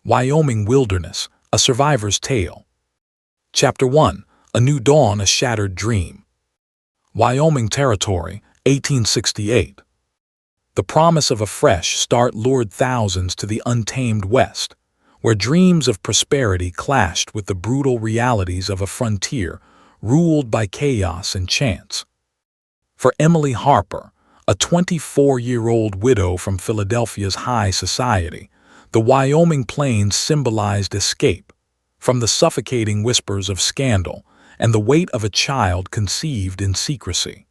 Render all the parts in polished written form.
Wyoming Wilderness, A Survivor's Tale. Chapter 1. A New Dawn, A Shattered Dream. Wyoming Territory, 1868. The promise of a fresh start lured thousands to the untamed West, where dreams of prosperity clashed with the brutal realities of a frontier ruled by chaos and chance. For Emily Harper, a 24-year-old widow from Philadelphia's high society, the Wyoming plains symbolized escape from the suffocating whispers of scandal and the weight of a child conceived in secrecy.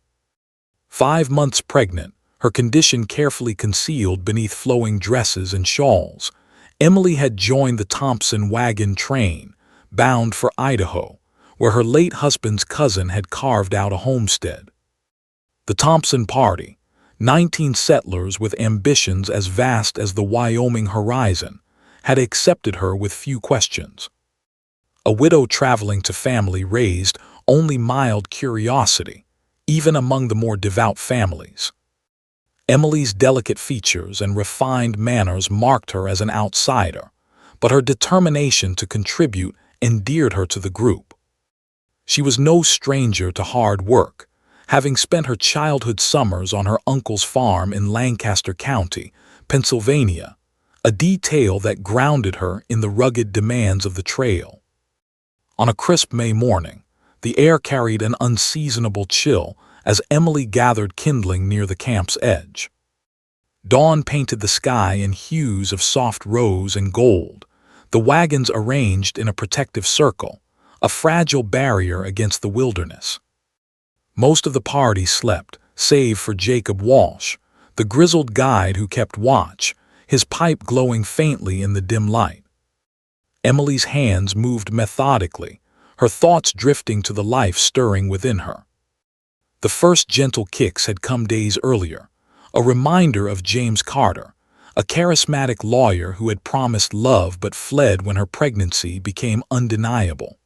5 months pregnant, her condition carefully concealed beneath flowing dresses and shawls, Emily had joined the Thompson wagon train, bound for Idaho, where her late husband's cousin had carved out a homestead. The Thompson party, 19 settlers with ambitions as vast as the Wyoming horizon, had accepted her with few questions. A widow traveling to family raised only mild curiosity, even among the more devout families. Emily's delicate features and refined manners marked her as an outsider, but her determination to contribute endeared her to the group. She was no stranger to hard work, having spent her childhood summers on her uncle's farm in Lancaster County, Pennsylvania, a detail that grounded her in the rugged demands of the trail. On a crisp May morning, the air carried an unseasonable chill as Emily gathered kindling near the camp's edge. Dawn painted the sky in hues of soft rose and gold, the wagons arranged in a protective circle, a fragile barrier against the wilderness. Most of the party slept, save for Jacob Walsh, the grizzled guide who kept watch, his pipe glowing faintly in the dim light. Emily's hands moved methodically, her thoughts drifting to the life stirring within her. The first gentle kicks had come days earlier, a reminder of James Carter, a charismatic lawyer who had promised love but fled when her pregnancy became undeniable.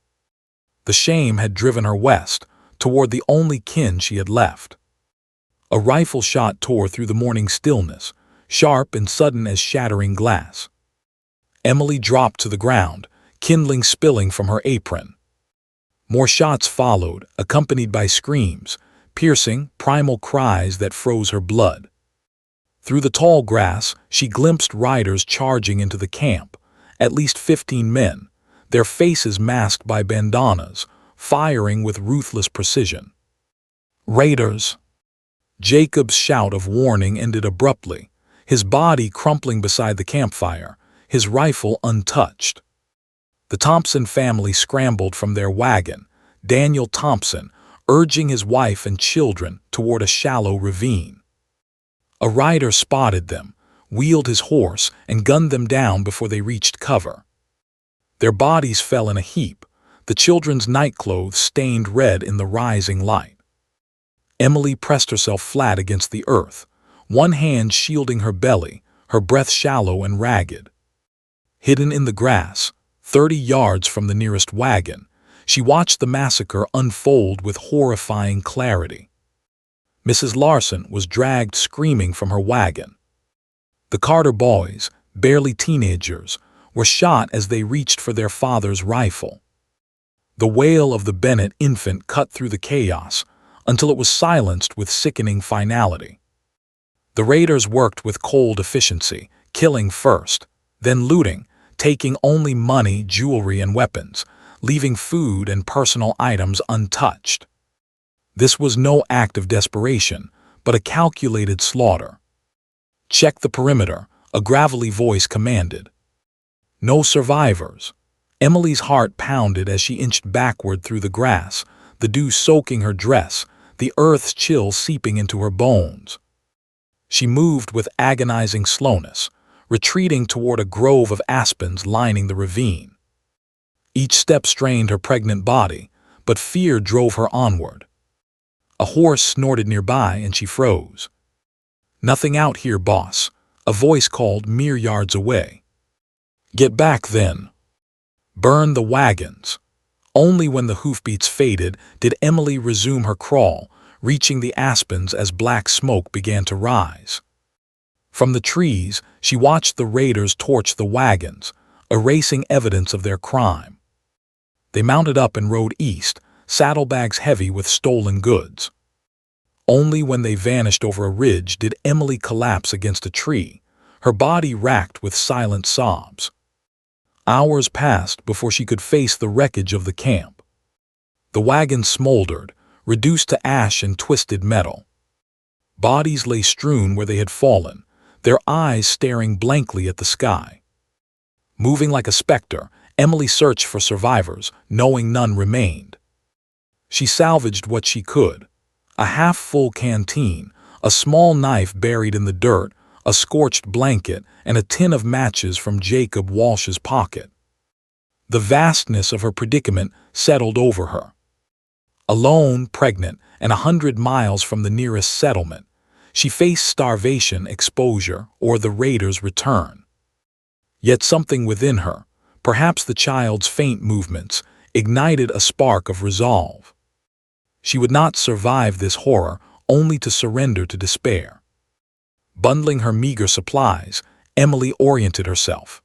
The shame had driven her west, toward the only kin she had left. A rifle shot tore through the morning stillness, sharp and sudden as shattering glass. Emily dropped to the ground, kindling spilling from her apron. More shots followed, accompanied by screams, piercing, primal cries that froze her blood. Through the tall grass, she glimpsed riders charging into the camp, at least 15 men, their faces masked by bandanas, firing with ruthless precision. Raiders! Jacob's shout of warning ended abruptly, his body crumpling beside the campfire, his rifle untouched. The Thompson family scrambled from their wagon, Daniel Thompson urging his wife and children toward a shallow ravine. A rider spotted them, wheeled his horse, and gunned them down before they reached cover. Their bodies fell in a heap, the children's nightclothes stained red in the rising light. Emily pressed herself flat against the earth, one hand shielding her belly, her breath shallow and ragged. Hidden in the grass, 30 yards from the nearest wagon, she watched the massacre unfold with horrifying clarity. Mrs. Larson was dragged screaming from her wagon. The Carter boys, barely teenagers, were shot as they reached for their father's rifle. The wail of the Bennett infant cut through the chaos until it was silenced with sickening finality. The raiders worked with cold efficiency, killing first, then looting, taking only money, jewelry, and weapons, leaving food and personal items untouched. This was no act of desperation, but a calculated slaughter. "Check the perimeter," a gravelly voice commanded. No survivors. Emily's heart pounded as she inched backward through the grass, the dew soaking her dress, the earth's chill seeping into her bones. She moved with agonizing slowness, retreating toward a grove of aspens lining the ravine. Each step strained her pregnant body, but fear drove her onward. A horse snorted nearby and she froze. "Nothing out here, boss," a voice called mere yards away. "Get back then." Burn the wagons. Only when the hoofbeats faded did Emily resume her crawl, reaching the aspens as black smoke began to rise. From the trees, she watched the raiders torch the wagons, erasing evidence of their crime. They mounted up and rode east, saddlebags heavy with stolen goods. Only when they vanished over a ridge did Emily collapse against a tree, her body racked with silent sobs. Hours passed before she could face the wreckage of the camp. The wagon smoldered, reduced to ash and twisted metal. Bodies lay strewn where they had fallen, their eyes staring blankly at the sky. Moving like a specter, Emily searched for survivors, knowing none remained. She salvaged what she could: a half-full canteen, a small knife buried in the dirt, a scorched blanket, and a tin of matches from Jacob Walsh's pocket. The vastness of her predicament settled over her. Alone, pregnant, and 100 miles from the nearest settlement, she faced starvation, exposure, or the raiders' return. Yet something within her, perhaps the child's faint movements, ignited a spark of resolve. She would not survive this horror, only to surrender to despair. Bundling her meager supplies, Emily oriented herself.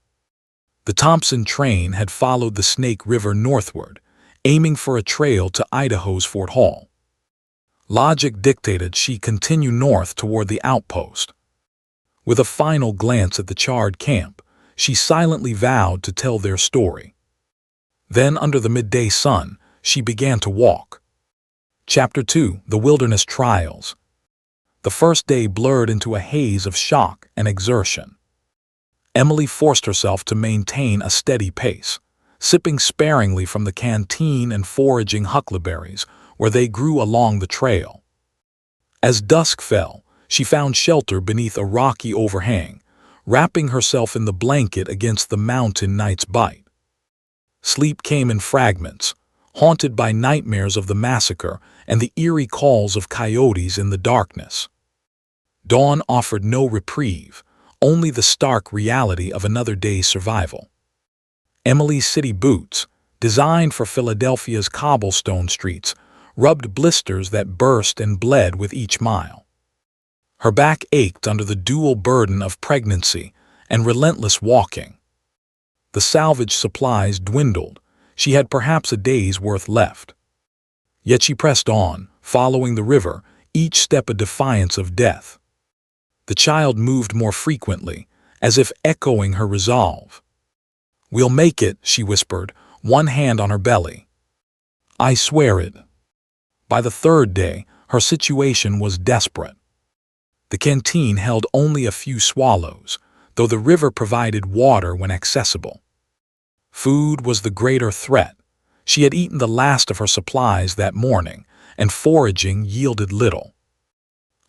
The Thompson train had followed the Snake River northward, aiming for a trail to Idaho's Fort Hall. Logic dictated she continue north toward the outpost. With a final glance at the charred camp, she silently vowed to tell their story. Then, under the midday sun, she began to walk. Chapter 2: The Wilderness Trials. The first day blurred into a haze of shock and exertion. Emily forced herself to maintain a steady pace, sipping sparingly from the canteen and foraging huckleberries where they grew along the trail. As dusk fell, she found shelter beneath a rocky overhang, wrapping herself in the blanket against the mountain night's bite. Sleep came in fragments, haunted by nightmares of the massacre and the eerie calls of coyotes in the darkness. Dawn offered no reprieve, only the stark reality of another day's survival. Emily's city boots, designed for Philadelphia's cobblestone streets, rubbed blisters that burst and bled with each mile. Her back ached under the dual burden of pregnancy and relentless walking. The salvage supplies dwindled. She had perhaps a day's worth left. Yet she pressed on, following the river, each step a defiance of death. The child moved more frequently, as if echoing her resolve. "We'll make it," she whispered, one hand on her belly. "I swear it." By the third day, her situation was desperate. The canteen held only a few swallows, though the river provided water when accessible. Food was the greater threat. She had eaten the last of her supplies that morning, and foraging yielded little.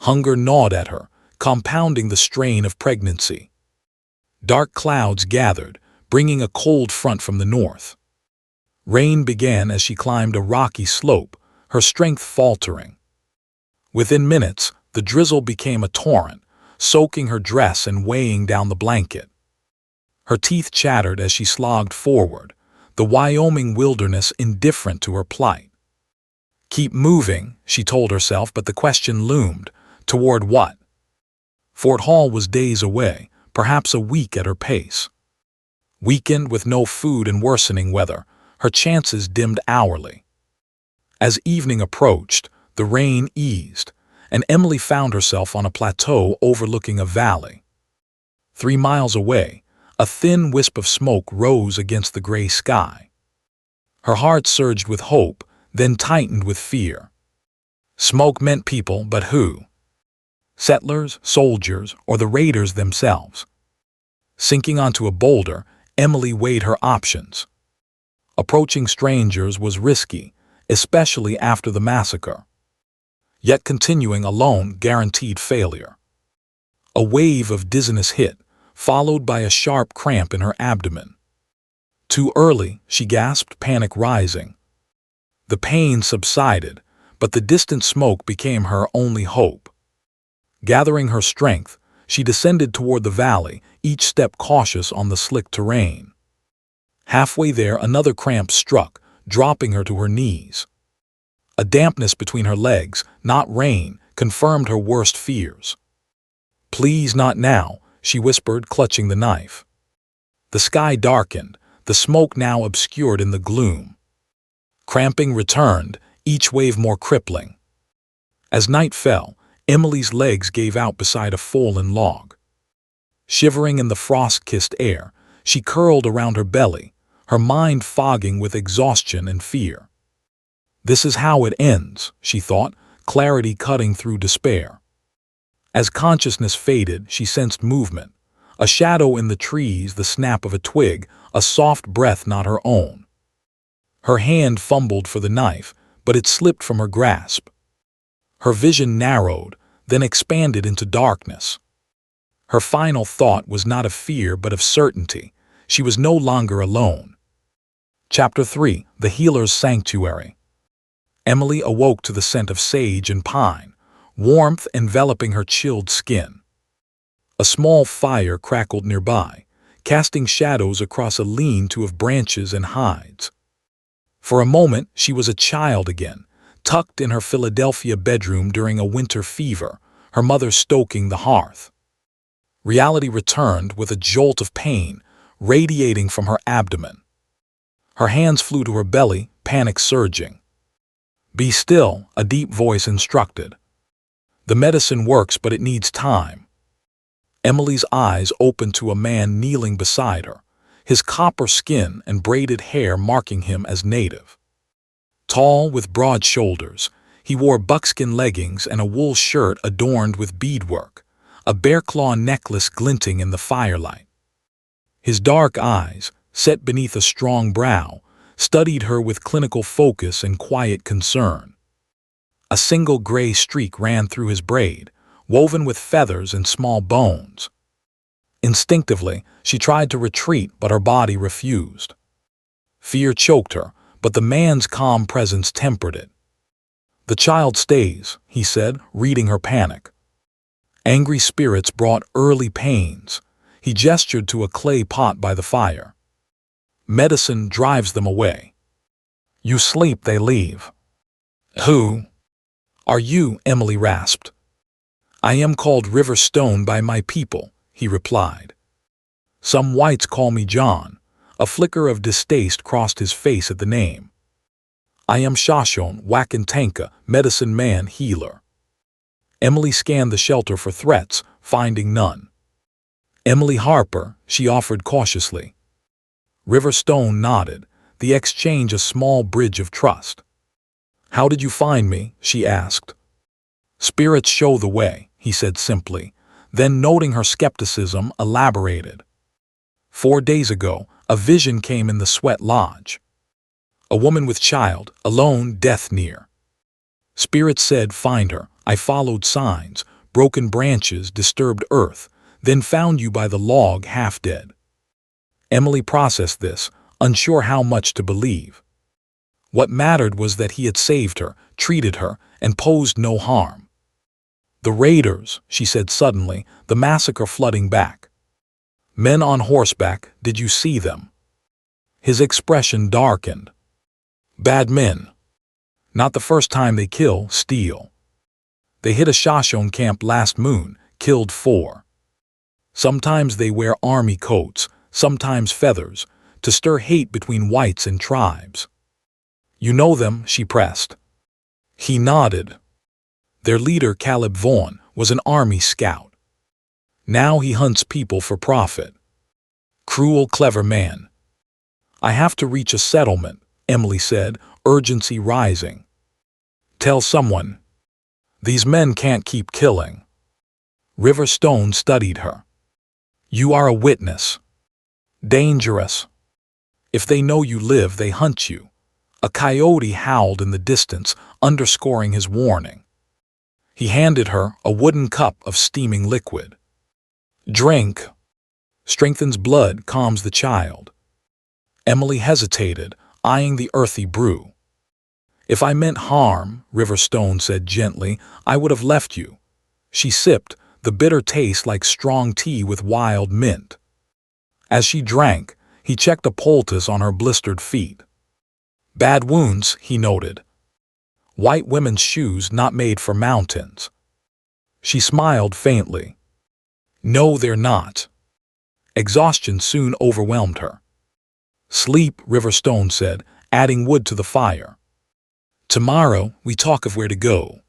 Hunger gnawed at her, compounding the strain of pregnancy. Dark clouds gathered, bringing a cold front from the north. Rain began as she climbed a rocky slope, her strength faltering. Within minutes, the drizzle became a torrent, soaking her dress and weighing down the blanket. Her teeth chattered as she slogged forward, the Wyoming wilderness indifferent to her plight. "Keep moving," she told herself, but the question loomed. Toward what? Fort Hall was days away, perhaps a week at her pace. Weakened with no food and worsening weather, her chances dimmed hourly. As evening approached, the rain eased, and Emily found herself on a plateau overlooking a valley. 3 miles away, a thin wisp of smoke rose against the gray sky. Her heart surged with hope, then tightened with fear. Smoke meant people, but who? Settlers, soldiers, or the raiders themselves? Sinking onto a boulder, Emily weighed her options. Approaching strangers was risky, especially after the massacre. Yet continuing alone guaranteed failure. A wave of dizziness hit, followed by a sharp cramp in her abdomen. "Too early," she gasped, panic rising. The pain subsided, but the distant smoke became her only hope. Gathering her strength, she descended toward the valley, each step cautious on the slick terrain. Halfway there, another cramp struck, dropping her to her knees. A dampness between her legs, not rain, confirmed her worst fears. "Please, not now," she whispered, clutching the knife. The sky darkened, the smoke now obscured in the gloom. Cramping returned, each wave more crippling. As night fell, Emily's legs gave out beside a fallen log. Shivering in the frost-kissed air, she curled around her belly, her mind fogging with exhaustion and fear. This is how it ends, she thought, clarity cutting through despair. As consciousness faded, she sensed movement. A shadow in the trees, the snap of a twig, a soft breath not her own. Her hand fumbled for the knife, but it slipped from her grasp. Her vision narrowed, then expanded into darkness. Her final thought was not of fear but of certainty. She was no longer alone. Chapter 3: The Healer's Sanctuary. Emily awoke to the scent of sage and pine, warmth enveloping her chilled skin. A small fire crackled nearby, casting shadows across a lean-to of branches and hides. For a moment, she was a child again, tucked in her Philadelphia bedroom during a winter fever, her mother stoking the hearth. Reality returned with a jolt of pain, radiating from her abdomen. Her hands flew to her belly, panic surging. "Be still," a deep voice instructed. "The medicine works, but it needs time." Emily's eyes opened to a man kneeling beside her, his copper skin and braided hair marking him as native. Tall, with broad shoulders, he wore buckskin leggings and a wool shirt adorned with beadwork, a bear-claw necklace glinting in the firelight. His dark eyes, set beneath a strong brow, studied her with clinical focus and quiet concern. A single gray streak ran through his braid, woven with feathers and small bones. Instinctively, she tried to retreat, but her body refused. Fear choked her, but the man's calm presence tempered it. "The child stays," he said, reading her panic. Angry spirits brought early pains. He gestured to a clay pot by the fire. "Medicine drives them away. You sleep, they leave." "Who are you?" Emily rasped. "I am called River Stone by my people," he replied. "Some whites call me John." A flicker of distaste crossed his face at the name. "I am Shoshone, Wagon Massacre, medicine man, healer." Emily scanned the shelter for threats, finding none. "Emily Harper," she offered cautiously. River Stone nodded, the exchange a small bridge of trust. "How did you find me?" she asked. "Spirits show the way," he said simply, then noting her skepticism, elaborated. 4 days ago, a vision came in the sweat lodge. A woman with child, alone, death near. Spirit said, "Find her." I followed signs, broken branches, disturbed earth, then found you by the log half dead. Emily processed this, unsure how much to believe. What mattered was that he had saved her, treated her, and posed no harm. "The raiders," she said suddenly, "the massacre flooding back. Men on horseback, did you see them?" His expression darkened. "Bad men. Not the first time they kill, steal. They hit a Shoshone camp last moon, killed 4. Sometimes they wear army coats, sometimes feathers, to stir hate between whites and tribes." "You know them?" she pressed. He nodded. Their leader, Caleb Vaughn, was an army scout. Now he hunts people for profit. Cruel, clever man. "I have to reach a settlement," Emily said, urgency rising. "Tell someone. These men can't keep killing." River Stone studied her. "You are a witness. Dangerous. If they know you live, they hunt you." A coyote howled in the distance, underscoring his warning. He handed her a wooden cup of steaming liquid. "Drink. Strengthens blood, calms the child." Emily hesitated, eyeing the earthy brew. "If I meant harm," River Stone said gently, "I would have left you." She sipped, the bitter taste like strong tea with wild mint. As she drank, he checked a poultice on her blistered feet. "Bad wounds," he noted. "White women's shoes not made for mountains." She smiled faintly. "No, they're not." Exhaustion soon overwhelmed her. "Sleep," Riverstone said, adding wood to the fire. "Tomorrow we talk of where to go.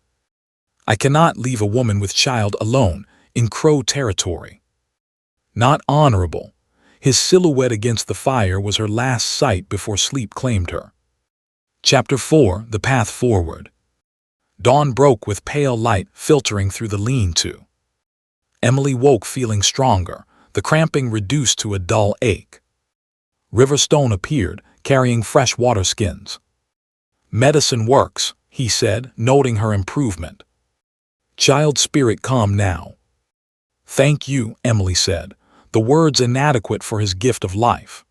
I cannot leave a woman with child alone in Crow territory." Not honorable. His silhouette against the fire was her last sight before sleep claimed her. Chapter 4: The Path Forward. Dawn broke with pale light filtering through the lean-to. Emily woke feeling stronger, the cramping reduced to a dull ache. Riverstone appeared, carrying fresh water skins. "Medicine works," he said, noting her improvement. "Child spirit calm now." "Thank you," Emily said, the words inadequate for his gift of life.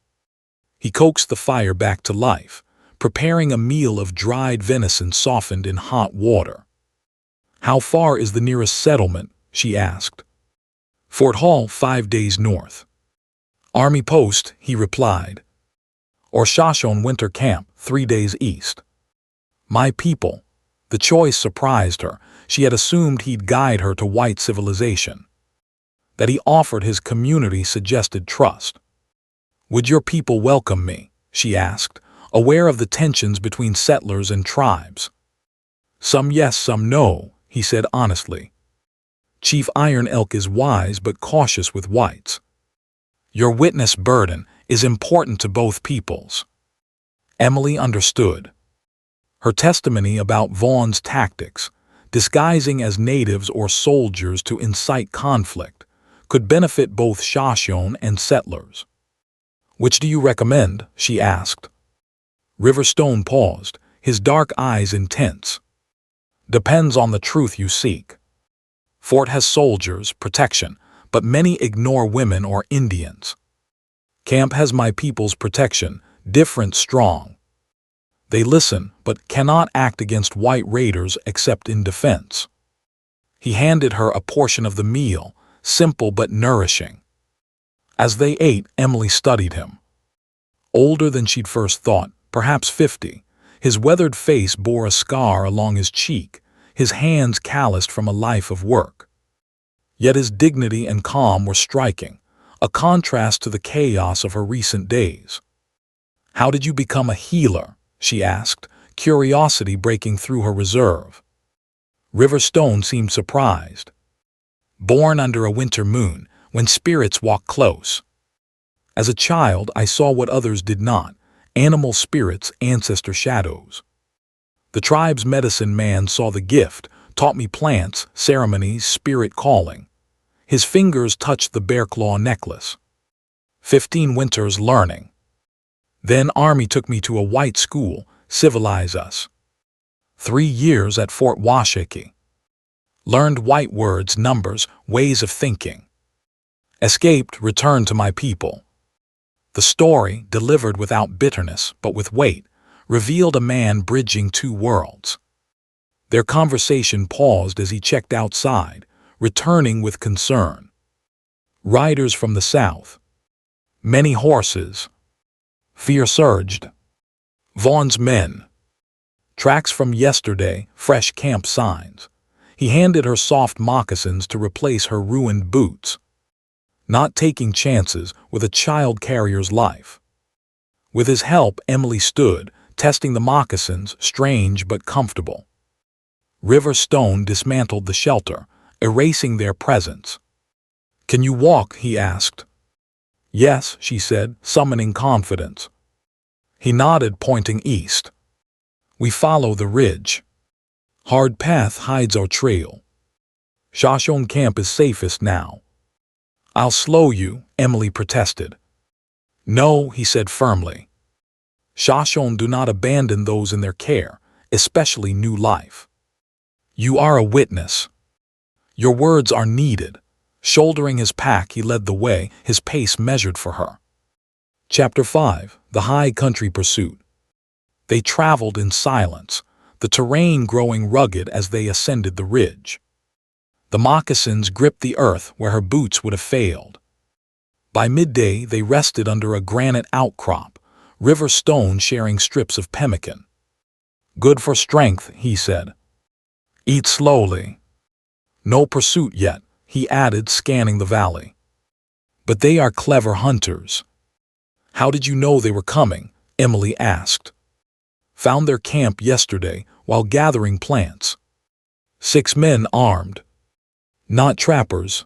He coaxed the fire back to life, preparing a meal of dried venison softened in hot water. "How far is the nearest settlement?" she asked. "Fort Hall, 5 days north." "Army post," he replied. "Or Shoshone winter camp, 3 days east." "My people." The choice surprised her. She had assumed he'd guide her to white civilization. That he offered his community suggested trust. "Would your people welcome me?" she asked, aware of the tensions between settlers and tribes. "Some yes, some no," he said honestly. "Chief Iron Elk is wise but cautious with whites. Your witness burden is important to both peoples." Emily understood. Her testimony about Vaughn's tactics, disguising as natives or soldiers to incite conflict, could benefit both Shoshone and settlers. "Which do you recommend?" she asked. Riverstone paused, his dark eyes intense. "Depends on the truth you seek. Fort has soldiers, protection, but many ignore women or Indians. Camp has my people's protection, different, strong. They listen, but cannot act against white raiders except in defense." He handed her a portion of the meal, simple but nourishing. As they ate, Emily studied him. Older than she'd first thought, perhaps 50, his weathered face bore a scar along his cheek, his hands calloused from a life of work. Yet his dignity and calm were striking, a contrast to the chaos of her recent days. "How did you become a healer?" she asked, curiosity breaking through her reserve. Riverstone seemed surprised. "Born under a winter moon, when spirits walk close. As a child, I saw what others did not, animal spirits, ancestor shadows. The tribe's medicine man saw the gift, taught me plants, ceremonies, spirit calling. His fingers touched the bear claw necklace. 15 winters learning. Then Army took me to a white school, civilize us. 3 years at Fort Washakie. Learned white words, numbers, ways of thinking. Escaped, returned to my people." The story, delivered without bitterness but with weight, revealed a man bridging 2 worlds. Their conversation paused as he checked outside, returning with concern. "Riders from the south. Many horses." Fear surged. "Vaughn's men. Tracks from yesterday, fresh camp signs." He handed her soft moccasins to replace her ruined boots. Not taking chances with a child carrier's life. With his help, Emily stood, testing the moccasins, strange but comfortable. Riverstone dismantled the shelter, erasing their presence. "Can you walk?" he asked. "Yes," she said, summoning confidence. He nodded, pointing east. "We follow the ridge. Hard path hides our trail. Shoshone camp is safest now." "I'll slow you," Emily protested. "No," he said firmly. "Shoshone do not abandon those in their care, especially new life. You are a witness. Your words are needed." Shouldering his pack, he led the way, his pace measured for her. Chapter 5: The High Country Pursuit. They traveled in silence, the terrain growing rugged as they ascended the ridge. The moccasins gripped the earth where her boots would have failed. By midday, they rested under a granite outcrop, Riverstone sharing strips of pemmican. "Good for strength," he said. "Eat slowly." "No pursuit yet," he added, scanning the valley. But they are clever hunters. How did you know they were coming? Emily asked. Found their camp yesterday while gathering plants. 6 men armed. Not trappers.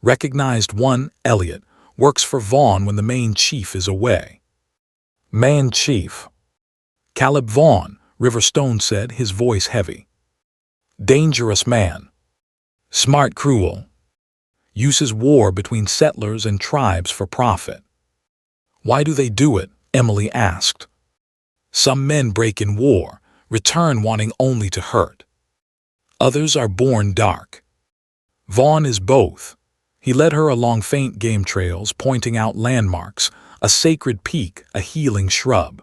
Recognized one, Elliot, works for Vaughn when the main chief is away. Main chief. Caleb Vaughn, Riverstone said, his voice heavy. Dangerous man. Smart cruel. Uses war between settlers and tribes for profit. Why do they do it? Emily asked. Some men break in war, return wanting only to hurt. Others are born dark. Vaughn is both. He led her along faint game trails, pointing out landmarks, a sacred peak, a healing shrub.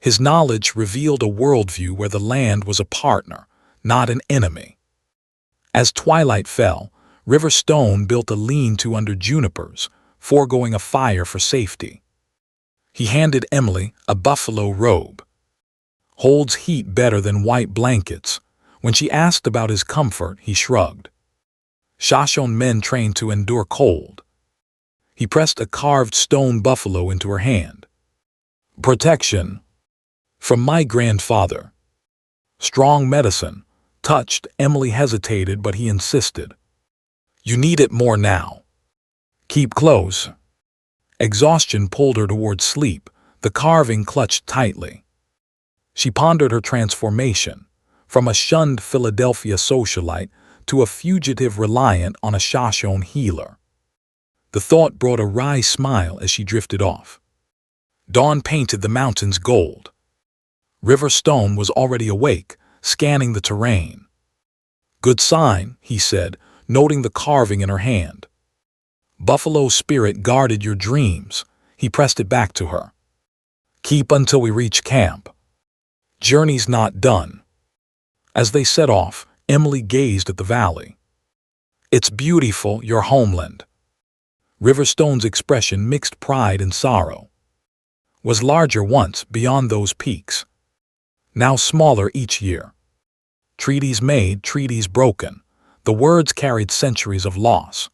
His knowledge revealed a worldview where the land was a partner, not an enemy. As twilight fell, Riverstone built a lean-to under junipers, foregoing a fire for safety. He handed Emily a buffalo robe. Holds heat better than white blankets. When she asked about his comfort, he shrugged. Shoshone men trained to endure cold. He pressed a carved stone buffalo into her hand. Protection. From my grandfather. Strong medicine. Touched, Emily hesitated, but he insisted. You need it more now. Keep close. Exhaustion pulled her toward sleep, the carving clutched tightly. She pondered her transformation, from a shunned Philadelphia socialite to a fugitive reliant on a Shoshone healer. The thought brought a wry smile as she drifted off. Dawn painted the mountains gold. Riverstone was already awake, scanning the terrain. Good sign, he said, noting the carving in her hand. Buffalo spirit guarded your dreams. He pressed it back to her. Keep until we reach camp. Journey's not done. As they set off, Emily gazed at the valley. It's beautiful, your homeland. Riverstone's expression mixed pride and sorrow. Was larger once beyond those peaks. Now smaller each year. Treaties made, treaties broken. The words carried centuries of loss.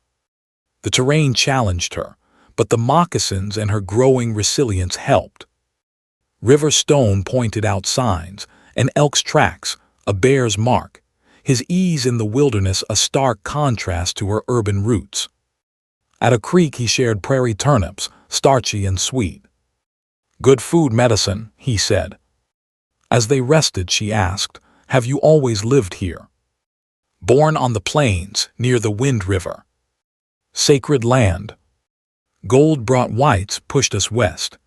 The terrain challenged her, but the moccasins and her growing resilience helped. Riverstone pointed out signs, an elk's tracks, a bear's mark, his ease in the wilderness a stark contrast to her urban roots. At a creek he shared prairie turnips, starchy and sweet. Good food medicine, he said. As they rested, she asked, have you always lived here? Born on the plains, near the Wind River. Sacred land. Gold brought whites pushed us west.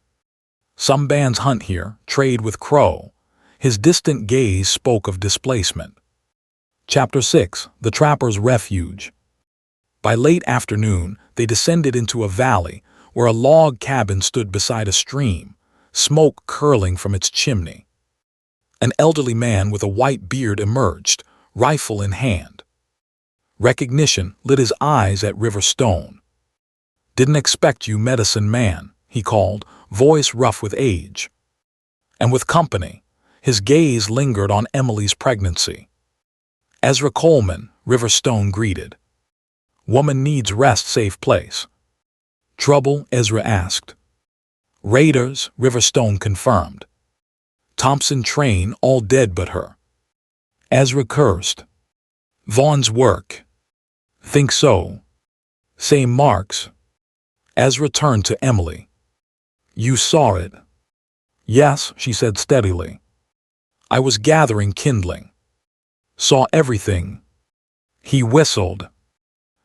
Some bands hunt here, trade with Crow. His distant gaze spoke of displacement. Chapter 6. The Trapper's Refuge. By late afternoon, they descended into a valley where a log cabin stood beside a stream, smoke curling from its chimney. An elderly man with a white beard emerged, rifle in hand. Recognition lit his eyes at Riverstone. Didn't expect you, medicine man, he called, voice rough with age. And with company, his gaze lingered on Emily's pregnancy. Ezra Coleman, Riverstone greeted. Woman needs rest, safe place. Trouble? Ezra asked. Raiders, Riverstone confirmed. Thompson train, all dead but her. Ezra cursed. Vaughn's work. Think so. Same marks. Ezra turned to Emily. You saw it. Yes, she said steadily. I was gathering kindling. Saw everything. He whistled.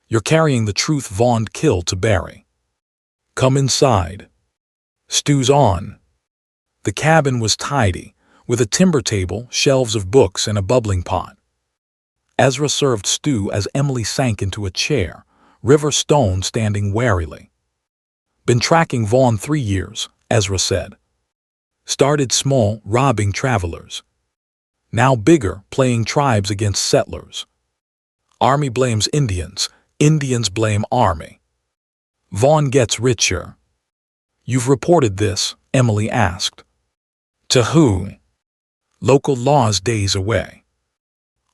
You're carrying the truth Vaughn killed to bury. Come inside. Stew's on. The cabin was tidy, with a timber table, shelves of books, and a bubbling pot. Ezra served stew as Emily sank into a chair, Riverstone standing warily. Been tracking Vaughn 3 years, Ezra said. Started small, robbing travelers. Now bigger, playing tribes against settlers. Army blames Indians, Indians blame Army. Vaughn gets richer. You've reported this, Emily asked. To who? Local laws days away.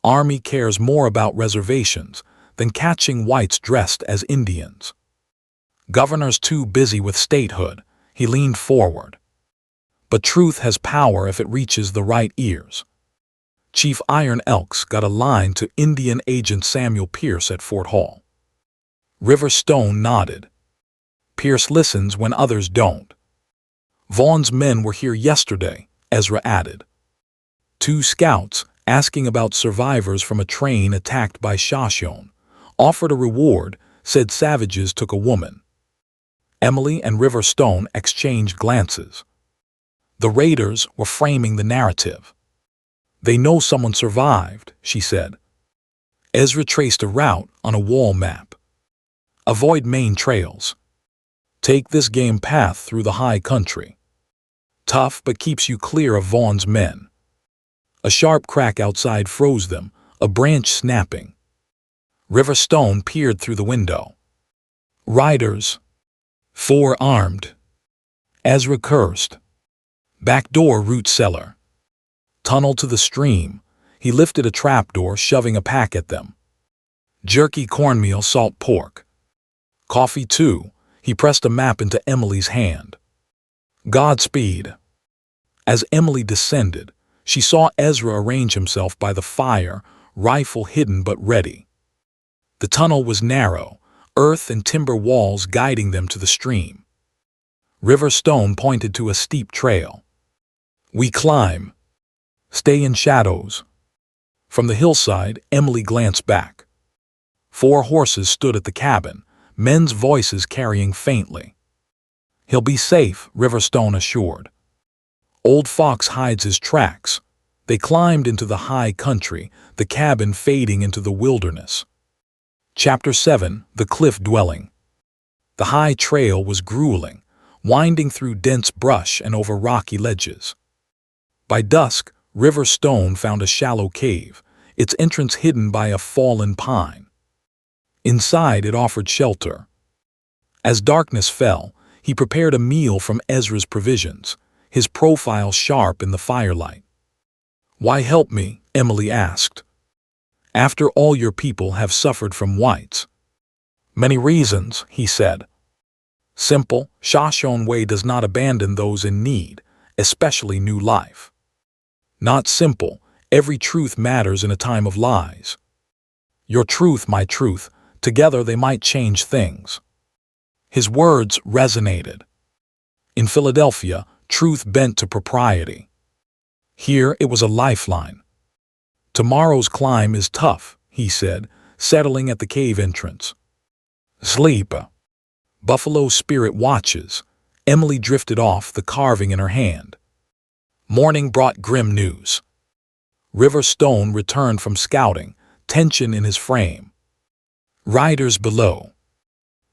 Army cares more about reservations than catching whites dressed as Indians. Governor's too busy with statehood, he leaned forward. But truth has power if it reaches the right ears. Chief Iron Elks got a line to Indian Agent Samuel Pierce at Fort Hall. River Stone nodded. Pierce listens when others don't. Vaughn's men were here yesterday, Ezra added. 2 scouts, asking about survivors from a train attacked by Shoshone, offered a reward, said savages took a woman. Emily and River Stone exchanged glances. The raiders were framing the narrative. They know someone survived, she said. Ezra traced a route on a wall map. Avoid main trails. Take this game path through the high country. Tough but keeps you clear of Vaughn's men. A sharp crack outside froze them, a branch snapping. River Stone peered through the window. Riders. 4 armed. Ezra cursed. Back door root cellar. Tunnel to the stream. He lifted a trapdoor, shoving a pack at them. Jerky cornmeal, salt pork. Coffee too. He pressed a map into Emily's hand. Godspeed. As Emily descended, she saw Ezra arrange himself by the fire, rifle hidden but ready. The tunnel was narrow, earth and timber walls guiding them to the stream. River Stone pointed to a steep trail. We climb. Stay in shadows. From the hillside, Emily glanced back. 4 horses stood at the cabin, men's voices carrying faintly. He'll be safe, River Stone assured. Old Fox hides his tracks. They climbed into the high country, the cabin fading into the wilderness. Chapter 7, The Cliff Dwelling. The high trail was grueling, winding through dense brush and over rocky ledges. By dusk, River Stone found a shallow cave, its entrance hidden by a fallen pine. Inside, it offered shelter. As darkness fell, he prepared a meal from Ezra's provisions, his profile sharp in the firelight. Why help me? Emily asked. After all your people have suffered from whites. Many reasons, he said. Simple, Shoshone way does not abandon those in need, especially new life. Not simple, every truth matters in a time of lies. Your truth, my truth, together they might change things. His words resonated. In Philadelphia, truth bent to propriety. Here it was a lifeline. Tomorrow's climb is tough, he said, settling at the cave entrance. Sleep. Buffalo spirit watches. Emily drifted off, the carving in her hand. Morning brought grim news. River Stone returned from scouting, tension in his frame. Riders below.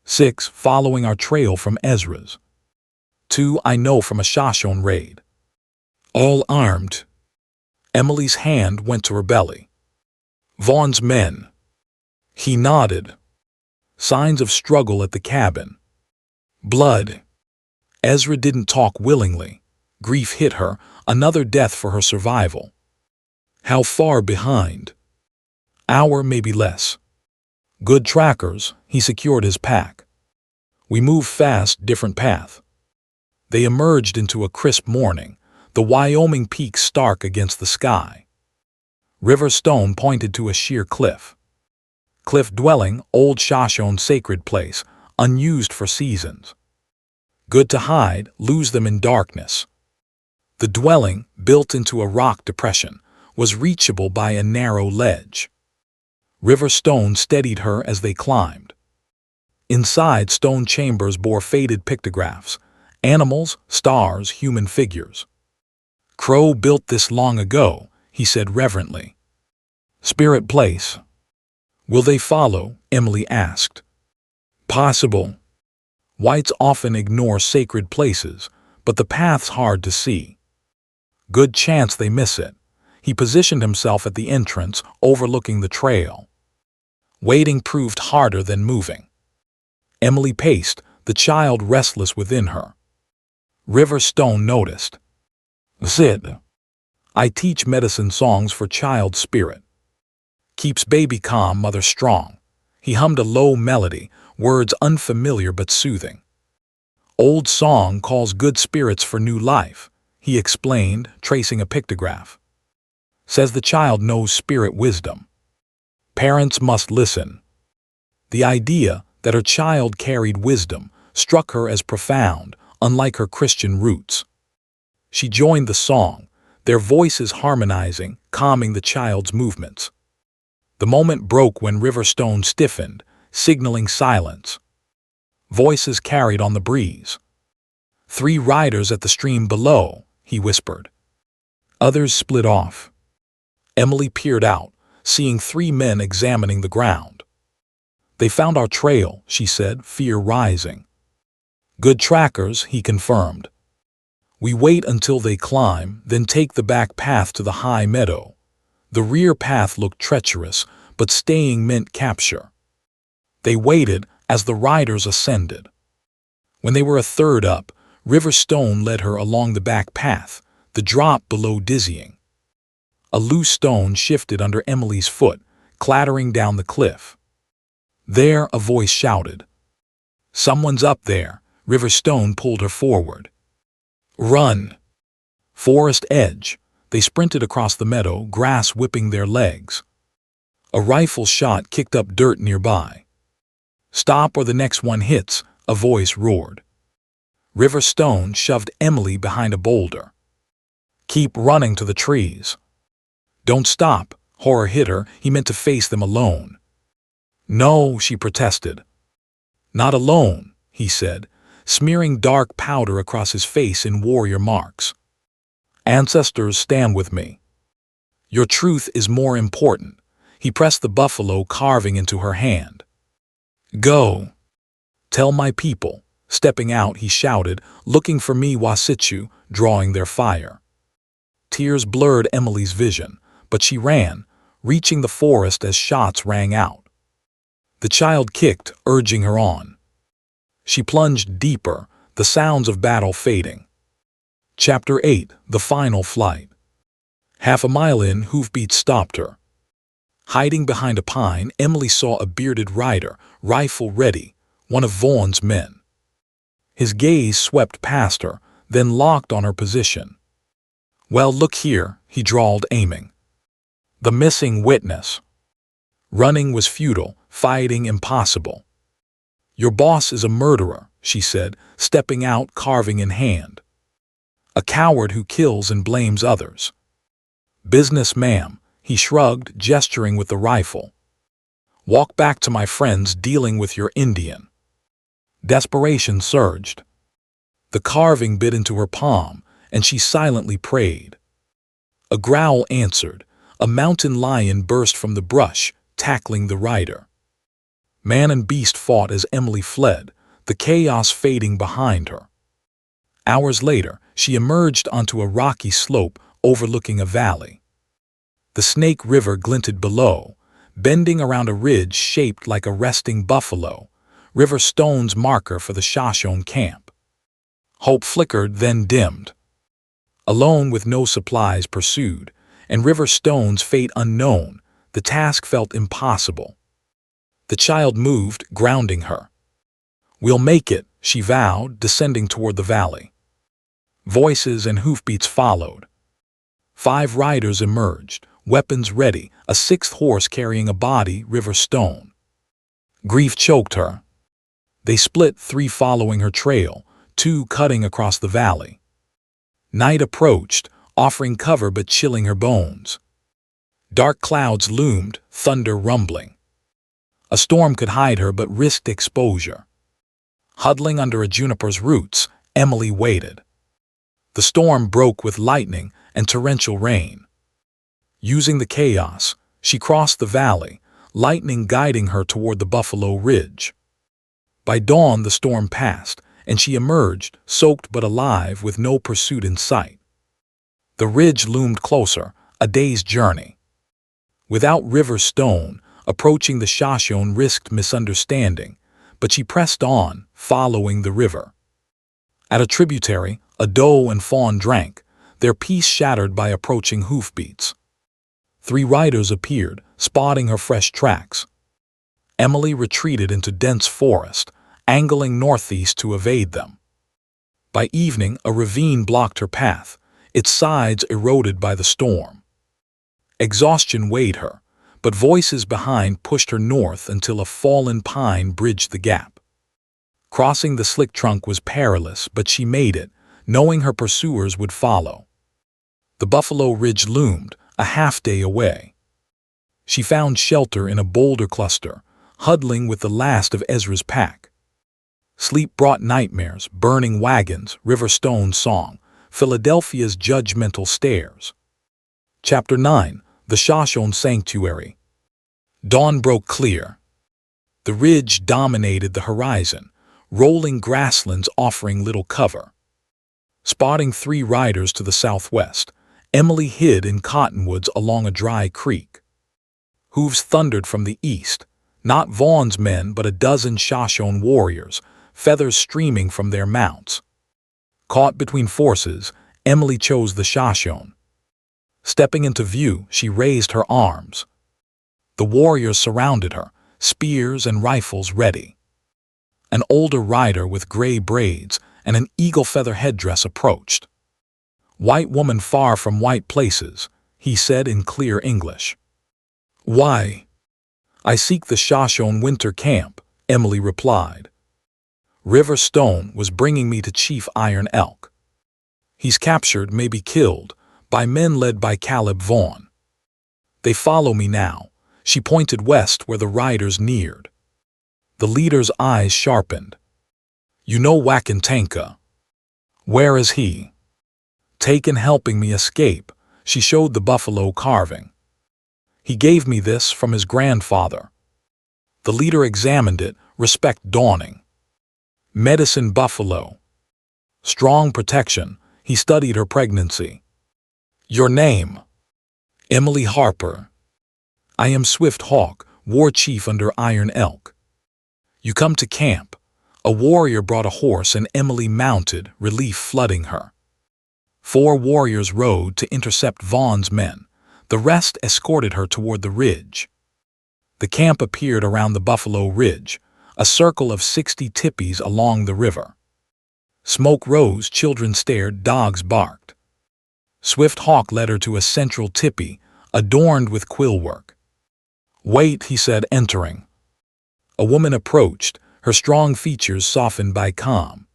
6 following our trail from Ezra's. 2 I know from a Shoshone raid. All armed. Emily's hand went to her belly. Vaughn's men. He nodded. Signs of struggle at the cabin. Blood. Ezra didn't talk willingly. Grief hit her, another death for her survival. How far behind? Hour, maybe less. Good trackers, he secured his pack. We move fast, different path. They emerged into a crisp morning, the Wyoming peaks stark against the sky. River Stone pointed to a sheer cliff. Cliff dwelling, old Shoshone sacred place, unused for seasons. Good to hide, lose them in darkness. The dwelling, built into a rock depression, was reachable by a narrow ledge. River Stone steadied her as they climbed. Inside, stone chambers bore faded pictographs, animals, stars, human figures. Crow built this long ago, he said reverently. Spirit place. Will they follow? Emily asked. Possible. Whites often ignore sacred places, but the path's hard to see. Good chance they miss it. He positioned himself at the entrance, overlooking the trail. Waiting proved harder than moving. Emily paced, the child restless within her. River Stone noticed. Sid. I teach medicine songs for child spirit. Keeps baby calm, mother strong. He hummed a low melody, words unfamiliar but soothing. "Old song calls good spirits for new life," he explained, tracing a pictograph. "Says the child knows spirit wisdom. Parents must listen." The idea that her child carried wisdom struck her as profound, unlike her Christian roots. She joined the song, their voices harmonizing, calming the child's movements. The moment broke when Riverstone stiffened, signaling silence. Voices carried on the breeze. "3 riders at the stream below," he whispered. Others split off. Emily peered out, seeing 3 men examining the ground. "They found our trail," she said, fear rising. "Good trackers," he confirmed. "We wait until they climb, then take the back path to the high meadow." The rear path looked treacherous, but staying meant capture. They waited as the riders ascended. When they were a third up, Riverstone led her along the back path, the drop below dizzying. A loose stone shifted under Emily's foot, clattering down the cliff. There, a voice shouted. "Someone's up there." Riverstone pulled her forward. "Run!" Forest edge. They sprinted across the meadow, grass whipping their legs. A rifle shot kicked up dirt nearby. "Stop or the next one hits," a voice roared. Riverstone shoved Emily behind a boulder. "Keep running to the trees." "Don't stop." Horror hit her. He meant to face them alone. "No," she protested. "Not alone," he said, smearing dark powder across his face in warrior marks. "Ancestors stand with me. Your truth is more important." He pressed the buffalo carving into her hand. "Go. Tell my people." Stepping out, he shouted, "Looking for me, Wasichu," drawing their fire. Tears blurred Emily's vision, but she ran, reaching the forest as shots rang out. The child kicked, urging her on. She plunged deeper, the sounds of battle fading. Chapter 8: The Final Flight. Half a mile in, hoofbeats stopped her. Hiding behind a pine, Emily saw a bearded rider, rifle ready, one of Vaughan's men. His gaze swept past her, then locked on her position. "Well, look here," he drawled, aiming. "The missing witness." Running was futile, fighting impossible. "Your boss is a murderer," she said, stepping out, carving in hand. "A coward who kills and blames others." "Business, ma'am," he shrugged, gesturing with the rifle. "Walk back to my friends dealing with your Indian." Desperation surged. The carving bit into her palm, and she silently prayed. A growl answered. A mountain lion burst from the brush, tackling the rider. Man and beast fought as Emily fled, the chaos fading behind her. Hours later, she emerged onto a rocky slope overlooking a valley. The Snake River glinted below, bending around a ridge shaped like a resting buffalo, Riverstone's marker for the Shoshone camp. Hope flickered, then dimmed. Alone with no supplies pursued, and Riverstone's fate unknown, the task felt impossible. The child moved, grounding her. "We'll make it," she vowed, descending toward the valley. Voices and hoofbeats followed. 5 riders emerged, weapons ready, a 6th horse carrying a body, Riverstone. Grief choked her. They split, 3 following her trail, 2 cutting across the valley. Night approached, offering cover but chilling her bones. Dark clouds loomed, thunder rumbling. A storm could hide her but risked exposure. Huddling under a juniper's roots, Emily waited. The storm broke with lightning and torrential rain. Using the chaos, she crossed the valley, lightning guiding her toward the Buffalo Ridge. By dawn, the storm passed, and she emerged, soaked but alive, with no pursuit in sight. The ridge loomed closer, a day's journey. Without Riverstone, approaching the Shoshone risked misunderstanding, but she pressed on, following the river. At a tributary, a doe and fawn drank, their peace shattered by approaching hoofbeats. 3 riders appeared, spotting her fresh tracks. Emily retreated into dense forest, angling northeast to evade them. By evening, a ravine blocked her path, its sides eroded by the storm. Exhaustion weighed her, but voices behind pushed her north until a fallen pine bridged the gap. Crossing the slick trunk was perilous, but she made it, knowing her pursuers would follow. The Buffalo Ridge loomed, a half-day away. She found shelter in a boulder cluster, huddling with the last of Ezra's pack. Sleep brought nightmares, burning wagons, River Stone's song, Philadelphia's judgmental stares. Chapter 9. The Shoshone Sanctuary. Dawn broke clear. The ridge dominated the horizon, rolling grasslands offering little cover. Spotting 3 riders to the southwest, Emily hid in cottonwoods along a dry creek. Hooves thundered from the east, not Vaughn's men but a dozen Shoshone warriors, feathers streaming from their mounts. Caught between forces, Emily chose the Shoshone. Stepping into view, she raised her arms. The warriors surrounded her, spears and rifles ready. An older rider with gray braids and an eagle feather headdress approached. "White woman far from white places," he said in clear English. "Why?" "I seek the Shoshone winter camp," Emily replied. "River Stone was bringing me to Chief Iron Elk. He's captured, maybe killed, by men led by Caleb Vaughn. They follow me now." She pointed west where the riders neared. The leader's eyes sharpened. "You know Wagon Massacre. Where is he?" "Taken helping me escape." She showed the buffalo carving. "He gave me this from his grandfather." The leader examined it, respect dawning. "Medicine buffalo. Strong protection." He studied her pregnancy. "Your name?" "Emily Harper. I am Swift Hawk, war chief under Iron Elk." "You come to camp." A warrior brought a horse and Emily mounted, relief flooding her. 4 warriors rode to intercept Vaughn's men. The rest escorted her toward the ridge. The camp appeared around the Buffalo Ridge, a circle of 60 tipis along the river. Smoke rose, children stared, dogs barked. Swift Hawk led her to a central tipi, adorned with quillwork. "Wait," he said, entering. A woman approached, her strong features softened by calm.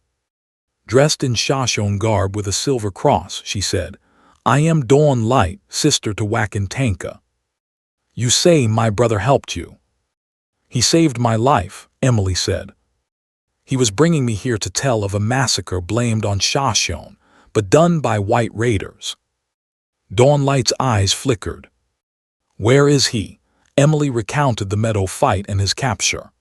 Dressed in Shoshone garb with a silver cross, she said, "I am Dawn Light, sister to Wagon Massacre. You say my brother helped you." "He saved my life," Emily said. "He was bringing me here to tell of a massacre blamed on Shoshone, but done by white raiders." Dawn Light's eyes flickered. "Where is he?" Emily recounted the meadow fight and his capture.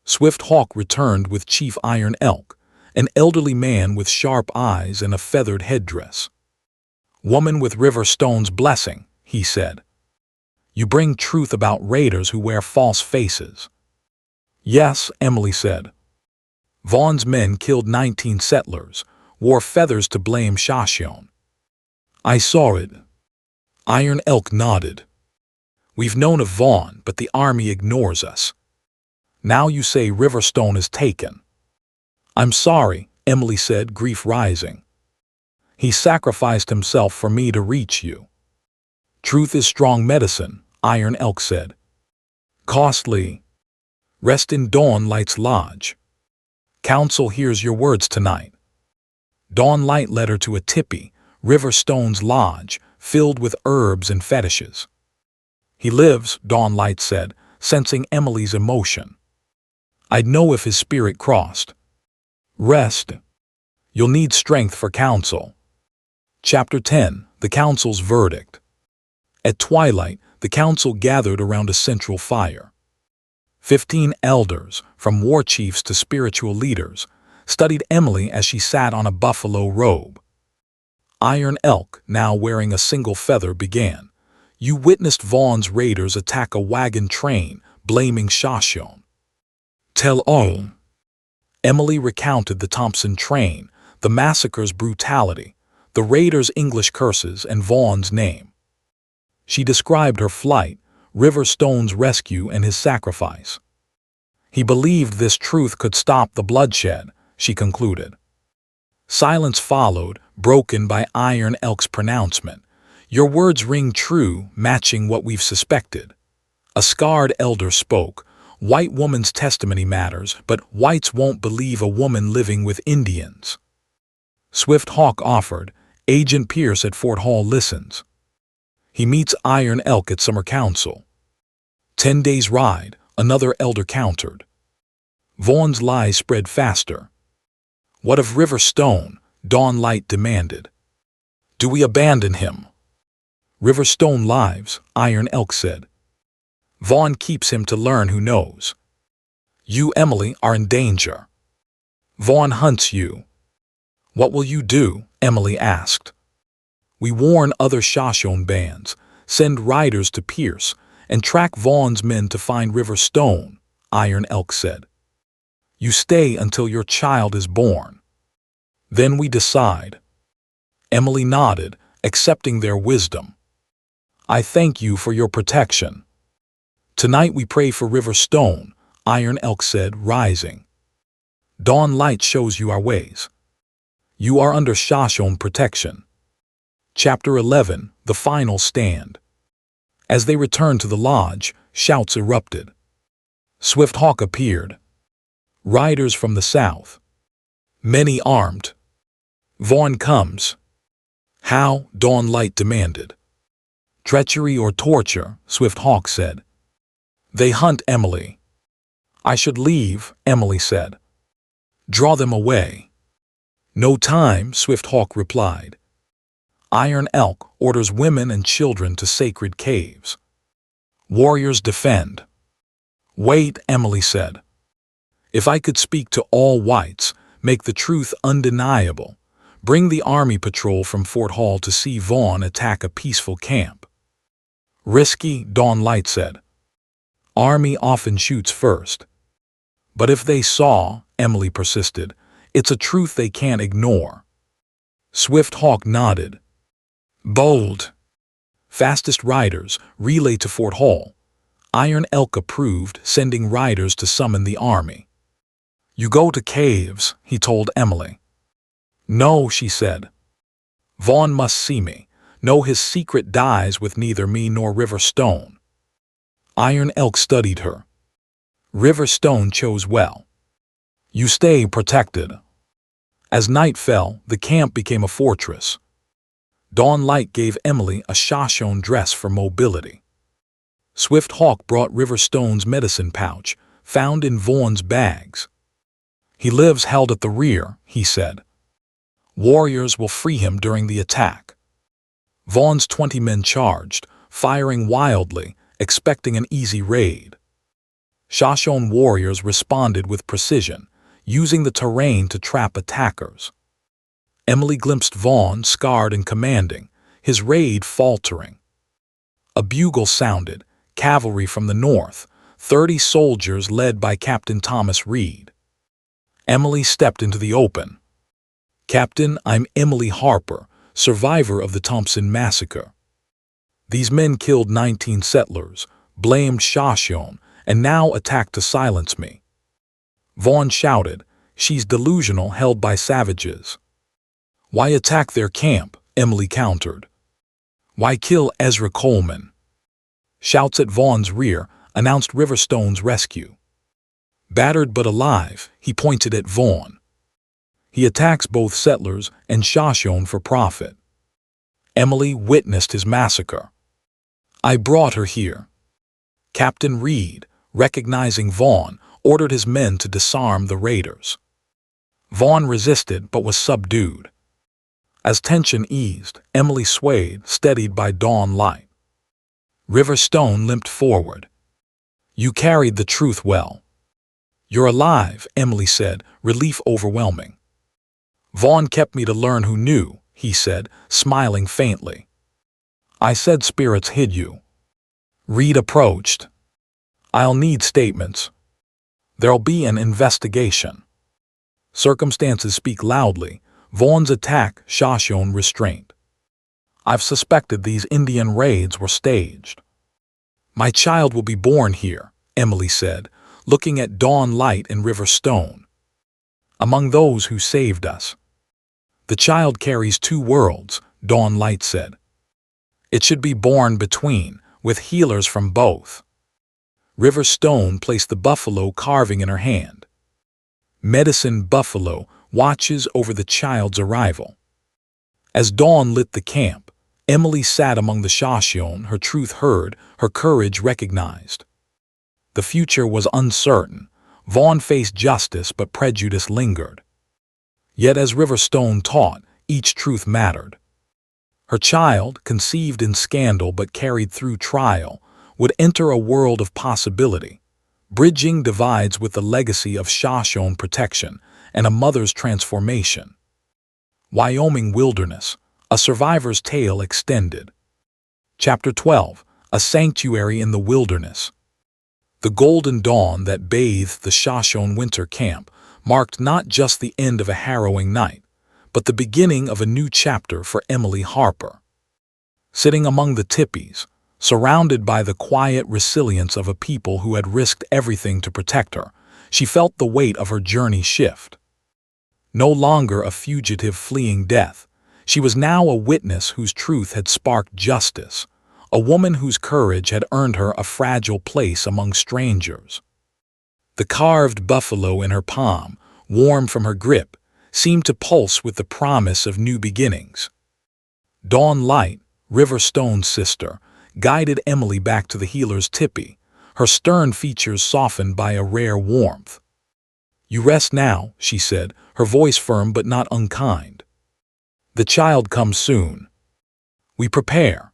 Swift Hawk returned with Chief Iron Elk, an elderly man with sharp eyes and a feathered headdress. "Woman with River Stone's blessing," he said. "You bring truth about raiders who wear false faces." "Yes," Emily said. "Vaughn's men killed 19 settlers, wore feathers to blame Shoshone." "I saw it." Iron Elk nodded. "We've known of Vaughn, but the army ignores us. Now you say River Stone is taken." "I'm sorry," Emily said, grief rising. "He sacrificed himself for me to reach you." "Truth is strong medicine," Iron Elk said. "Costly. Rest in Dawn Light's lodge. Council hears your words tonight." Dawn Light led her to a tipi, River Stone's lodge, filled with herbs and fetishes. "He lives," Dawn Light said, sensing Emily's emotion. "I'd know if his spirit crossed." "Rest. You'll need strength for council." Chapter 10. The Council's Verdict. At twilight, the council gathered around a central fire. 15 elders, from war chiefs to spiritual leaders, studied Emily as she sat on a buffalo robe. Iron Elk, now wearing a single feather, began. "You witnessed Vaughn's raiders attack a wagon train, blaming Shoshone." "Tell all." Emily recounted the Thompson train, the massacre's brutality, the raiders' English curses, and Vaughn's name. She described her flight, River Stone's rescue, and his sacrifice. He believed this truth could stop the bloodshed, she concluded. Silence followed, broken by Iron Elk's pronouncement. Your words ring true, matching what we've suspected. A scarred elder spoke. White woman's testimony matters, but whites won't believe a woman living with Indians. Swift Hawk offered. Agent Pierce at Fort Hall listens. He meets Iron Elk at summer council. 10 days' ride, another elder countered. Vaughn's lies spread faster. What of River Stone? Dawn Light demanded. Do we abandon him? River Stone lives, Iron Elk said. Vaughn keeps him to learn who knows. You, Emily, are in danger. Vaughn hunts you. What will you do? Emily asked. We warn other Shoshone bands, send riders to Pierce, and track Vaughn's men to find River Stone, Iron Elk said. You stay until your child is born. Then we decide. Emily nodded, accepting their wisdom. I thank you for your protection. Tonight we pray for River Stone, Iron Elk said, rising. Dawn Light shows you our ways. You are under Shoshone protection. Chapter 11, The Final Stand. As they returned to the lodge, shouts erupted. Swift Hawk appeared. Riders from the south. Many armed. Vaughn comes. How? Dawn Light demanded. Treachery or torture, Swift Hawk said. They hunt Emily. I should leave, Emily said. Draw them away. No time, Swift Hawk replied. Iron Elk orders women and children to sacred caves. Warriors defend. Wait, Emily said. If I could speak to all whites, make the truth undeniable, bring the army patrol from Fort Hall to see Vaughn attack a peaceful camp. Risky, Dawn Light said. Army often shoots first. But if they saw, Emily persisted, it's a truth they can't ignore. Swift Hawk nodded. Bold. Fastest riders, relay to Fort Hall. Iron Elk approved, sending riders to summon the army. You go to caves, he told Emily. No, she said. Vaughn must see me, know his secret dies with neither me nor River Stone. Iron Elk studied her. River Stone chose well. You stay protected. As night fell, the camp became a fortress. Dawn Light gave Emily a Shoshone dress for mobility. Swift Hawk brought River Stone's medicine pouch, found in Vaughn's bags. He lives held at the rear, he said. Warriors will free him during the attack. Vaughn's 20 men charged, firing wildly, expecting an easy raid. Shoshone warriors responded with precision, using the terrain to trap attackers. Emily glimpsed Vaughn, scarred and commanding, his raid faltering. A bugle sounded, cavalry from the north, 30 soldiers led by Captain Thomas Reed. Emily stepped into the open. Captain, I'm Emily Harper, survivor of the Thompson Massacre. These men killed 19 settlers, blamed Shoshone, and now attack to silence me. Vaughn shouted, she's delusional, held by savages. Why attack their camp? Emily countered. Why kill Ezra Coleman? Shouts at Vaughn's rear announced River Stone's rescue. Battered but alive, he pointed at Vaughn. He attacks both settlers and Shoshone for profit. Emily witnessed his massacre. I brought her here. Captain Reed, recognizing Vaughn, ordered his men to disarm the raiders. Vaughn resisted but was subdued. As tension eased, Emily swayed, steadied by Dawn Light. River Stone limped forward. You carried the truth well. You're alive, Emily said, relief overwhelming. Vaughn kept me to learn who knew, he said, smiling faintly. I said spirits hid you. Reed approached. I'll need statements. There'll be an investigation. Circumstances speak loudly. Vaughn's attack, Shoshone restraint. I've suspected these Indian raids were staged. My child will be born here, Emily said, looking at dawn light and river stone. Among those who saved us. The child carries two worlds, dawn light said. It should be born between, with healers from both. River Stone placed the buffalo carving in her hand. Medicine Buffalo watches over the child's arrival. As dawn lit the camp, Emily sat among the Shoshone, her truth heard, her courage recognized. The future was uncertain. Vaughn faced justice, but prejudice lingered. Yet as River Stone taught, each truth mattered. Her child, conceived in scandal but carried through trial, would enter a world of possibility, bridging divides with the legacy of Shoshone protection and a mother's transformation. Wyoming Wilderness, a survivor's tale extended. Chapter 12, A Sanctuary in the Wilderness. The golden dawn that bathed the Shoshone winter camp marked not just the end of a harrowing night, but the beginning of a new chapter for Emily Harper. Sitting among the tippies, surrounded by the quiet resilience of a people who had risked everything to protect her, she felt the weight of her journey shift. No longer a fugitive fleeing death, she was now a witness whose truth had sparked justice, a woman whose courage had earned her a fragile place among strangers. The carved buffalo in her palm, warm from her grip, seemed to pulse with the promise of new beginnings. Dawn Light, River Stone's sister, guided Emily back to the healer's tipi, her stern features softened by a rare warmth. "You rest now," she said, her voice firm but not unkind. "The child comes soon. We prepare."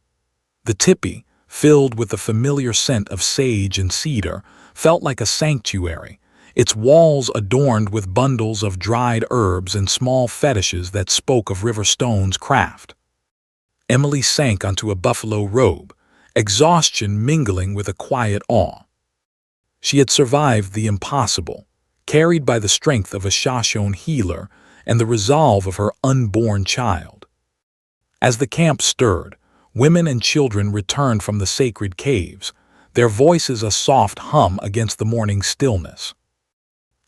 The tipi, filled with the familiar scent of sage and cedar, felt like a sanctuary, its walls adorned with bundles of dried herbs and small fetishes that spoke of River Stone's craft. Emily sank onto a buffalo robe, exhaustion mingling with a quiet awe. She had survived the impossible, carried by the strength of a Shoshone healer and the resolve of her unborn child. As the camp stirred, women and children returned from the sacred caves, their voices a soft hum against the morning stillness.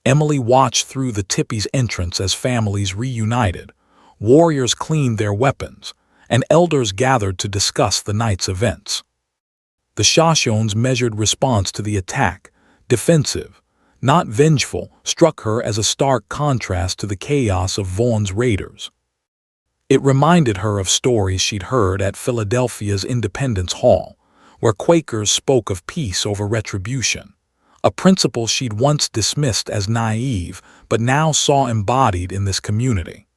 Emily watched through the tipi's entrance as families reunited, warriors cleaned their weapons, and elders gathered to discuss the night's events. The Shoshone's measured response to the attack, defensive, not vengeful, struck her as a stark contrast to the chaos of Vaughn's raiders. It reminded her of stories she'd heard at Philadelphia's Independence Hall, where Quakers spoke of peace over retribution, a principle she'd once dismissed as naive but now saw embodied in this community.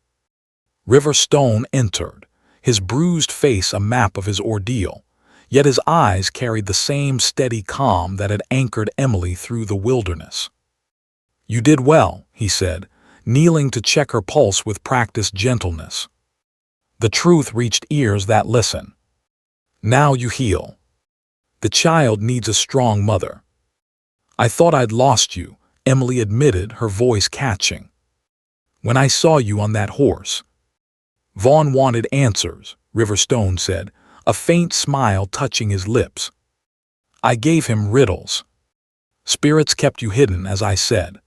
River Stone entered, his bruised face a map of his ordeal, yet his eyes carried the same steady calm that had anchored Emily through the wilderness. "You did well," he said, kneeling to check her pulse with practiced gentleness. The truth reached ears that listen. "Now you heal. The child needs a strong mother." "I thought I'd lost you," Emily admitted, her voice catching. "When I saw you on that horse." "Vaughn wanted answers," River Stone said, a faint smile touching his lips. "I gave him riddles. Spirits kept you hidden, as I said."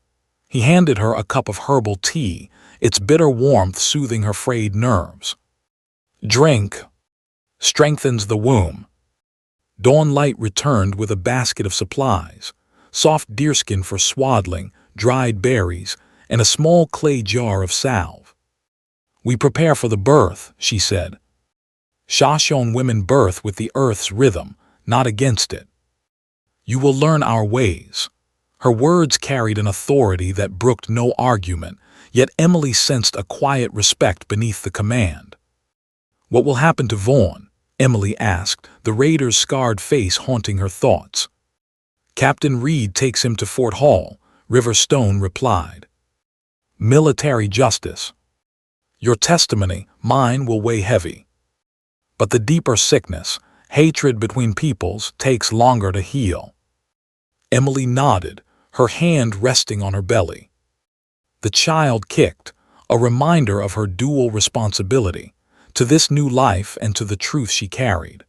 He handed her a cup of herbal tea, its bitter warmth soothing her frayed nerves. "Drink. Strengthens the womb." Dawn Light returned with a basket of supplies, soft deerskin for swaddling, dried berries, and a small clay jar of salve. "We prepare for the birth," she said. "Shoshone women birth with the earth's rhythm, not against it. You will learn our ways." Her words carried an authority that brooked no argument, yet Emily sensed a quiet respect beneath the command. "What will happen to Vaughn?" Emily asked, the raider's scarred face haunting her thoughts. "Captain Reed takes him to Fort Hall," River Stone replied. "Military justice. Your testimony, mine, will weigh heavy. But the deeper sickness, hatred between peoples, takes longer to heal." Emily nodded, her hand resting on her belly. The child kicked, a reminder of her dual responsibility, to this new life and to the truth she carried.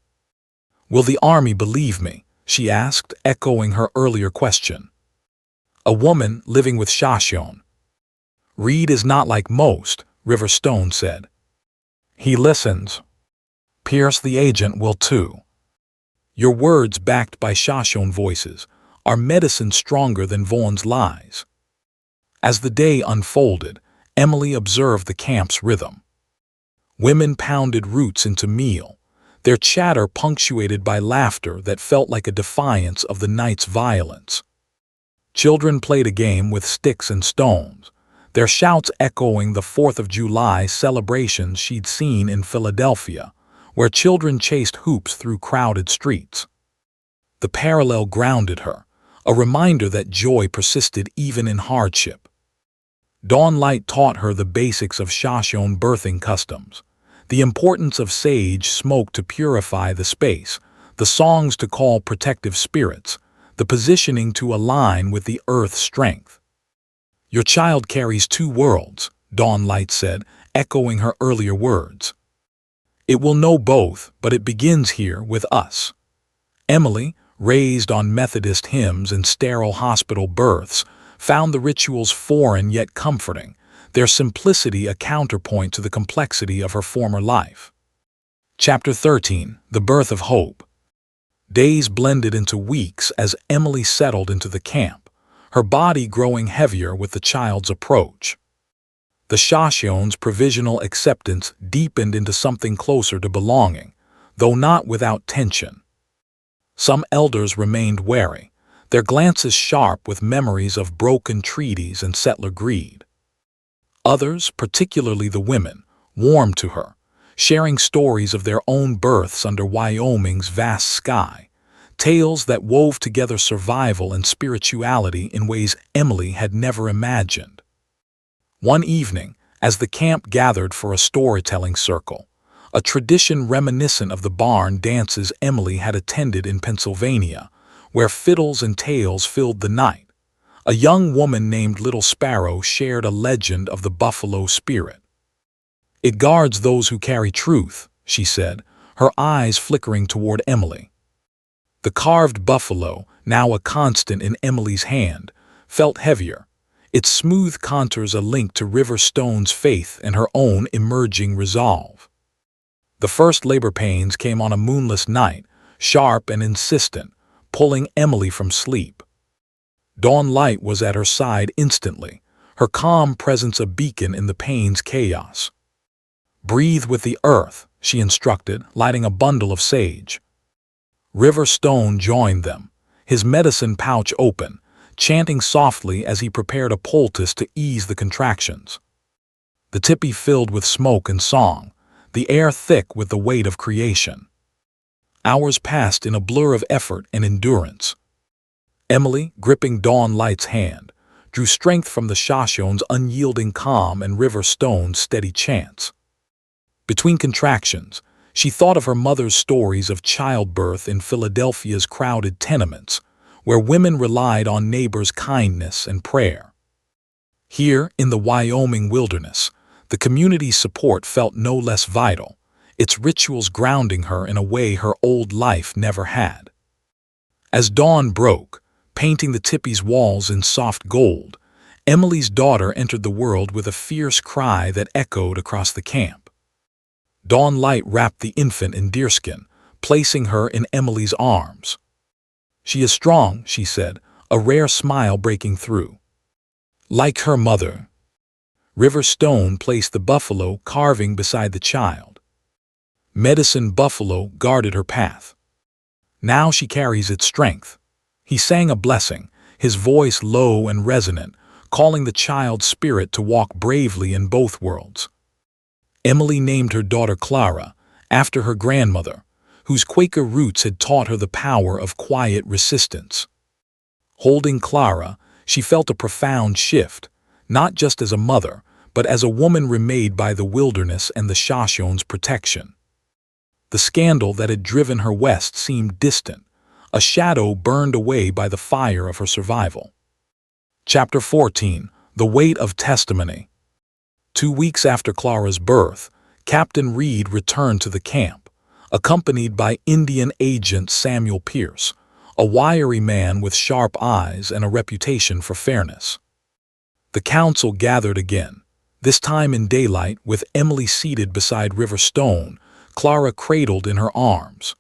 "Will the army believe me?" she asked, echoing her earlier question. A woman living with Shoshone. Reed is not like most, River Stone said. He listens. Pierce the agent will too. Your words, backed by Shoshone voices, are medicine stronger than Vaughn's lies. As the day unfolded, Emily observed the camp's rhythm. Women pounded roots into meal, their chatter punctuated by laughter that felt like a defiance of the night's violence. Children played a game with sticks and stones, their shouts echoing the 4th of July celebrations she'd seen in Philadelphia, where children chased hoops through crowded streets. The parallel grounded her, a reminder that joy persisted even in hardship. Dawnlight taught her the basics of Shoshone birthing customs, the importance of sage smoke to purify the space, the songs to call protective spirits, the positioning to align with the earth's strength. Your child carries 2 worlds, Dawnlight said, echoing her earlier words. It will know both, but it begins here with us. Emily, raised on Methodist hymns and sterile hospital births, found the rituals foreign yet comforting, their simplicity a counterpoint to the complexity of her former life. Chapter 13. The Birth of Hope. Days blended into weeks as Emily settled into the camp, her body growing heavier with the child's approach. The Shoshone's provisional acceptance deepened into something closer to belonging, though not without tension. Some elders remained wary, their glances sharp with memories of broken treaties and settler greed. Others, particularly the women, warmed to her, sharing stories of their own births under Wyoming's vast sky, tales that wove together survival and spirituality in ways Emily had never imagined. One evening, as the camp gathered for a storytelling circle, a tradition reminiscent of the barn dances Emily had attended in Pennsylvania, where fiddles and tales filled the night, a young woman named Little Sparrow shared a legend of the buffalo spirit. It guards those who carry truth, she said, her eyes flickering toward Emily. The carved buffalo, now a constant in Emily's hand, felt heavier, its smooth contours a link to River Stone's faith and her own emerging resolve. The first labor pains came on a moonless night, sharp and insistent, pulling Emily from sleep. Dawnlight was at her side instantly, her calm presence a beacon in the pain's chaos. Breathe with the earth, she instructed, lighting a bundle of sage. River Stone joined them, his medicine pouch open, chanting softly as he prepared a poultice to ease the contractions. The tipi filled with smoke and song, the air thick with the weight of creation. Hours passed in a blur of effort and endurance. Emily, gripping Dawnlight's hand, drew strength from the Shoshone's unyielding calm and River Stone's steady chants. Between contractions, she thought of her mother's stories of childbirth in Philadelphia's crowded tenements, where women relied on neighbors' kindness and prayer. Here, in the Wyoming wilderness, the community's support felt no less vital, its rituals grounding her in a way her old life never had. As dawn broke, painting the tipi's walls in soft gold, Emily's daughter entered the world with a fierce cry that echoed across the camp. Dawnlight wrapped the infant in deerskin, placing her in Emily's arms. She is strong, she said, a rare smile breaking through. Like her mother. River Stone placed the buffalo carving beside the child. Medicine buffalo guarded her path. Now she carries its strength. He sang a blessing, his voice low and resonant, calling the child's spirit to walk bravely in both worlds. Emily named her daughter Clara, after her grandmother, whose Quaker roots had taught her the power of quiet resistance. Holding Clara, she felt a profound shift, not just as a mother, but as a woman remade by the wilderness and the Shoshone's protection. The scandal that had driven her west seemed distant, a shadow burned away by the fire of her survival. Chapter 14. The Weight of Testimony. 2 weeks after Clara's birth, Captain Reed returned to the camp, accompanied by Indian agent Samuel Pierce, a wiry man with sharp eyes and a reputation for fairness. The council gathered again, this time in daylight with Emily seated beside River Stone, Clara cradled in her arms.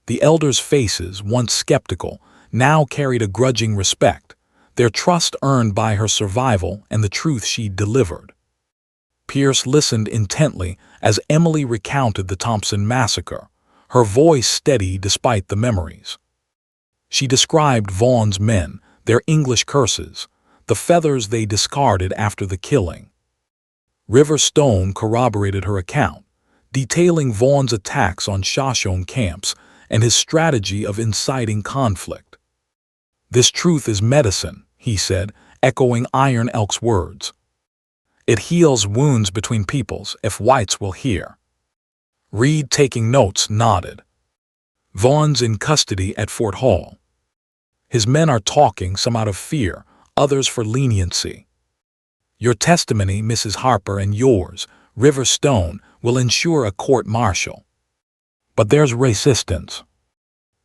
The elders' faces, once skeptical, now carried a grudging respect, their trust earned by her survival and the truth she delivered. Pierce listened intently as Emily recounted the Thompson massacre, her voice steady despite the memories. She described Vaughan's men, their English curses, the feathers they discarded after the killing. River Stone corroborated her account, detailing Vaughan's attacks on Shoshone camps and his strategy of inciting conflict. "This truth is medicine," he said, echoing Iron Elk's words. "It heals wounds between peoples if whites will hear." Reed, taking notes, nodded. "Vaughan's in custody at Fort Hall. His men are talking, some out of fear, others for leniency. Your testimony, Mrs. Harper, and yours, River Stone, will ensure a court-martial. But there's resistance.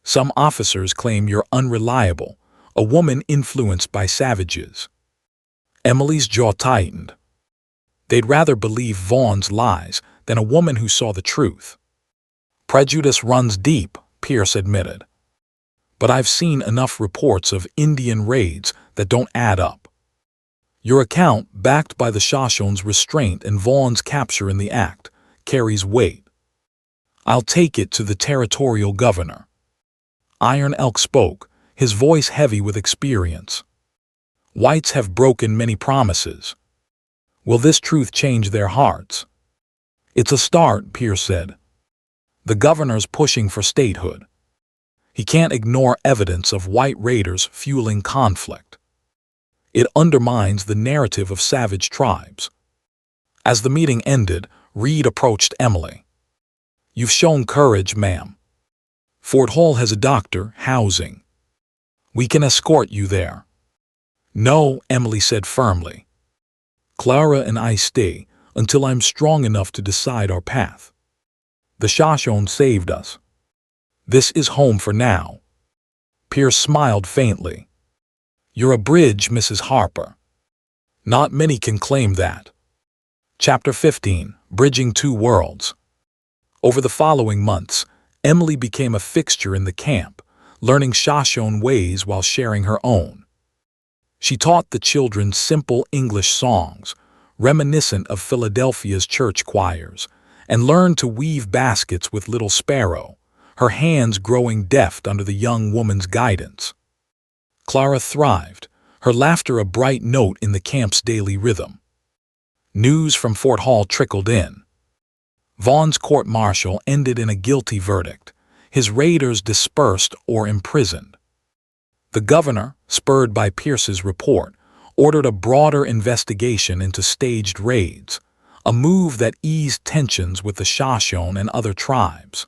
Some officers claim you're unreliable, a woman influenced by savages." Emily's jaw tightened. They'd rather believe Vaughan's lies than a woman who saw the truth. "Prejudice runs deep," Pierce admitted. "But I've seen enough reports of Indian raids that don't add up. Your account, backed by the Shoshone's restraint and Vaughan's capture in the act, carries weight. I'll take it to the territorial governor." Iron Elk spoke, his voice heavy with experience. "Whites have broken many promises. Will this truth change their hearts?" "It's a start," Pierce said. "The governor's pushing for statehood. He can't ignore evidence of white raiders fueling conflict. It undermines the narrative of savage tribes." As the meeting ended, Reed approached Emily. "You've shown courage, ma'am. Fort Hall has a doctor, housing. We can escort you there." "No," Emily said firmly. "Clara and I stay until I'm strong enough to decide our path. The Shoshone saved us. This is home for now." Pierce smiled faintly. "You're a bridge, Mrs. Harper. Not many can claim that." Chapter 15. Bridging Two Worlds. Over the following months, Emily became a fixture in the camp, learning Shoshone ways while sharing her own. She taught the children simple English songs, reminiscent of Philadelphia's church choirs, and learned to weave baskets with Little Sparrow, her hands growing deft under the young woman's guidance. Clara thrived, her laughter a bright note in the camp's daily rhythm. News from Fort Hall trickled in. Vaughan's court-martial ended in a guilty verdict, his raiders dispersed or imprisoned. The governor, spurred by Pierce's report, ordered a broader investigation into staged raids, a move that eased tensions with the Shoshone and other tribes.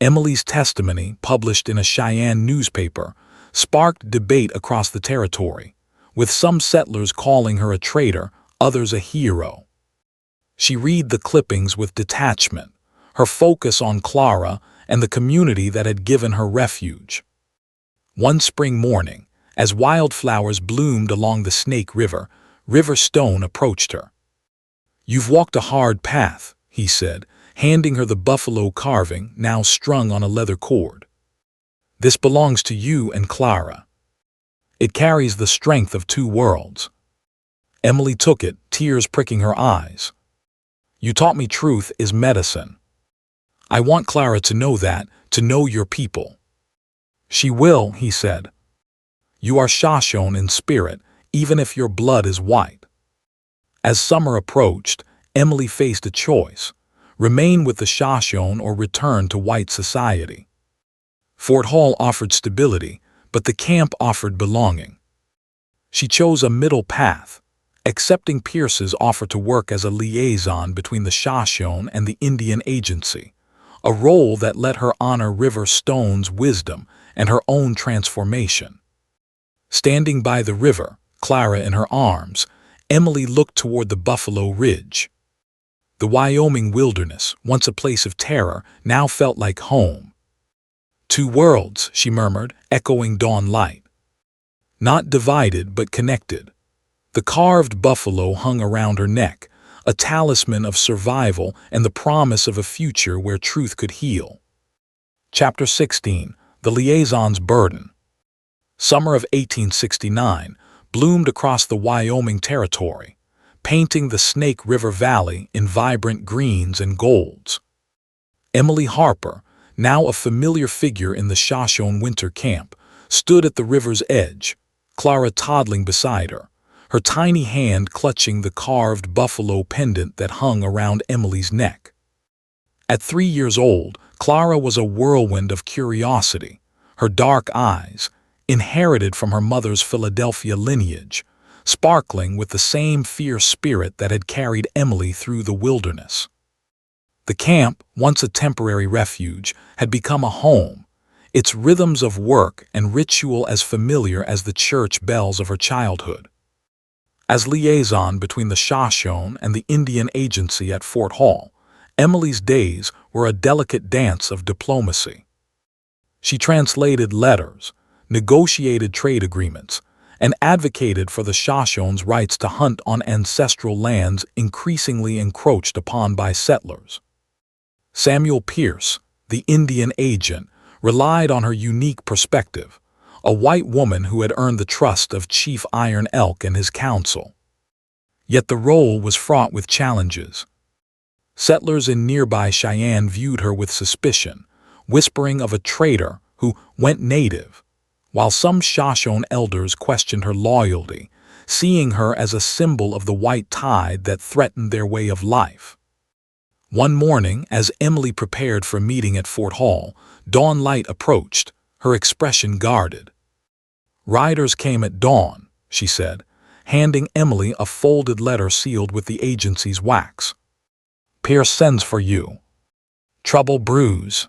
Emily's testimony, published in a Cheyenne newspaper, sparked debate across the territory, with some settlers calling her a traitor, others a hero. She read the clippings with detachment, her focus on Clara and the community that had given her refuge. One spring morning, as wildflowers bloomed along the Snake River, River Stone approached her. "You've walked a hard path," he said, handing her the buffalo carving now strung on a leather cord. "This belongs to you and Clara. It carries the strength of two worlds." Emily took it, tears pricking her eyes. "You taught me truth is medicine. I want Clara to know that, to know your people." "She will," he said. "You are Shoshone in spirit, even if your blood is white." As summer approached, Emily faced a choice: remain with the Shoshone or return to white society. Fort Hall offered stability, but the camp offered belonging. She chose a middle path, accepting Pierce's offer to work as a liaison between the Shoshone and the Indian Agency, a role that let her honor River Stone's wisdom and her own transformation. Standing by the river, Clara in her arms, Emily looked toward the Buffalo Ridge. The Wyoming wilderness, once a place of terror, now felt like home. Two worlds, she murmured, echoing dawn light. Not divided, but connected. The carved buffalo hung around her neck, a talisman of survival and the promise of a future where truth could heal. Chapter 16. The Liaison's Burden. Summer of 1869 bloomed across the Wyoming Territory, painting the Snake River Valley in vibrant greens and golds. Emily Harper, now a familiar figure in the Shoshone winter camp, stood at the river's edge, Clara toddling beside her, her tiny hand clutching the carved buffalo pendant that hung around Emily's neck. At 3 years old, Clara was a whirlwind of curiosity, her dark eyes, inherited from her mother's Philadelphia lineage, sparkling with the same fierce spirit that had carried Emily through the wilderness. The camp, once a temporary refuge, had become a home, its rhythms of work and ritual as familiar as the church bells of her childhood. As liaison between the Shoshone and the Indian Agency at Fort Hall, Emily's days were a delicate dance of diplomacy. She translated letters, negotiated trade agreements, and advocated for the Shoshone's rights to hunt on ancestral lands increasingly encroached upon by settlers. Samuel Pierce, the Indian agent, relied on her unique perspective, a white woman who had earned the trust of Chief Iron Elk and his council. Yet the role was fraught with challenges. Settlers in nearby Cheyenne viewed her with suspicion, whispering of a traitor who went native, while some Shoshone elders questioned her loyalty, seeing her as a symbol of the white tide that threatened their way of life. One morning, as Emily prepared for a meeting at Fort Hall, dawn light approached, her expression guarded. "Riders came at dawn," she said, handing Emily a folded letter sealed with the agency's wax. "Pierce sends for you. Trouble brews."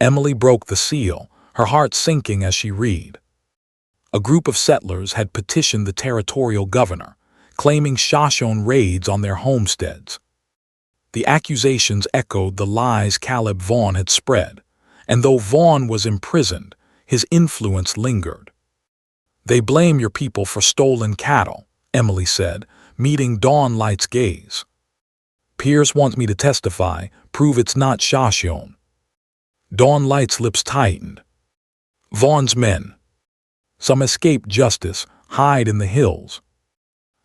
Emily broke the seal, her heart sinking as she read. A group of settlers had petitioned the territorial governor, claiming Shoshone raids on their homesteads. The accusations echoed the lies Caleb Vaughn had spread, and though Vaughn was imprisoned, his influence lingered. "They blame your people for stolen cattle," Emily said, meeting Dawn Light's gaze. "Pierce wants me to testify, prove it's not Shoshone." Dawn Light's lips tightened. "Vaughn's men. Some escape justice, hide in the hills.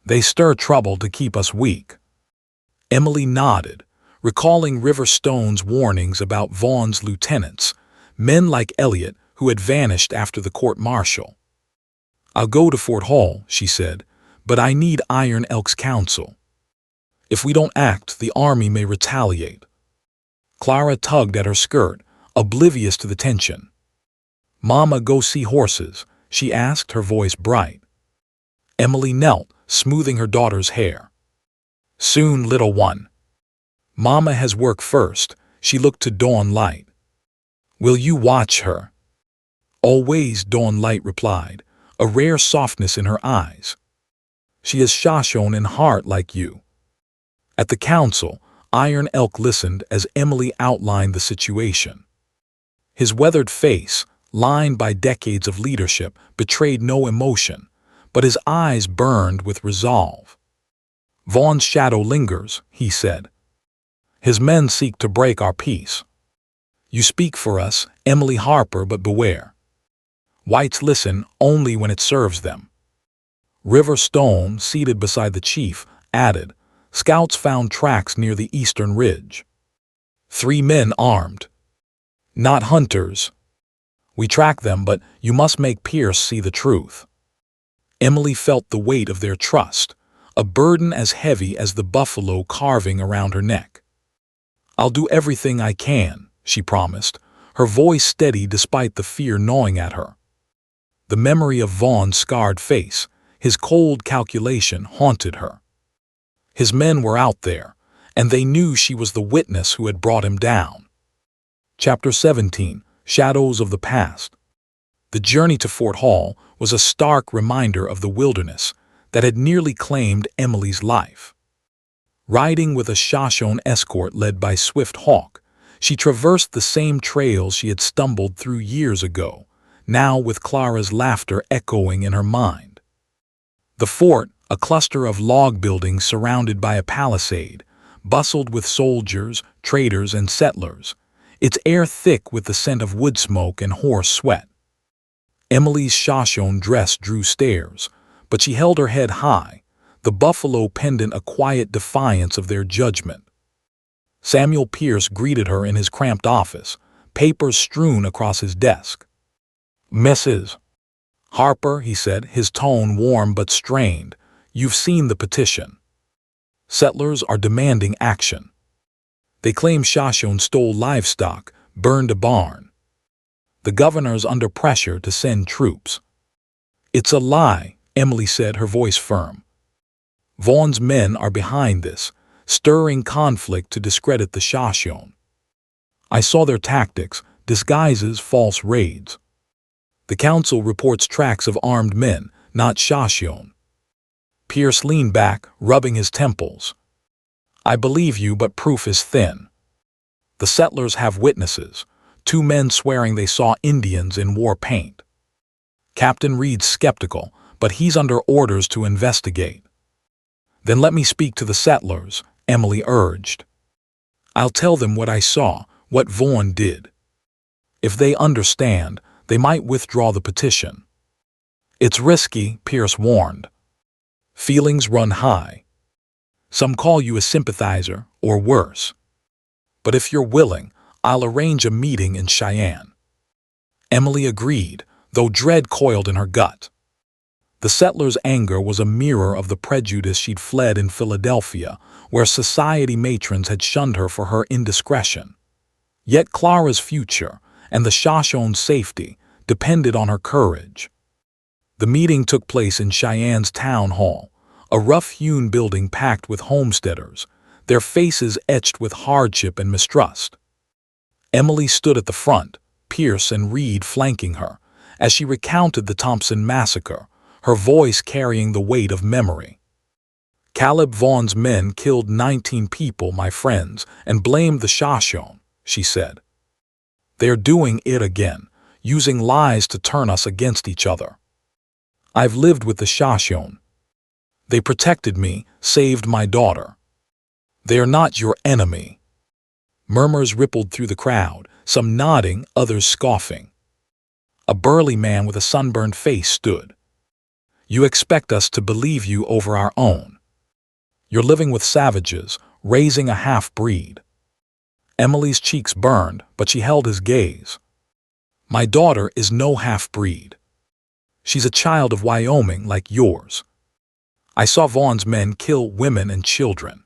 They stir trouble to keep us weak." Emily nodded, recalling River Stone's warnings about Vaughn's lieutenants, men like Elliot who had vanished after the court-martial. "I'll go to Fort Hall," she said, "but I need Iron Elk's counsel. If we don't act, the army may retaliate." Clara tugged at her skirt, oblivious to the tension. "Mama go see horses?" she asked, her voice bright. Emily knelt, smoothing her daughter's hair. "Soon, little one. Mama has work first." She looked to Dawn Light. "Will you watch her?" "Always," Dawn Light replied, a rare softness in her eyes. "She is Shoshone in heart like you." At the council, Iron Elk listened as Emily outlined the situation. His weathered face, lined by decades of leadership, betrayed no emotion, but his eyes burned with resolve. "Vaughn's shadow lingers," he said. "His men seek to break our peace. You speak for us, Emily Harper, but beware. Whites listen only when it serves them." River Stone, seated beside the chief, added, "Scouts found tracks near the eastern ridge. 3 men armed. Not hunters. We track them, but you must make Pierce see the truth." Emily felt the weight of their trust, a burden as heavy as the buffalo carving around her neck. "I'll do everything I can," she promised, her voice steady despite the fear gnawing at her. The memory of Vaughn's scarred face, his cold calculation, haunted her. His men were out there, and they knew she was the witness who had brought him down. Chapter 17. Shadows of the Past. The journey to Fort Hall was a stark reminder of the wilderness that had nearly claimed Emily's life. Riding with a Shoshone escort led by Swift Hawk, She traversed the same trails she had stumbled through years ago, now with Clara's laughter echoing in her mind. The fort, a cluster of log buildings surrounded by a palisade, bustled with soldiers, traders, and settlers, its air thick with the scent of wood smoke and horse sweat. Emily's Shoshone dress drew stares, but she held her head high, the buffalo pendant a quiet defiance of their judgment. Samuel Pierce greeted her in his cramped office, papers strewn across his desk. "Mrs. Harper," he said, his tone warm but strained, "you've seen the petition. Settlers are demanding action. They claim Shoshone stole livestock, burned a barn. The governor's under pressure to send troops." "It's a lie," Emily said, her voice firm. "Vaughn's men are behind this, stirring conflict to discredit the Shoshone. I saw their tactics, disguises, false raids. The council reports tracks of armed men, not Shoshone." Pierce leaned back, rubbing his temples. "I believe you, but proof is thin. The settlers have witnesses, 2 men swearing they saw Indians in war paint. Captain Reed's skeptical, but he's under orders to investigate." "Then let me speak to the settlers," Emily urged. "I'll tell them what I saw, what Vaughn did. If they understand, they might withdraw the petition." "It's risky," Pierce warned. "Feelings run high. Some call you a sympathizer, or worse. But if you're willing, I'll arrange a meeting in Cheyenne." Emily agreed, though dread coiled in her gut. The settlers' anger was a mirror of the prejudice she'd fled in Philadelphia, where society matrons had shunned her for her indiscretion. Yet Clara's future, and the Shoshone's safety, depended on her courage. The meeting took place in Cheyenne's town hall, a rough-hewn building packed with homesteaders, their faces etched with hardship and mistrust. Emily stood at the front, Pierce and Reed flanking her, as she recounted the Thompson massacre, her voice carrying the weight of memory. "Caleb Vaughn's men killed 19 people, my friends, and blamed the Shoshone," she said. "They're doing it again, using lies to turn us against each other. I've lived with the Shoshone. They protected me, saved my daughter. They are not your enemy." Murmurs rippled through the crowd, some nodding, others scoffing. A burly man with a sunburned face stood. "You expect us to believe you over our own. You're living with savages, raising a half-breed." Emily's cheeks burned, but she held his gaze. "My daughter is no half-breed. She's a child of Wyoming like yours. I saw Vaughn's men kill women and children.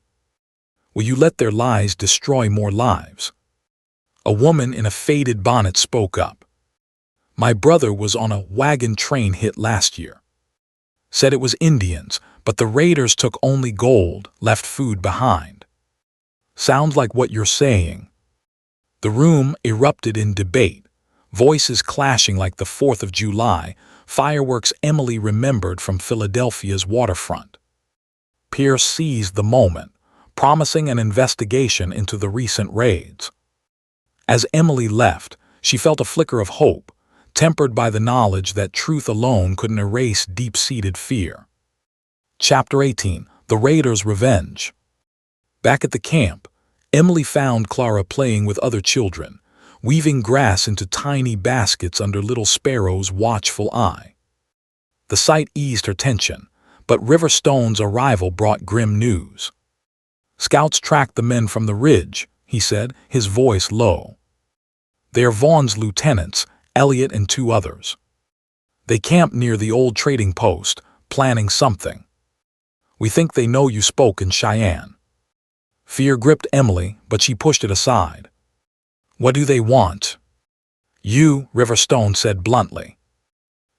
Will you let their lies destroy more lives?" A woman in a faded bonnet spoke up. "My brother was on a wagon train hit last year. Said it was Indians, but the raiders took only gold, left food behind." "Sounds like what you're saying." The room erupted in debate, voices clashing like the 4th of July, fireworks Emily remembered from Philadelphia's waterfront. Pierce seized the moment, promising an investigation into the recent raids. As Emily left, she felt a flicker of hope, tempered by the knowledge that truth alone couldn't erase deep-seated fear. Chapter 18: The Raiders' Revenge. Back at the camp, Emily found Clara playing with other children, weaving grass into tiny baskets under little Sparrow's watchful eye. The sight eased her tension, but Riverstone's arrival brought grim news. "Scouts tracked the men from the ridge," he said, his voice low. "They are Vaughn's lieutenants, Elliot and 2 others. They camped near the old trading post, planning something. We think they know you spoke in Cheyenne." Fear gripped Emily, but she pushed it aside. "What do they want?" "You," Riverstone said bluntly.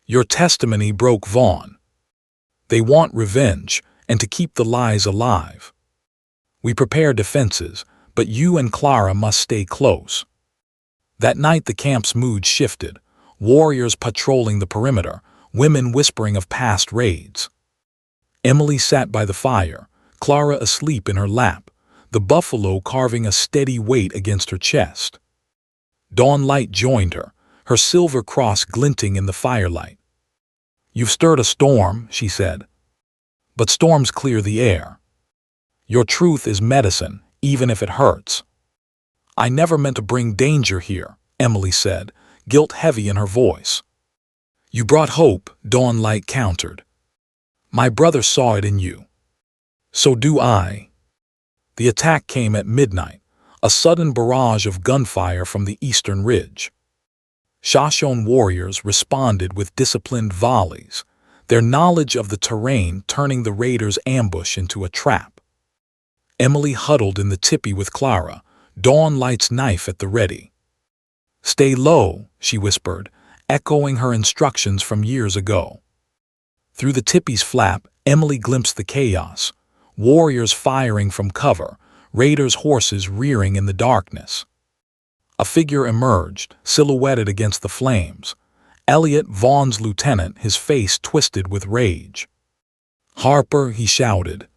"Your testimony broke Vaughn. They want revenge, and to keep the lies alive. We prepare defenses, but you and Clara must stay close." That night the camp's mood shifted, warriors patrolling the perimeter, women whispering of past raids. Emily sat by the fire, Clara asleep in her lap, the buffalo carving a steady weight against her chest. Dawn light joined her silver cross glinting in the firelight. "You've stirred a storm," she said. "But storms clear the air. Your truth is medicine, even if it hurts." "I never meant to bring danger here," Emily said, guilt heavy in her voice. "You brought hope," Dawn light countered. "My brother saw it in you. So do I." The attack came at midnight, a sudden barrage of gunfire from the eastern ridge. Shoshone warriors responded with disciplined volleys, their knowledge of the terrain turning the raiders' ambush into a trap. Emily huddled in the tipi with Clara, Dawn light's knife at the ready. "Stay low," she whispered, echoing her instructions from years ago. Through the tipi's flap, Emily glimpsed the chaos, warriors firing from cover, raiders' horses rearing in the darkness. A figure emerged, silhouetted against the flames. Elliot, Vaughn's lieutenant, his face twisted with rage. "Harper," he shouted.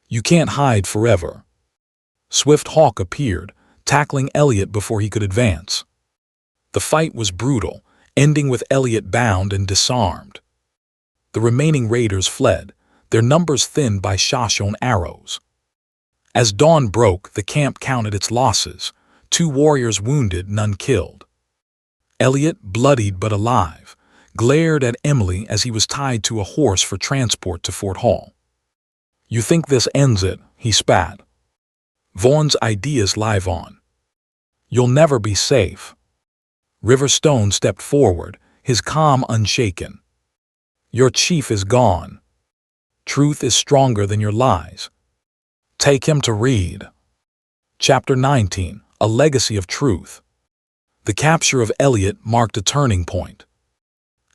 "You can't hide forever." Swift Hawk appeared, tackling Elliot before he could advance. The fight was brutal, ending with Elliot bound and disarmed. The remaining raiders fled, their numbers thinned by Shoshone arrows. As dawn broke, the camp counted its losses, 2 warriors wounded, none killed. Elliot, bloodied but alive, glared at Emily as he was tied to a horse for transport to Fort Hall. "You think this ends it?" he spat. "Vaughn's ideas live on. You'll never be safe." River Stone stepped forward, his calm unshaken. "Your chief is gone. Truth is stronger than your lies. Take him to read." Chapter 19, A Legacy of Truth. The capture of Elliot marked a turning point.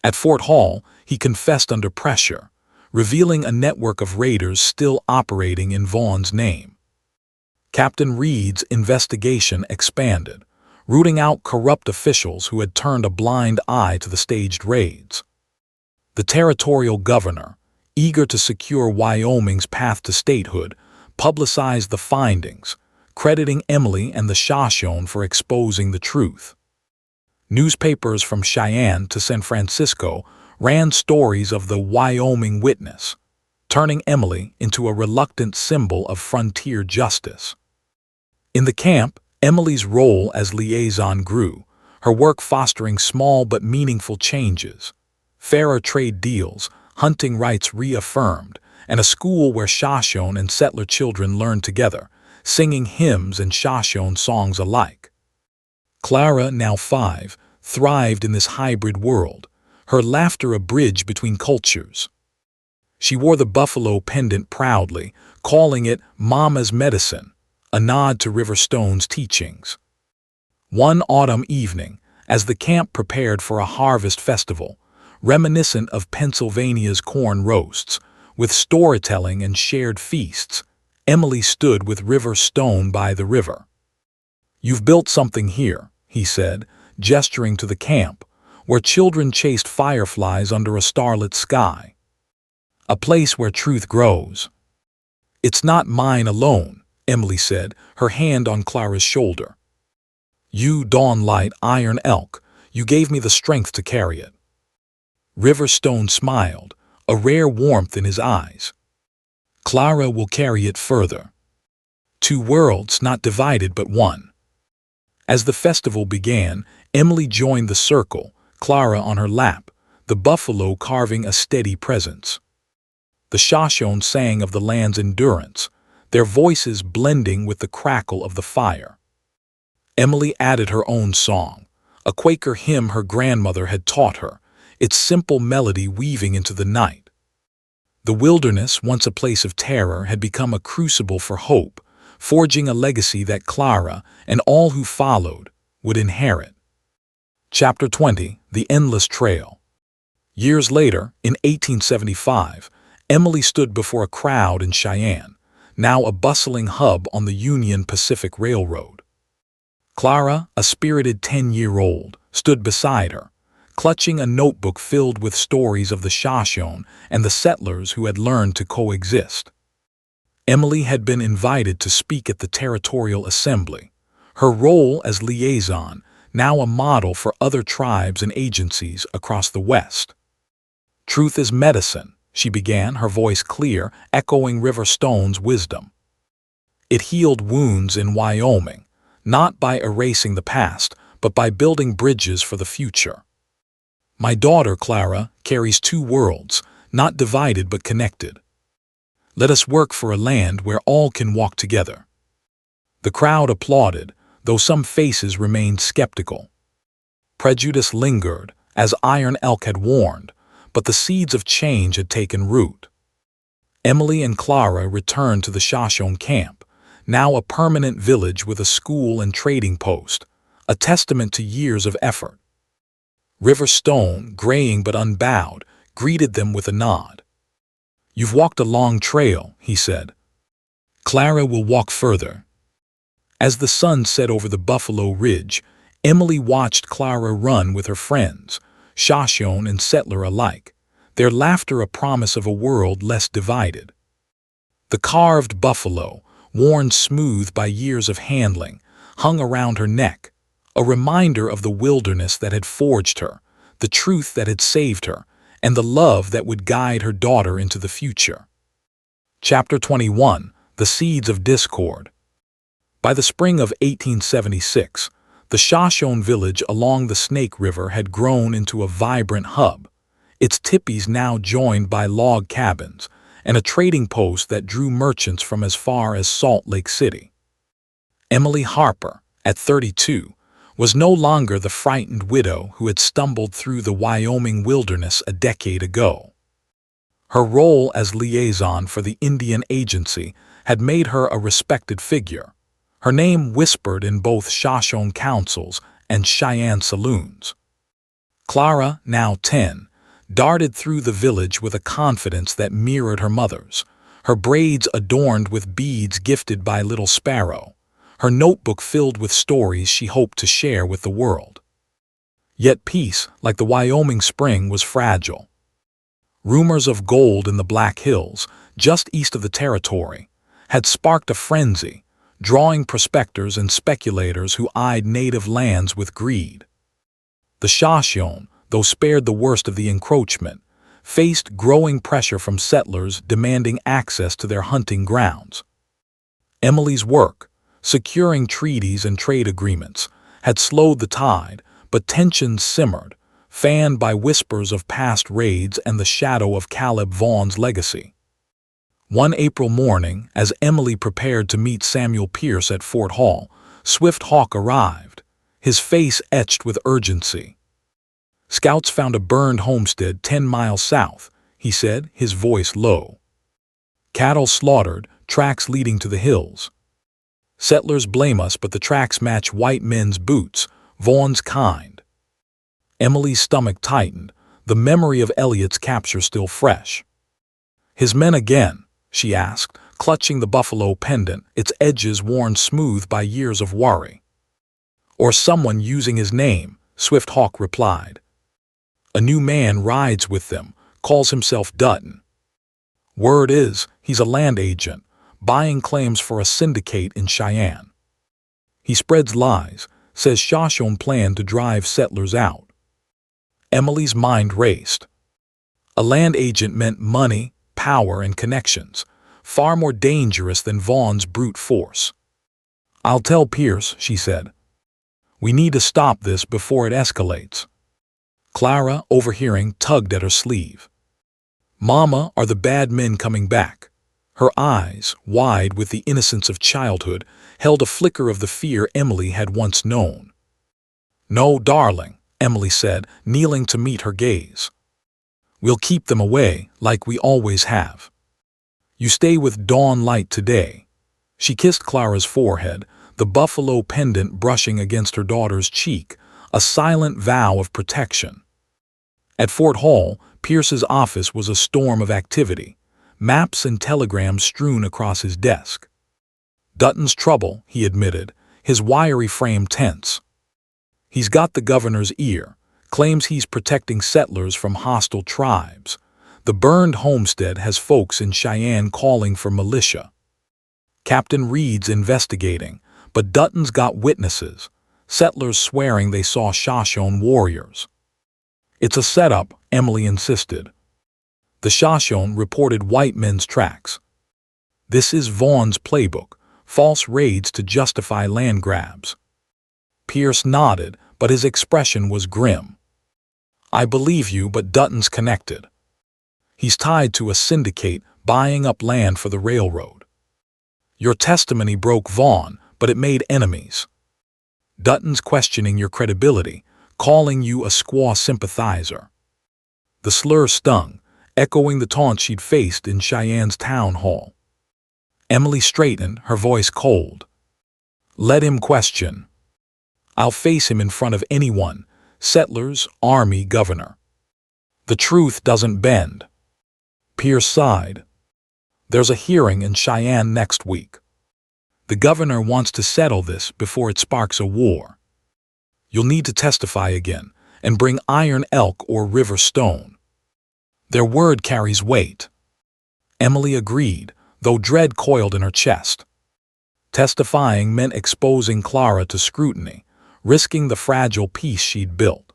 At Fort Hall, he confessed under pressure, revealing a network of raiders still operating in Vaughn's name. Captain Reed's investigation expanded, rooting out corrupt officials who had turned a blind eye to the staged raids. The territorial governor, eager to secure Wyoming's path to statehood, publicized the findings, crediting Emily and the Shoshone for exposing the truth. Newspapers from Cheyenne to San Francisco ran stories of the Wyoming witness, turning Emily into a reluctant symbol of frontier justice. In the camp, Emily's role as liaison grew, her work fostering small but meaningful changes. Fairer trade deals, hunting rights reaffirmed, and a school where Shoshone and settler children learned together, singing hymns and Shoshone songs alike. Clara, now 5, thrived in this hybrid world, her laughter a bridge between cultures. She wore the buffalo pendant proudly, calling it Mama's Medicine, a nod to River Stone's teachings. One autumn evening, as the camp prepared for a harvest festival, reminiscent of Pennsylvania's corn roasts, with storytelling and shared feasts, Emily stood with River Stone by the river. "You've built something here," he said, gesturing to the camp, where children chased fireflies under a starlit sky. "A place where truth grows." "It's not mine alone," Emily said, her hand on Clara's shoulder. "You, Dawnlight Iron Elk, you gave me the strength to carry it." River Stone smiled, a rare warmth in his eyes. "Clara will carry it further. 2 worlds not divided but one." As the festival began, Emily joined the circle, Clara on her lap, the buffalo carving a steady presence. The Shoshone sang of the land's endurance, their voices blending with the crackle of the fire. Emily added her own song, a Quaker hymn her grandmother had taught her, its simple melody weaving into the night. The wilderness, once a place of terror, had become a crucible for hope, forging a legacy that Clara and all who followed would inherit. Chapter 20, The Endless Trail. Years later, in 1875, Emily stood before a crowd in Cheyenne, now a bustling hub on the Union Pacific Railroad. Clara, a spirited 10-year-old, stood beside her, clutching a notebook filled with stories of the Shoshone and the settlers who had learned to coexist. Emily had been invited to speak at the Territorial Assembly, her role as liaison now a model for other tribes and agencies across the West. "Truth is medicine," she began, her voice clear, echoing River Stone's wisdom. "It healed wounds in Wyoming, not by erasing the past, but by building bridges for the future. My daughter, Clara, carries two worlds, not divided but connected. Let us work for a land where all can walk together." The crowd applauded, though some faces remained skeptical. Prejudice lingered, as Iron Elk had warned, but the seeds of change had taken root. Emily and Clara returned to the Shoshone camp, now a permanent village with a school and trading post, a testament to years of effort. River Stone, graying but unbowed, greeted them with a nod. "You've walked a long trail," he said. "Clara will walk further." As the sun set over the Buffalo Ridge, Emily watched Clara run with her friends, Shoshone and settler alike, their laughter a promise of a world less divided. The carved buffalo, worn smooth by years of handling, hung around her neck, a reminder of the wilderness that had forged her, the truth that had saved her, and the love that would guide her daughter into the future. Chapter 21: The Seeds of Discord. By the spring of 1876, the Shoshone village along the Snake River had grown into a vibrant hub, its tipis now joined by log cabins, and a trading post that drew merchants from as far as Salt Lake City. Emily Harper, at 32, was no longer the frightened widow who had stumbled through the Wyoming wilderness a decade ago. Her role as liaison for the Indian Agency had made her a respected figure, her name whispered in both Shoshone councils and Cheyenne saloons. Clara, now 10, darted through the village with a confidence that mirrored her mother's, her braids adorned with beads gifted by Little Sparrow, her notebook filled with stories she hoped to share with the world. Yet peace, like the Wyoming spring, was fragile. Rumors of gold in the Black Hills, just east of the territory, had sparked a frenzy, drawing prospectors and speculators who eyed native lands with greed. The Shoshone, though spared the worst of the encroachment, faced growing pressure from settlers demanding access to their hunting grounds. Emily's work, securing treaties and trade agreements, had slowed the tide, but tensions simmered, fanned by whispers of past raids and the shadow of Caleb Vaughn's legacy. One April morning, as Emily prepared to meet Samuel Pierce at Fort Hall, Swift Hawk arrived, his face etched with urgency. "Scouts found a burned homestead 10 miles south," he said, his voice low. "Cattle slaughtered, tracks leading to the hills. Settlers blame us, but the tracks match white men's boots, Vaughn's kind." Emily's stomach tightened, the memory of Elliot's capture still fresh. "His men again?" she asked, clutching the buffalo pendant, its edges worn smooth by years of worry. "Or someone using his name," Swift Hawk replied. "A new man rides with them, calls himself Dutton. Word is, he's a land agent, buying claims for a syndicate in Cheyenne. He spreads lies, says Shoshone planned to drive settlers out." Emily's mind raced. A land agent meant money, power, and connections, far more dangerous than Vaughn's brute force. "I'll tell Pierce," she said. "We need to stop this before it escalates." Clara, overhearing, tugged at her sleeve. "Mama, are the bad men coming back?" Her eyes, wide with the innocence of childhood, held a flicker of the fear Emily had once known. "No, darling," Emily said, kneeling to meet her gaze. "We'll keep them away, like we always have. You stay with Dawn Light today." She kissed Clara's forehead, the buffalo pendant brushing against her daughter's cheek, a silent vow of protection. At Fort Hall, Pierce's office was a storm of activity, maps and telegrams strewn across his desk. "Dutton's trouble," he admitted, his wiry frame tense. "He's got the governor's ear, claims he's protecting settlers from hostile tribes. The burned homestead has folks in Cheyenne calling for militia. Captain Reed's investigating, but Dutton's got witnesses, settlers swearing they saw Shoshone warriors. It's a setup, Emily insisted. The Shoshone reported white men's tracks. This is Vaughn's playbook, false raids to justify land grabs. Pierce nodded, but his expression was grim. I believe you, but Dutton's connected. He's tied to a syndicate buying up land for the railroad. Your testimony broke Vaughn, but it made enemies. Dutton's questioning your credibility, calling you a squaw sympathizer. The slur stung, echoing the taunt she'd faced in Cheyenne's town hall. Emily straightened, her voice cold. Let him question. I'll face him in front of anyone, settlers, army, governor. The truth doesn't bend. Pierce sighed. There's a hearing in Cheyenne next week. The governor wants to settle this before it sparks a war. You'll need to testify again and bring Iron Elk or River Stone. Their word carries weight. Emily agreed, though dread coiled in her chest. Testifying meant exposing Clara to scrutiny, risking the fragile peace she'd built.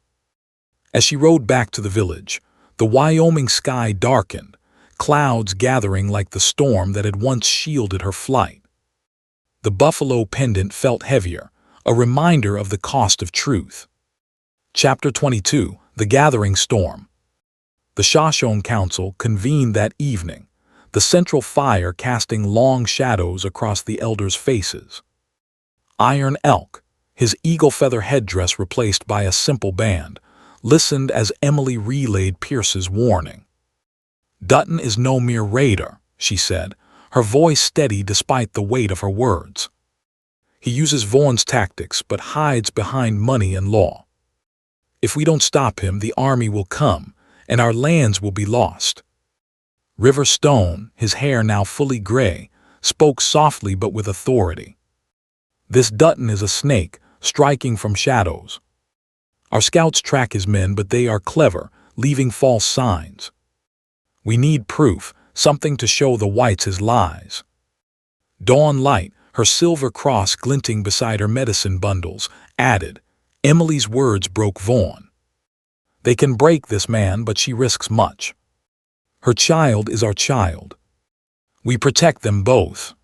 As she rode back to the village, the Wyoming sky darkened, clouds gathering like the storm that had once shielded her flight. The buffalo pendant felt heavier, a reminder of the cost of truth. Chapter 22, The Gathering Storm. The Shoshone Council convened that evening, the central fire casting long shadows across the elders' faces. Iron Elk, his eagle feather headdress replaced by a simple band, listened as Emily relayed Pierce's warning. Dutton is no mere raider, she said, her voice steady despite the weight of her words. He uses Vaughn's tactics but hides behind money and law. If we don't stop him, the army will come, and our lands will be lost. River Stone, his hair now fully gray, spoke softly but with authority. This Dutton is a snake, striking from shadows. Our scouts track his men, but they are clever, leaving false signs. We need proof, something to show the whites his lies. Dawn Light, her silver cross glinting beside her medicine bundles, added. Emily's words broke Vaughn. They can break this man, but she risks much. Her child is our child. We protect them both.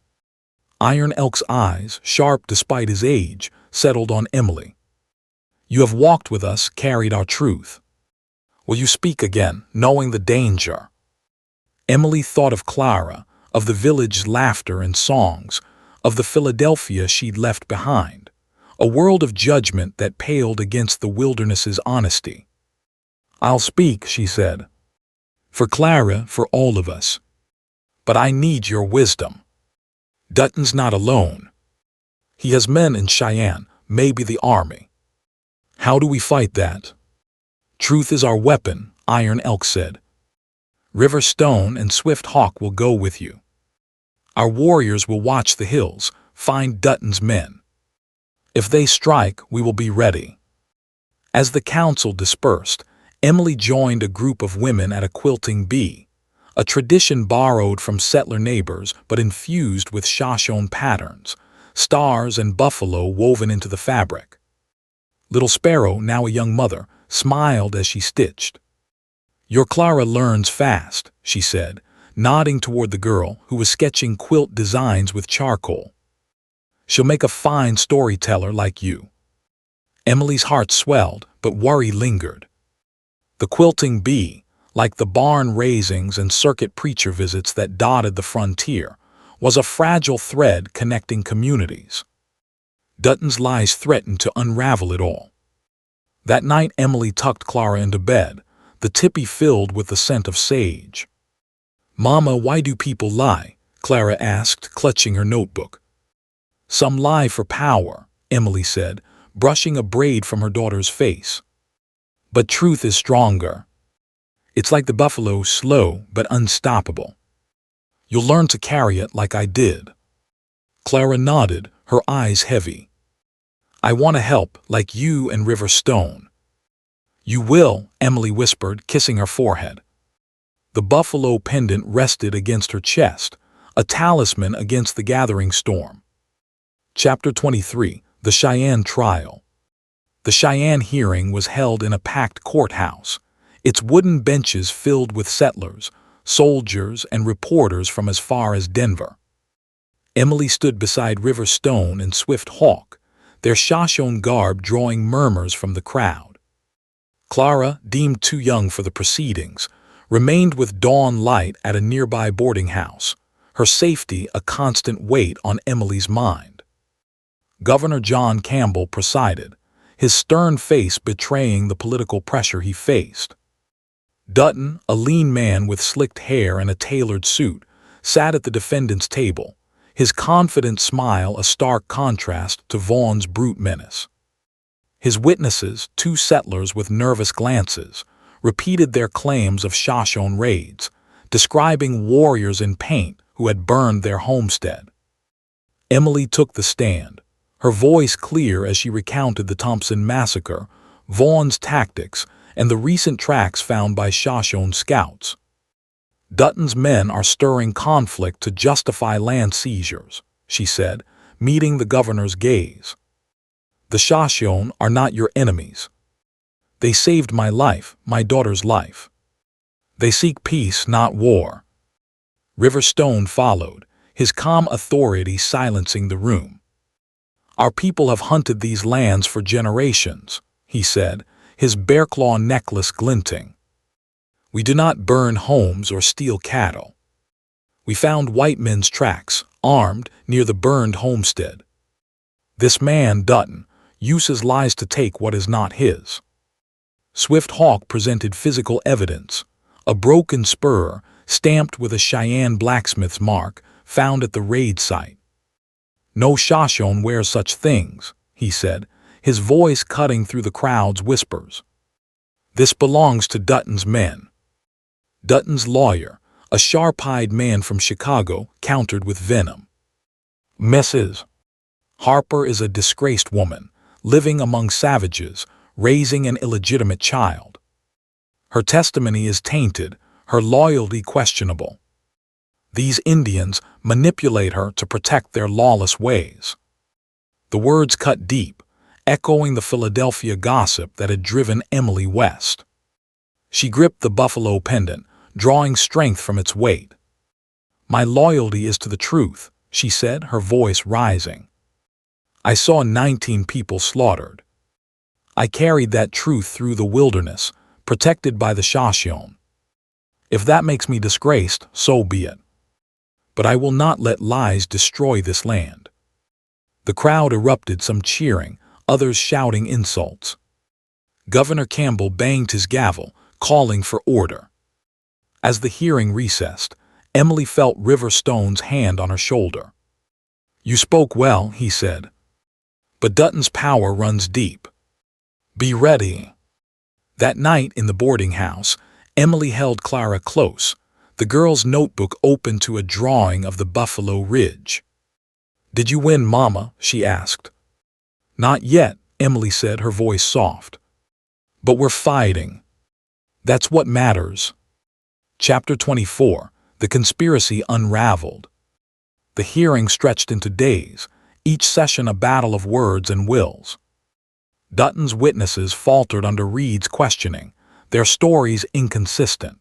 Iron Elk's eyes, sharp despite his age, settled on Emily. You have walked with us, carried our truth. Will you speak again, knowing the danger? Emily thought of Clara, of the village's laughter and songs, of the Philadelphia she'd left behind, a world of judgment that paled against the wilderness's honesty. I'll speak, she said. For Clara, for all of us. But I need your wisdom. Dutton's not alone. He has men in Cheyenne, maybe the army. How do we fight that? Truth is our weapon, Iron Elk said. River Stone and Swift Hawk will go with you. Our warriors will watch the hills, find Dutton's men. If they strike, we will be ready. As the council dispersed, Emily joined a group of women at a quilting bee, a tradition borrowed from settler neighbors but infused with Shoshone patterns, stars and buffalo woven into the fabric. Little Sparrow, now a young mother, smiled as she stitched. Your Clara learns fast, she said, nodding toward the girl who was sketching quilt designs with charcoal. She'll make a fine storyteller like you. Emily's heart swelled, but worry lingered. The quilting bee, like the barn raisings and circuit preacher visits that dotted the frontier, was a fragile thread connecting communities. Dutton's lies threatened to unravel it all. That night Emily tucked Clara into bed, the tippy filled with the scent of sage. Mama, why do people lie? Clara asked, clutching her notebook. Some lie for power, Emily said, brushing a braid from her daughter's face. But truth is stronger. It's like the buffalo, slow but unstoppable. You'll learn to carry it like I did. Clara nodded, her eyes heavy. I want to help, like you and River Stone. You will, Emily whispered, kissing her forehead. The buffalo pendant rested against her chest, a talisman against the gathering storm. Chapter 23. The Cheyenne Trial. The Cheyenne hearing was held in a packed courthouse, its wooden benches filled with settlers, soldiers, and reporters from as far as Denver. Emily stood beside River Stone and Swift Hawk, their Shoshone garb drawing murmurs from the crowd. Clara, deemed too young for the proceedings, remained with dawn light at a nearby boarding house, her safety a constant weight on Emily's mind. Governor John Campbell presided, his stern face betraying the political pressure he faced. Dutton, a lean man with slicked hair and a tailored suit, sat at the defendant's table, his confident smile a stark contrast to Vaughn's brute menace. His witnesses, two settlers with nervous glances, repeated their claims of Shoshone raids, describing warriors in paint who had burned their homestead. Emily took the stand, her voice clear as she recounted the Wagon Massacre, Vaughn's tactics, and the recent tracks found by Shoshone scouts. Dutton's men are stirring conflict to justify land seizures, she said, meeting the governor's gaze. The Shoshone are not your enemies. They saved my life, my daughter's life. They seek peace, not war. River Stone followed, his calm authority silencing the room. Our people have hunted these lands for generations, he said, his bear-claw necklace glinting. We do not burn homes or steal cattle. We found white men's tracks, armed, near the burned homestead. This man, Dutton, uses lies to take what is not his. Swift Hawk presented physical evidence, a broken spur stamped with a Cheyenne blacksmith's mark found at the raid site. No Shoshone wears such things, he said, his voice cutting through the crowd's whispers. This belongs to Dutton's men. Dutton's lawyer, a sharp-eyed man from Chicago, countered with venom. Mrs. Harper is a disgraced woman, living among savages, raising an illegitimate child. Her testimony is tainted, her loyalty questionable. These Indians manipulate her to protect their lawless ways. The words cut deep, echoing the Philadelphia gossip that had driven Emily west. She gripped the buffalo pendant, drawing strength from its weight. My loyalty is to the truth, she said, her voice rising. I saw 19 people slaughtered. I carried that truth through the wilderness, protected by the Shoshone. If that makes me disgraced, so be it. But I will not let lies destroy this land. The crowd erupted, some cheering, others shouting insults. Governor Campbell banged his gavel, calling for order. As the hearing recessed, Emily felt River Stone's hand on her shoulder. You spoke well, he said. But Dutton's power runs deep. Be ready. That night in the boarding house, Emily held Clara close, the girl's notebook open to a drawing of the Buffalo Ridge. Did you win, Mama? She asked. Not yet, Emily said, her voice soft. But we're fighting. That's what matters. Chapter 24. The Conspiracy Unraveled. The hearing stretched into days, each session a battle of words and wills. Dutton's witnesses faltered under Reed's questioning, their stories inconsistent.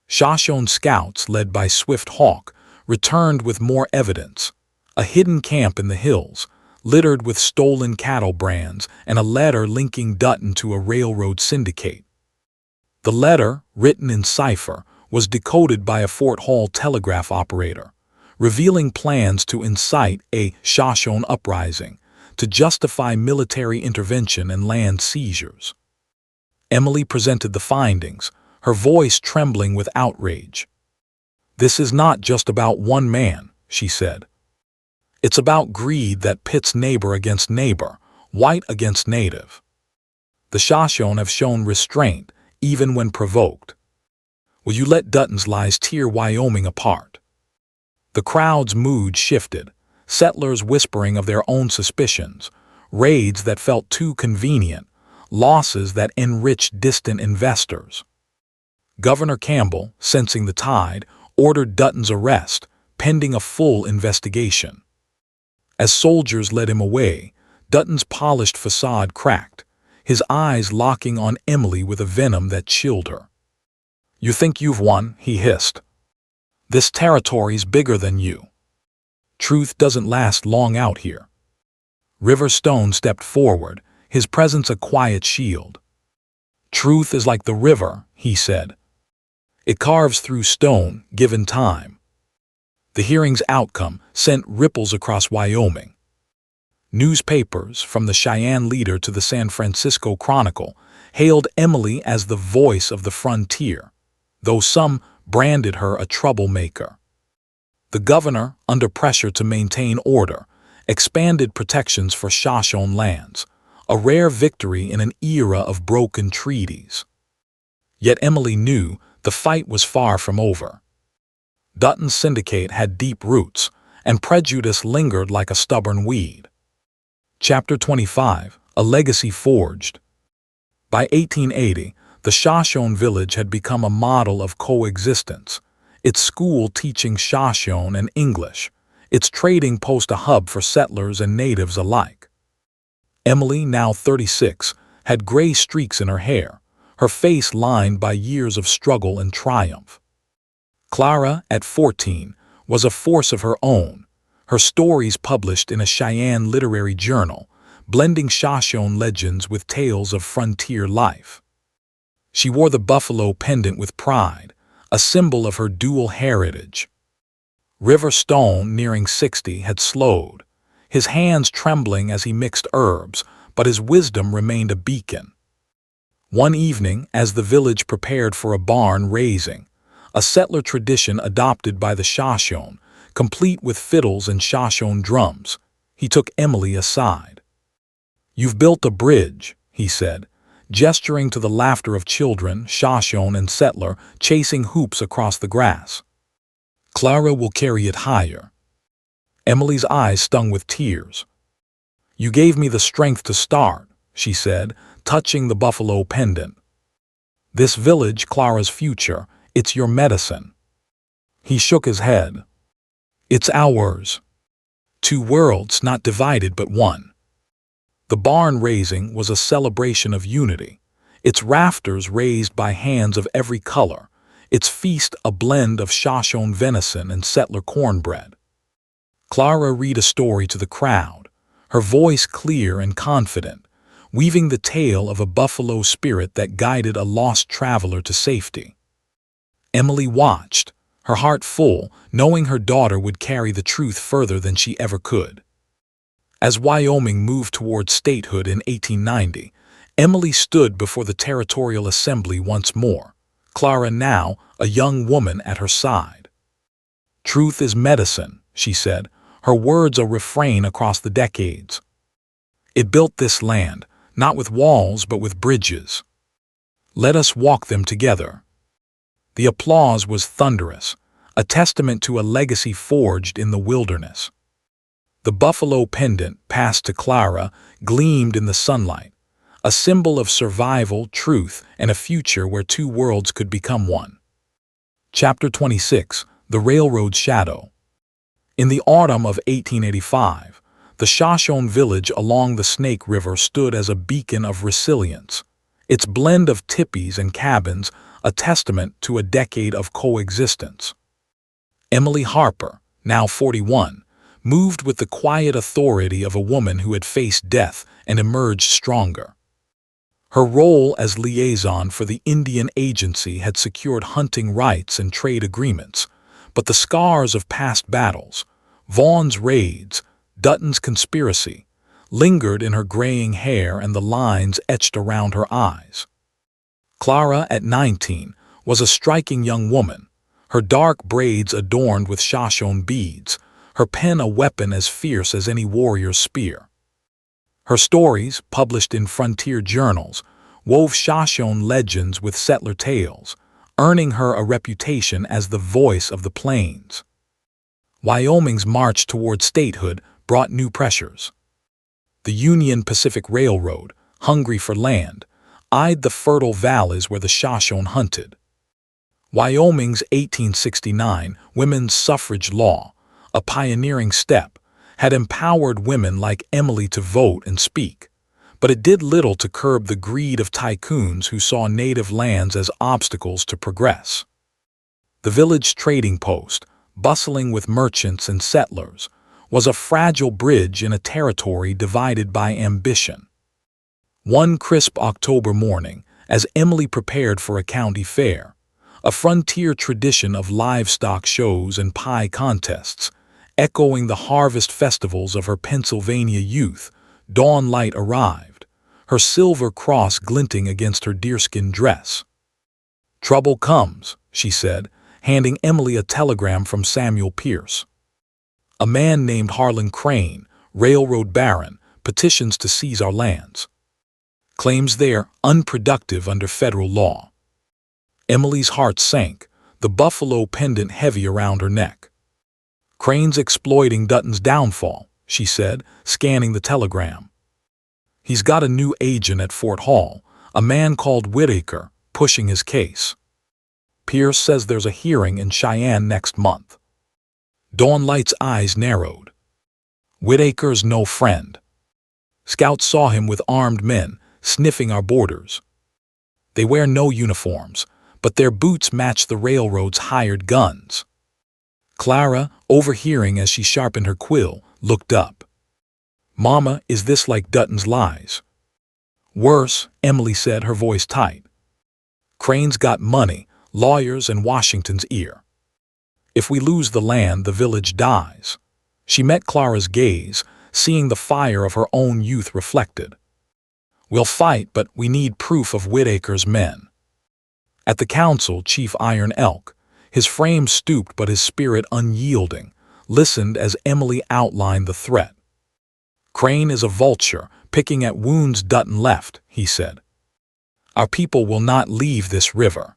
Shoshone scouts, led by Swift Hawk, returned with more evidence, a hidden camp in the hills, littered with stolen cattle brands, and a letter linking Dutton to a railroad syndicate. The letter, written in cipher, was decoded by a Fort Hall telegraph operator, revealing plans to incite a Shoshone uprising, to justify military intervention and land seizures. Emily presented the findings, her voice trembling with outrage. This is not just about one man, she said. It's about greed that pits neighbor against neighbor, white against native. The Shoshone have shown restraint, even when provoked. Will you let Dutton's lies tear Wyoming apart? The crowd's mood shifted, settlers whispering of their own suspicions, raids that felt too convenient, losses that enriched distant investors. Governor Campbell, sensing the tide, ordered Dutton's arrest, pending a full investigation. As soldiers led him away, Dutton's polished facade cracked, his eyes locking on Emily with a venom that chilled her. "You think you've won," he hissed. "This territory's bigger than you. Truth doesn't last long out here." River Stone stepped forward, his presence a quiet shield. "Truth is like the river," he said. "It carves through stone, given time." The hearing's outcome sent ripples across Wyoming. Newspapers, from the Cheyenne Leader to the San Francisco Chronicle, hailed Emily as the voice of the frontier, though some branded her a troublemaker. The governor, under pressure to maintain order, expanded protections for Shoshone lands, a rare victory in an era of broken treaties. Yet Emily knew the fight was far from over. Dutton's syndicate had deep roots, and prejudice lingered like a stubborn weed. Chapter 25, A Legacy Forged. By 1880, the Shoshone village had become a model of coexistence, its school teaching Shoshone and English, its trading post a hub for settlers and natives alike. Emily, now 36, had gray streaks in her hair, her face lined by years of struggle and triumph. Clara, at 14, was a force of her own, her stories published in a Cheyenne literary journal, blending Shoshone legends with tales of frontier life. She wore the buffalo pendant with pride, a symbol of her dual heritage. River Stone, nearing 60, had slowed, his hands trembling as he mixed herbs, but his wisdom remained a beacon. One evening, as the village prepared for a barn raising, a settler tradition adopted by the Shoshone, complete with fiddles and Shoshone drums, he took Emily aside. "You've built a bridge," he said, gesturing to the laughter of children, Shoshone and settler, chasing hoops across the grass. "Clara will carry it higher." Emily's eyes stung with tears. "You gave me the strength to start," she said, touching the buffalo pendant. "This village, Clara's future, it's your medicine." He shook his head. "It's ours. Two worlds not divided but one." The barn raising was a celebration of unity, its rafters raised by hands of every color, its feast a blend of Shoshone venison and settler cornbread. Clara read a story to the crowd, her voice clear and confident, weaving the tale of a buffalo spirit that guided a lost traveler to safety. Emily watched, her heart full, knowing her daughter would carry the truth further than she ever could. As Wyoming moved toward statehood in 1890, Emily stood before the Territorial Assembly once more, Clara now a young woman at her side. "Truth is medicine," she said, her words a refrain across the decades. "It built this land, not with walls but with bridges. Let us walk them together." The applause was thunderous, a testament to a legacy forged in the wilderness. The buffalo pendant, passed to Clara, gleamed in the sunlight, a symbol of survival, truth, and a future where two worlds could become one. Chapter 26, The Railroad Shadow. In the autumn of 1885, the Shoshone village along the Snake River stood as a beacon of resilience, its blend of tipis and cabins a testament to a decade of coexistence. Emily Harper, now 41, moved with the quiet authority of a woman who had faced death and emerged stronger. Her role as liaison for the Indian Agency had secured hunting rights and trade agreements, but the scars of past battles, Vaughan's raids, Dutton's conspiracy, lingered in her graying hair and the lines etched around her eyes. Clara, at 19, was a striking young woman, her dark braids adorned with Shoshone beads, her pen a weapon as fierce as any warrior's spear. Her stories, published in frontier journals, wove Shoshone legends with settler tales, earning her a reputation as the voice of the plains. Wyoming's march toward statehood brought new pressures. The Union Pacific Railroad, hungry for land, eyed the fertile valleys where the Shoshone hunted. Wyoming's 1869 women's suffrage law, a pioneering step, had empowered women like Emily to vote and speak, but it did little to curb the greed of tycoons who saw native lands as obstacles to progress. The village trading post, bustling with merchants and settlers, was a fragile bridge in a territory divided by ambition. One crisp October morning, as Emily prepared for a county fair, a frontier tradition of livestock shows and pie contests, echoing the harvest festivals of her Pennsylvania youth, dawn light arrived, her silver cross glinting against her deerskin dress. "Trouble comes," she said, handing Emily a telegram from Samuel Pierce. "A man named Harlan Crane, railroad baron, petitions to seize our lands. Claims they're unproductive under federal law." Emily's heart sank, the buffalo pendant heavy around her neck. "Crane's exploiting Dutton's downfall," she said, scanning the telegram. "He's got a new agent at Fort Hall, a man called Whitaker, pushing his case. Pierce says there's a hearing in Cheyenne next month." Dawnlight's eyes narrowed. "Whitaker's no friend. Scouts saw him with armed men, sniffing our borders. They wear no uniforms, but their boots match the railroad's hired guns." Clara, overhearing as she sharpened her quill, looked up. "Mama, is this like Dutton's lies?" "Worse," Emily said, her voice tight. "Crane's got money, lawyers, and Washington's ear. If we lose the land, the village dies." She met Clara's gaze, seeing the fire of her own youth reflected. "We'll fight, but we need proof of Whitaker's men." At the council, Chief Iron Elk, his frame stooped but his spirit unyielding, listened as Emily outlined the threat. "Crane is a vulture, picking at wounds Dutton left," he said. "Our people will not leave this river.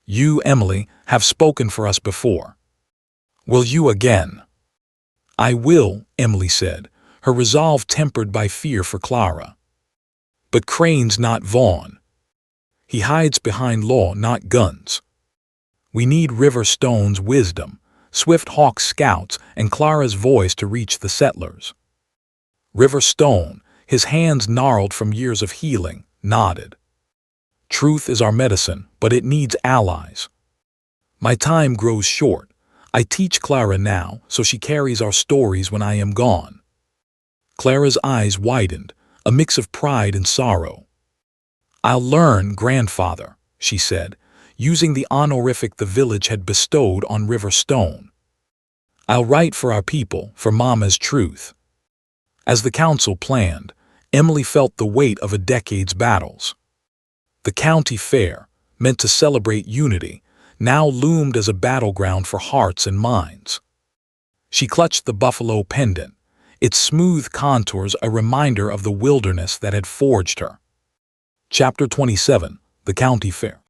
You, Emily, have spoken for us before. Will you again?" "I will," Emily said, her resolve tempered by fear for Clara. "But Crane's not Vaughn. He hides behind law, not guns. We need River Stone's wisdom, Swift Hawk's scouts, and Clara's voice to reach the settlers." River Stone, his hands gnarled from years of healing, nodded. "Truth is our medicine, but it needs allies. My time grows short. I teach Clara now, so she carries our stories when I am gone." Clara's eyes widened, a mix of pride and sorrow. "I'll learn, grandfather," she said, using the honorific the village had bestowed on River Stone. "I'll write for our people, for Mama's truth." As the council planned, Emily felt the weight of a decade's battles. The county fair, meant to celebrate unity, now loomed as a battleground for hearts and minds. She clutched the buffalo pendant, its smooth contours a reminder of the wilderness that had forged her. Chapter 27, The County Fair.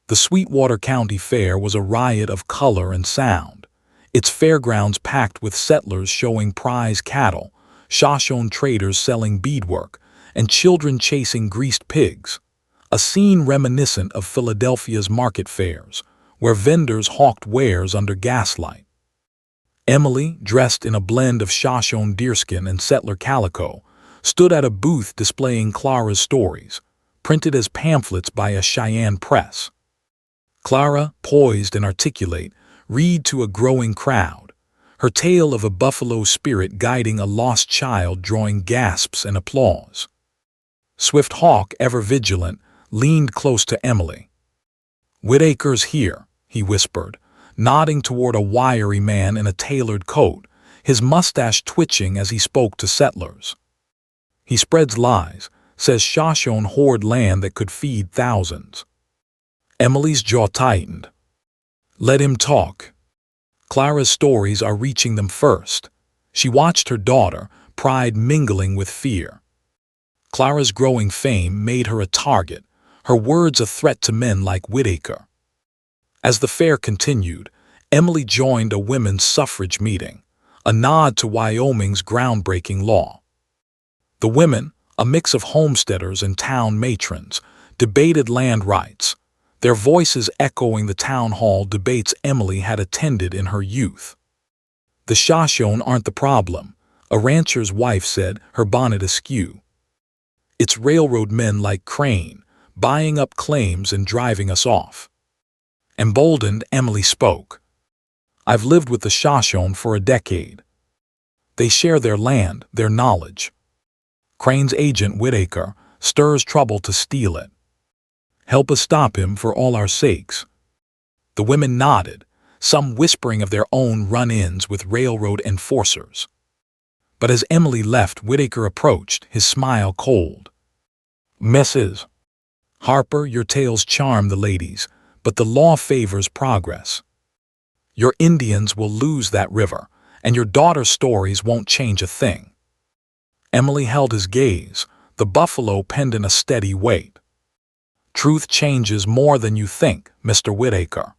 The Sweetwater County Fair was a riot of color and sound, its fairgrounds packed with settlers showing prize cattle, Shoshone traders selling beadwork, and children chasing greased pigs, a scene reminiscent of Philadelphia's market fairs, where vendors hawked wares under gaslight. Emily, dressed in a blend of Shoshone deerskin and settler calico, stood at a booth displaying Clara's stories, printed as pamphlets by a Cheyenne press. Clara, poised and articulate, read to a growing crowd, her tale of a buffalo spirit guiding a lost child drawing gasps and applause. Swift Hawk, ever vigilant, leaned close to Emily. "Whitaker's here," he whispered, nodding toward a wiry man in a tailored coat, his mustache twitching as he spoke to settlers. "He spreads lies, says Shoshone hoard land that could feed thousands." Emily's jaw tightened. "Let him talk." Clara's stories are reaching them first. She watched her daughter, pride mingling with fear. Clara's growing fame made her a target, her words a threat to men like Whitaker. As the fair continued, Emily joined a women's suffrage meeting, a nod to Wyoming's groundbreaking law. The women, a mix of homesteaders and town matrons, debated land rights, their voices echoing the town hall debates Emily had attended in her youth. The Shoshone aren't the problem, a rancher's wife said, her bonnet askew. It's railroad men like Crane, buying up claims and driving us off. Emboldened, Emily spoke. I've lived with the Shoshone for a decade. They share their land, their knowledge. Crane's agent, Whitaker, stirs trouble to steal it. Help us stop him for all our sakes. The women nodded, some whispering of their own run-ins with railroad enforcers. But as Emily left, Whitaker approached, his smile cold. Mrs. Harper, your tales charm the ladies, but the law favors progress. Your Indians will lose that river, and your daughter's stories won't change a thing. Emily held his gaze, the buffalo pendant a steady weight. Truth changes more than you think, Mr. Whitaker.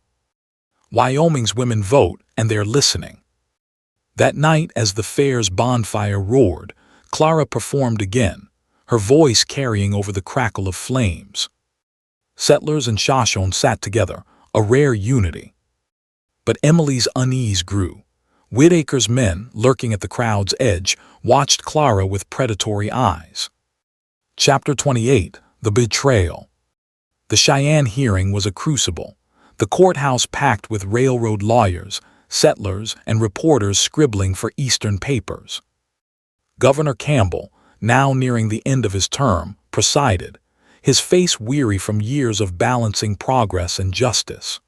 Wyoming's women vote, and they're listening. That night, as the fair's bonfire roared, Clara performed again, her voice carrying over the crackle of flames. Settlers and Shoshone sat together, a rare unity. But Emily's unease grew. Whitaker's men, lurking at the crowd's edge, watched Clara with predatory eyes. Chapter 28, The Betrayal. The Cheyenne hearing was a crucible, the courthouse packed with railroad lawyers, settlers, and reporters scribbling for Eastern papers. Governor Campbell, now nearing the end of his term, presided, his face weary from years of balancing progress and justice.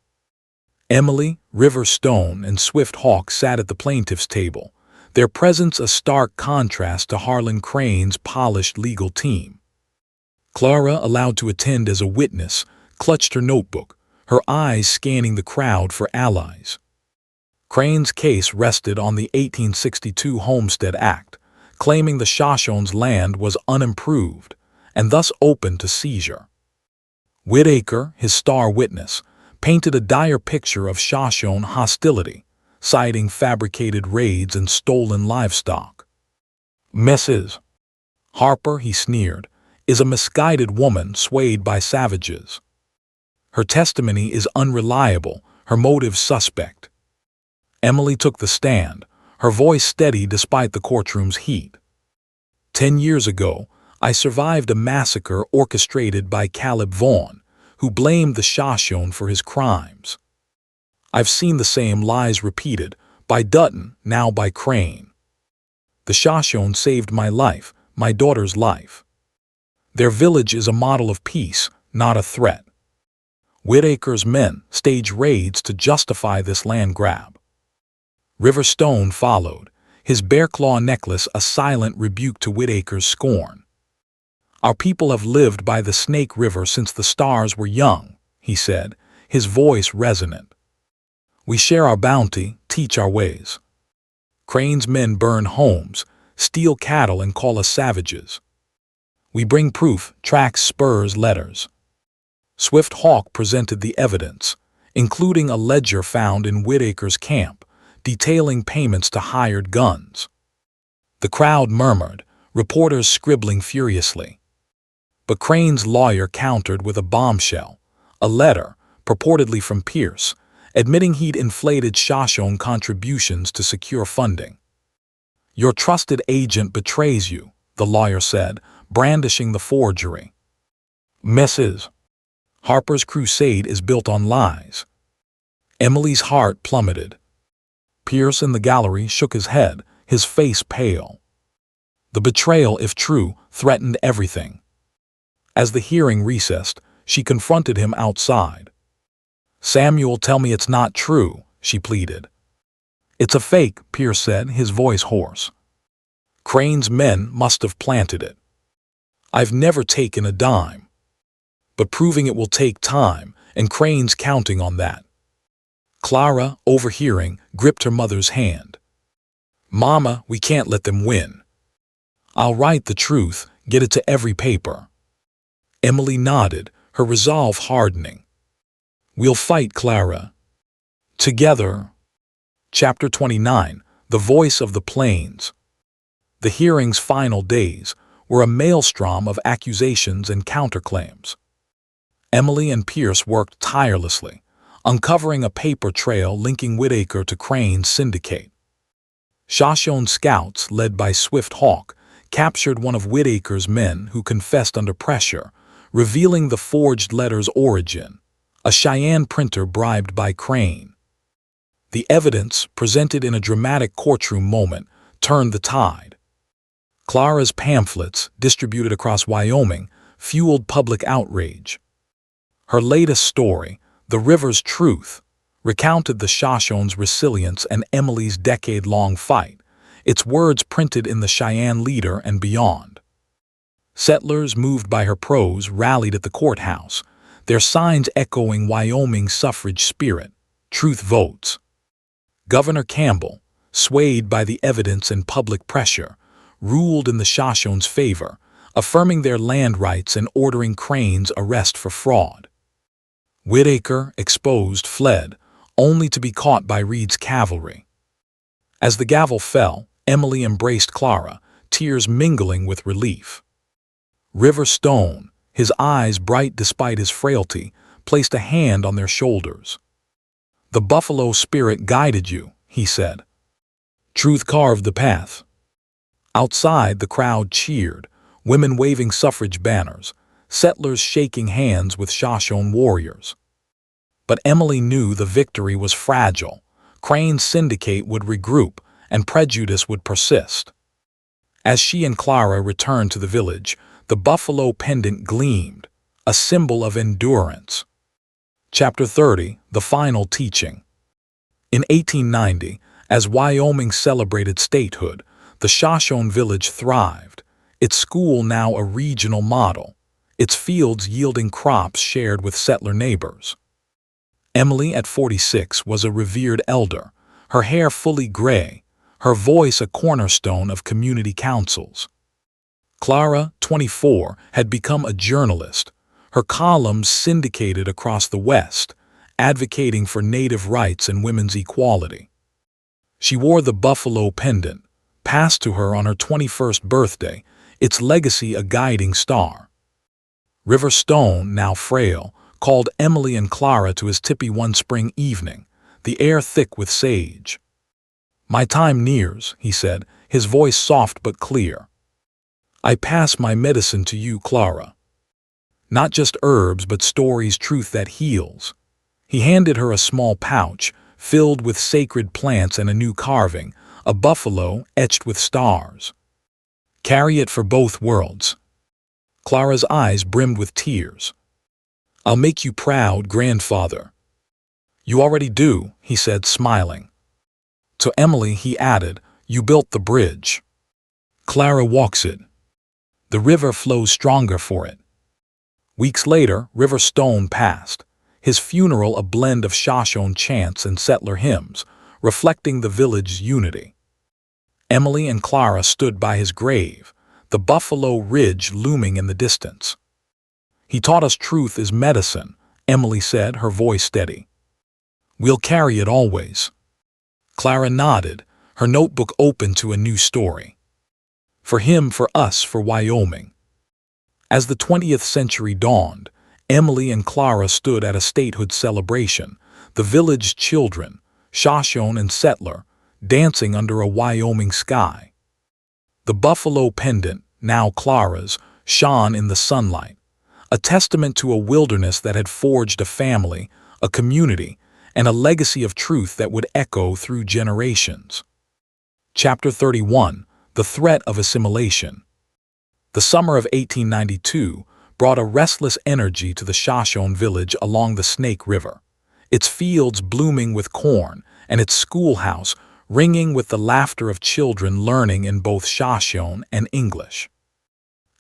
Emily, River Stone, and Swift Hawk sat at the plaintiff's table, their presence a stark contrast to Harlan Crane's polished legal team. Clara, allowed to attend as a witness, clutched her notebook, her eyes scanning the crowd for allies. Crane's case rested on the 1862 Homestead Act, claiming the Shoshone's land was unimproved and thus open to seizure. Whitaker, his star witness, painted a dire picture of Shoshone hostility, citing fabricated raids and stolen livestock. Mrs. Harper, he sneered, is a misguided woman swayed by savages. Her testimony is unreliable, her motives suspect. Emily took the stand, her voice steady despite the courtroom's heat. 10 years ago, I survived a massacre orchestrated by Caleb Vaughn, who blamed the Shoshone for his crimes. I've seen the same lies repeated, by Dutton, now by Crane. The Shoshone saved my life, my daughter's life. Their village is a model of peace, not a threat. Whitaker's men stage raids to justify this land grab. River Stone followed, his bear claw necklace a silent rebuke to Whitaker's scorn. Our people have lived by the Snake River since the stars were young, he said, his voice resonant. We share our bounty, teach our ways. Crane's men burn homes, steal cattle, and call us savages. We bring proof, tracks, spurs, letters. Swift Hawk presented the evidence, including a ledger found in Whitaker's camp, detailing payments to hired guns. The crowd murmured, reporters scribbling furiously. But Crane's lawyer countered with a bombshell, a letter, purportedly from Pierce, admitting he'd inflated Shoshone contributions to secure funding. Your trusted agent betrays you, the lawyer said, brandishing the forgery. Mrs. Harper's crusade is built on lies. Emily's heart plummeted. Pierce in the gallery shook his head, his face pale. The betrayal, if true, threatened everything. As the hearing recessed, she confronted him outside. Samuel, tell me it's not true, she pleaded. It's a fake, Pierce said, his voice hoarse. Crane's men must have planted it. I've never taken a dime. But proving it will take time, and Crane's counting on that. Clara, overhearing, gripped her mother's hand. Mama, we can't let them win. I'll write the truth, get it to every paper. Emily nodded, her resolve hardening. We'll fight, Clara. Together. Chapter 29, The Voice of the Plains. The hearing's final days were a maelstrom of accusations and counterclaims. Emily and Pierce worked tirelessly, uncovering a paper trail linking Whitaker to Crane's syndicate. Shoshone scouts, led by Swift Hawk, captured one of Whitaker's men who confessed under pressure, revealing the forged letter's origin, a Cheyenne printer bribed by Crane. The evidence, presented in a dramatic courtroom moment, turned the tide. Clara's pamphlets, distributed across Wyoming, fueled public outrage. Her latest story, The River's Truth, recounted the Shoshone's resilience and Emily's decade-long fight, its words printed in the Cheyenne Leader and beyond. Settlers, moved by her prose, rallied at the courthouse, their signs echoing Wyoming's suffrage spirit, truth votes. Governor Campbell, swayed by the evidence and public pressure, ruled in the Shoshone's favor, affirming their land rights and ordering Crane's arrest for fraud. Whitaker, exposed, fled, only to be caught by Reed's cavalry. As the gavel fell, Emily embraced Clara, tears mingling with relief. River Stone, his eyes bright despite his frailty, placed a hand on their shoulders. "The buffalo spirit guided you," he said. "Truth carved the path." Outside, the crowd cheered, women waving suffrage banners, settlers shaking hands with Shoshone warriors. But Emily knew the victory was fragile. Crane's syndicate would regroup, and prejudice would persist. As she and Clara returned to the village, the buffalo pendant gleamed, a symbol of endurance. Chapter 30, The Final Teaching. In 1890, as Wyoming celebrated statehood, the Shoshone village thrived, its school now a regional model, its fields yielding crops shared with settler neighbors. Emily, at 46, was a revered elder, her hair fully gray, her voice a cornerstone of community councils. Clara, 24, had become a journalist, her columns syndicated across the West, advocating for native rights and women's equality. She wore the buffalo pendant, passed to her on her 21st birthday, its legacy a guiding star. River Stone, now frail, called Emily and Clara to his tipi one spring evening, the air thick with sage. "My time nears," he said, his voice soft but clear. "I pass my medicine to you, Clara. Not just herbs, but stories, truth that heals." He handed her a small pouch, filled with sacred plants and a new carving, a buffalo etched with stars. "Carry it for both worlds." Clara's eyes brimmed with tears. "I'll make you proud, grandfather." "You already do," he said, smiling. To Emily he added, "You built the bridge. Clara walks it. The river flows stronger for it." Weeks later, River Stone passed, his funeral a blend of Shoshone chants and settler hymns, reflecting the village's unity. Emily and Clara stood by his grave, the Buffalo Ridge looming in the distance. "He taught us truth is medicine," Emily said, her voice steady. "We'll carry it always." Clara nodded, her notebook open to a new story. For him, for us, for Wyoming. As the 20th century dawned, Emily and Clara stood at a statehood celebration, the village children, Shoshone and settler, dancing under a Wyoming sky. The buffalo pendant, now Clara's, shone in the sunlight, a testament to a wilderness that had forged a family, a community, and a legacy of truth that would echo through generations. Chapter 31, The Threat of Assimilation. The summer of 1892 brought a restless energy to the Shoshone village along the Snake River, its fields blooming with corn and its schoolhouse ringing with the laughter of children learning in both Shoshone and English.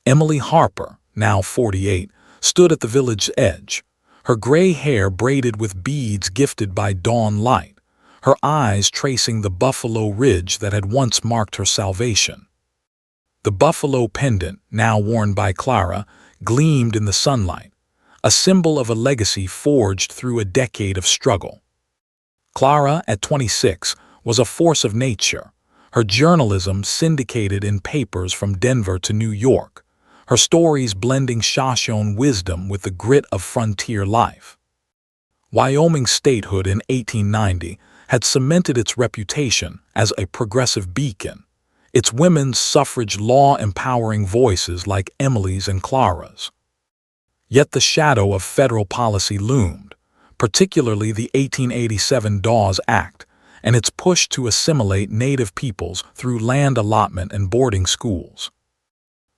Emily Harper, now 48, stood at the village's edge, her gray hair braided with beads gifted by dawn light, her eyes tracing the Buffalo Ridge that had once marked her salvation. The buffalo pendant, now worn by Clara, gleamed in the sunlight, a symbol of a legacy forged through a decade of struggle. Clara, at 26, was a force of nature, her journalism syndicated in papers from Denver to New York, her stories blending Shoshone wisdom with the grit of frontier life. Wyoming's statehood in 1890 had cemented its reputation as a progressive beacon, its women's suffrage law empowering voices like Emily's and Clara's. Yet the shadow of federal policy loomed, particularly the 1887 Dawes Act and its push to assimilate Native peoples through land allotment and boarding schools.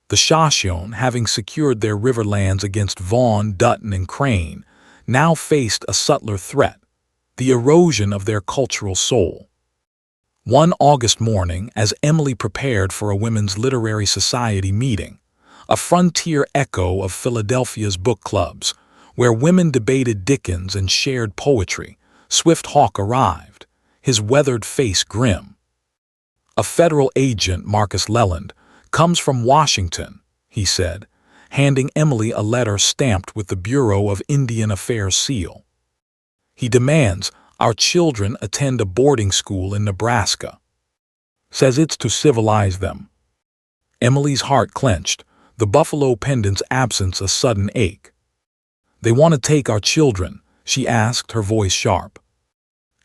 The Shoshone, having secured their river lands against Vaughan, Dutton, and Crane, now faced a subtler threat: the erosion of their cultural soul. One August morning, as Emily prepared for a women's literary society meeting, a frontier echo of Philadelphia's book clubs, where women debated Dickens and shared poetry, Swift Hawk arrived, his weathered face grim. "A federal agent, Marcus Leland, comes from Washington," he said, handing Emily a letter stamped with the Bureau of Indian Affairs seal. "He demands our children attend a boarding school in Nebraska. Says it's to civilize them." Emily's heart clenched, the buffalo pendant's absence a sudden ache. "They want to take our children?" she asked, her voice sharp.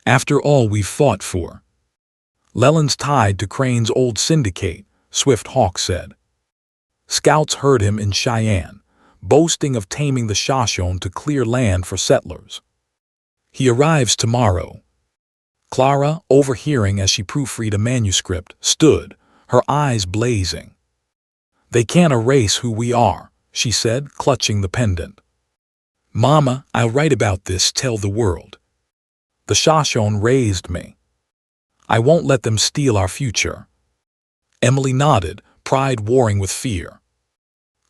"After all we've fought for." "Leland's tied to Crane's old syndicate," Swift Hawk said. Scouts heard him in Cheyenne, boasting of taming the Shoshone to clear land for settlers. "He arrives tomorrow." Clara, overhearing as she proofread a manuscript, stood, her eyes blazing. "They can't erase who we are," she said, clutching the pendant. "Mama, I'll write about this, tell the world. The Shoshone raised me. I won't let them steal our future." Emily nodded, pride warring with fear.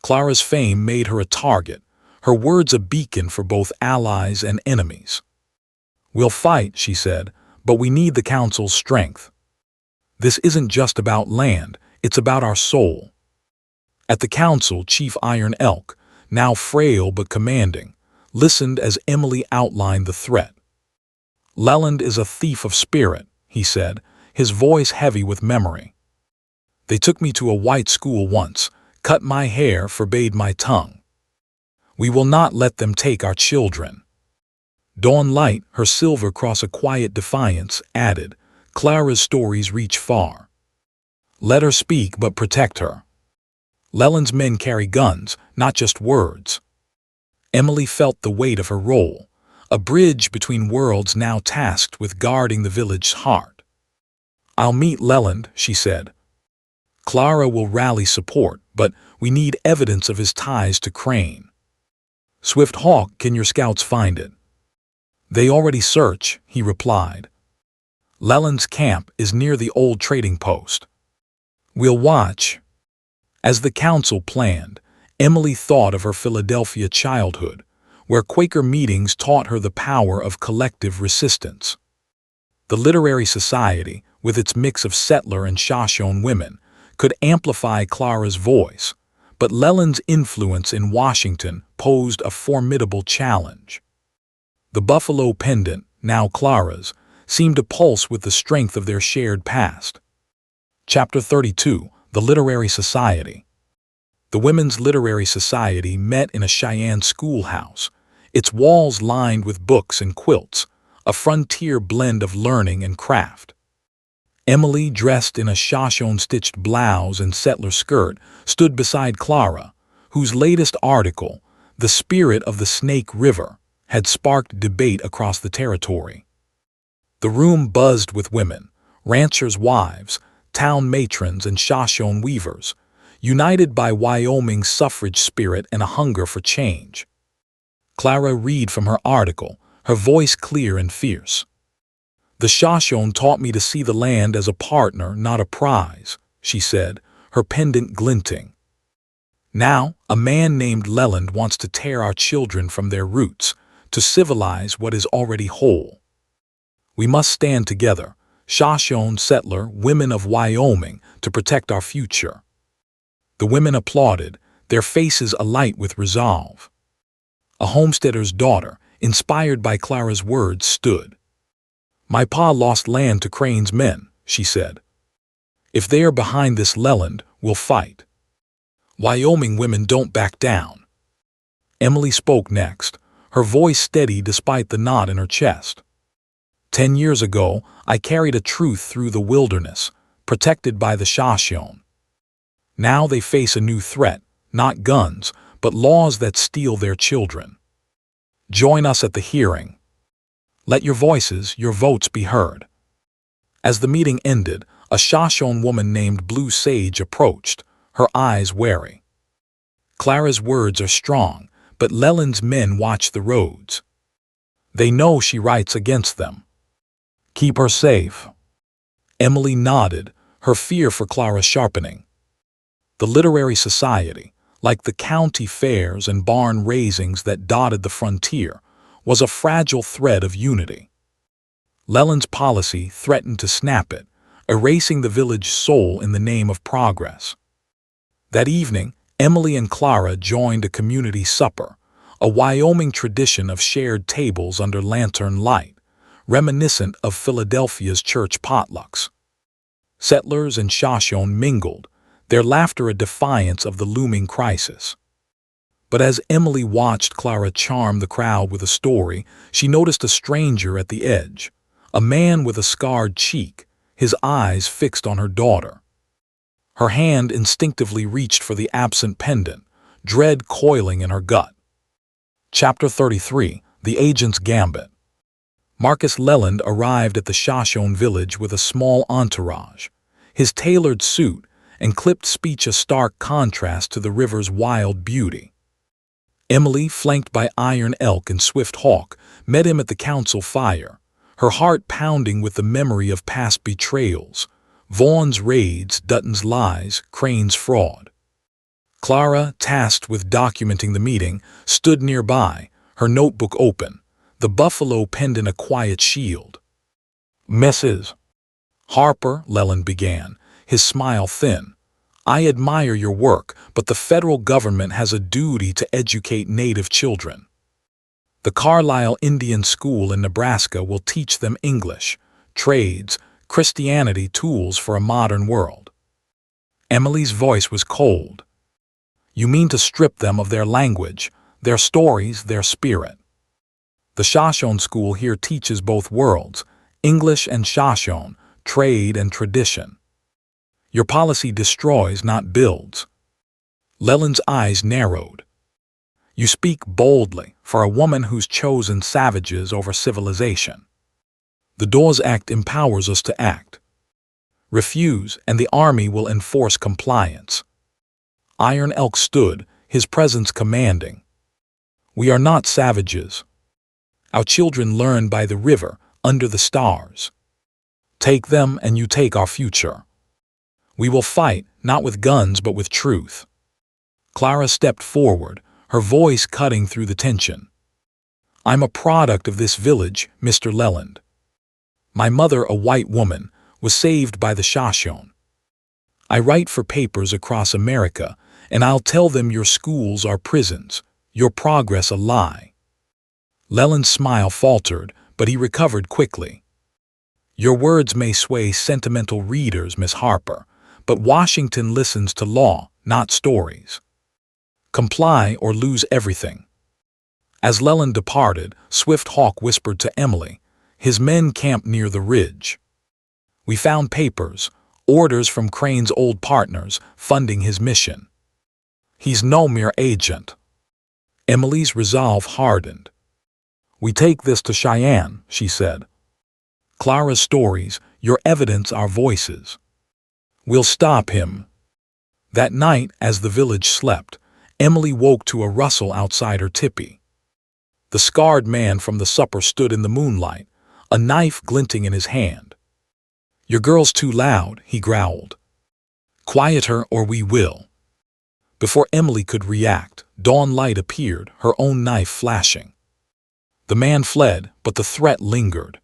Clara's fame made her a target, her words a beacon for both allies and enemies. "We'll fight," she said, "but we need the council's strength. This isn't just about land, it's about our soul." At the council, Chief Iron Elk, now frail but commanding, listened as Emily outlined the threat. "Leland is a thief of spirit," he said, his voice heavy with memory. "They took me to a white school once, cut my hair, forbade my tongue. We will not let them take our children." Dawn Light, her silver cross a quiet defiance, added, "Clara's stories reach far. Let her speak, but protect her. Leland's men carry guns, not just words." Emily felt the weight of her role, a bridge between worlds now tasked with guarding the village's heart. "I'll meet Leland," she said. "Clara will rally support, but we need evidence of his ties to Crane." "Swift Hawk, can your scouts find it?" "They already search," he replied. "Leland's camp is near the old trading post. We'll watch." As the council planned, Emily thought of her Philadelphia childhood, where Quaker meetings taught her the power of collective resistance. The literary society, with its mix of settler and Shoshone women, could amplify Clara's voice, but Leland's influence in Washington posed a formidable challenge. The buffalo pendant, now Clara's, seemed to pulse with the strength of their shared past. Chapter 32: The Literary Society. The Women's Literary Society met in a Cheyenne schoolhouse, its walls lined with books and quilts, a frontier blend of learning and craft. Emily, dressed in a Shoshone-stitched blouse and settler skirt, stood beside Clara, whose latest article, "The Spirit of the Snake River," had sparked debate across the territory. The room buzzed with women, ranchers' wives, town matrons, and Shoshone weavers, united by Wyoming's suffrage spirit and a hunger for change. Clara read from her article, her voice clear and fierce. "The Shoshone taught me to see the land as a partner, not a prize," she said, her pendant glinting. "Now, a man named Leland wants to tear our children from their roots, to civilize what is already whole. We must stand together, Shoshone settler women of Wyoming, to protect our future." The women applauded, their faces alight with resolve. A homesteader's daughter, inspired by Clara's words, stood. "My pa lost land to Crane's men," she said. "If they are behind this Leland, we'll fight." Wyoming women don't back down. Emily spoke next, her voice steady despite the knot in her chest. 10 years ago, I carried a truth through the wilderness, protected by the Shoshone. Now they face a new threat, not guns, but laws that steal their children. Join us at the hearing. Let your voices, your votes be heard. As the meeting ended, a Shoshone woman named Blue Sage approached, her eyes wary. Clara's words are strong, but Leland's men watch the roads. They know she writes against them. Keep her safe. Emily nodded, her fear for Clara sharpening. The literary society, like the county fairs and barn raisings that dotted the frontier, was a fragile thread of unity. Leland's policy threatened to snap it, erasing the village soul in the name of progress. That evening, Emily and Clara joined a community supper, a Wyoming tradition of shared tables under lantern light, reminiscent of Philadelphia's church potlucks. Settlers and Shoshone mingled, their laughter a defiance of the looming crisis. But as Emily watched Clara charm the crowd with a story, she noticed a stranger at the edge, a man with a scarred cheek, his eyes fixed on her daughter. Her hand instinctively reached for the absent pendant, dread coiling in her gut. Chapter 33, The Agent's Gambit. Marcus Leland arrived at the Shoshone village with a small entourage, his tailored suit and clipped speech a stark contrast to the river's wild beauty. Emily, flanked by Iron Elk and Swift Hawk, met him at the council fire, her heart pounding with the memory of past betrayals, Vaughan's raids, Dutton's lies, Crane's fraud. Clara, tasked with documenting the meeting, stood nearby, her notebook open, the buffalo penned in a quiet shield. Mrs. Harper, Leland began, his smile thin. I admire your work, but the federal government has a duty to educate Native children. The Carlisle Indian School in Nebraska will teach them English, trades, Christianity, tools for a modern world. Emily's voice was cold. You mean to strip them of their language, their stories, their spirit. The Shoshone school here teaches both worlds, English and Shoshone, trade and tradition. Your policy destroys, not builds. Leland's eyes narrowed. You speak boldly for a woman who's chosen savages over civilization. The Dawes Act empowers us to act. Refuse, and the army will enforce compliance. Iron Elk stood, his presence commanding. We are not savages. Our children learn by the river, under the stars. Take them and you take our future. We will fight, not with guns but with truth. Clara stepped forward, her voice cutting through the tension. I'm a product of this village, Mr. Leland. My mother, a white woman, was saved by the Shoshone. I write for papers across America, and I'll tell them your schools are prisons, your progress a lie. Leland's smile faltered, but he recovered quickly. Your words may sway sentimental readers, Miss Harper, but Washington listens to law, not stories. Comply or lose everything. As Leland departed, Swift Hawk whispered to Emily, his men camped near the ridge. We found papers, orders from Crane's old partners, funding his mission. He's no mere agent. Emily's resolve hardened. We take this to Cheyenne, she said. Clara's stories, your evidence, our voices. We'll stop him. That night, as the village slept, Emily woke to a rustle outside her tipi. The scarred man from the supper stood in the moonlight, a knife glinting in his hand. Your girl's too loud, he growled. Quiet her or we will. Before Emily could react, dawn light appeared, her own knife flashing. The man fled, but the threat lingered.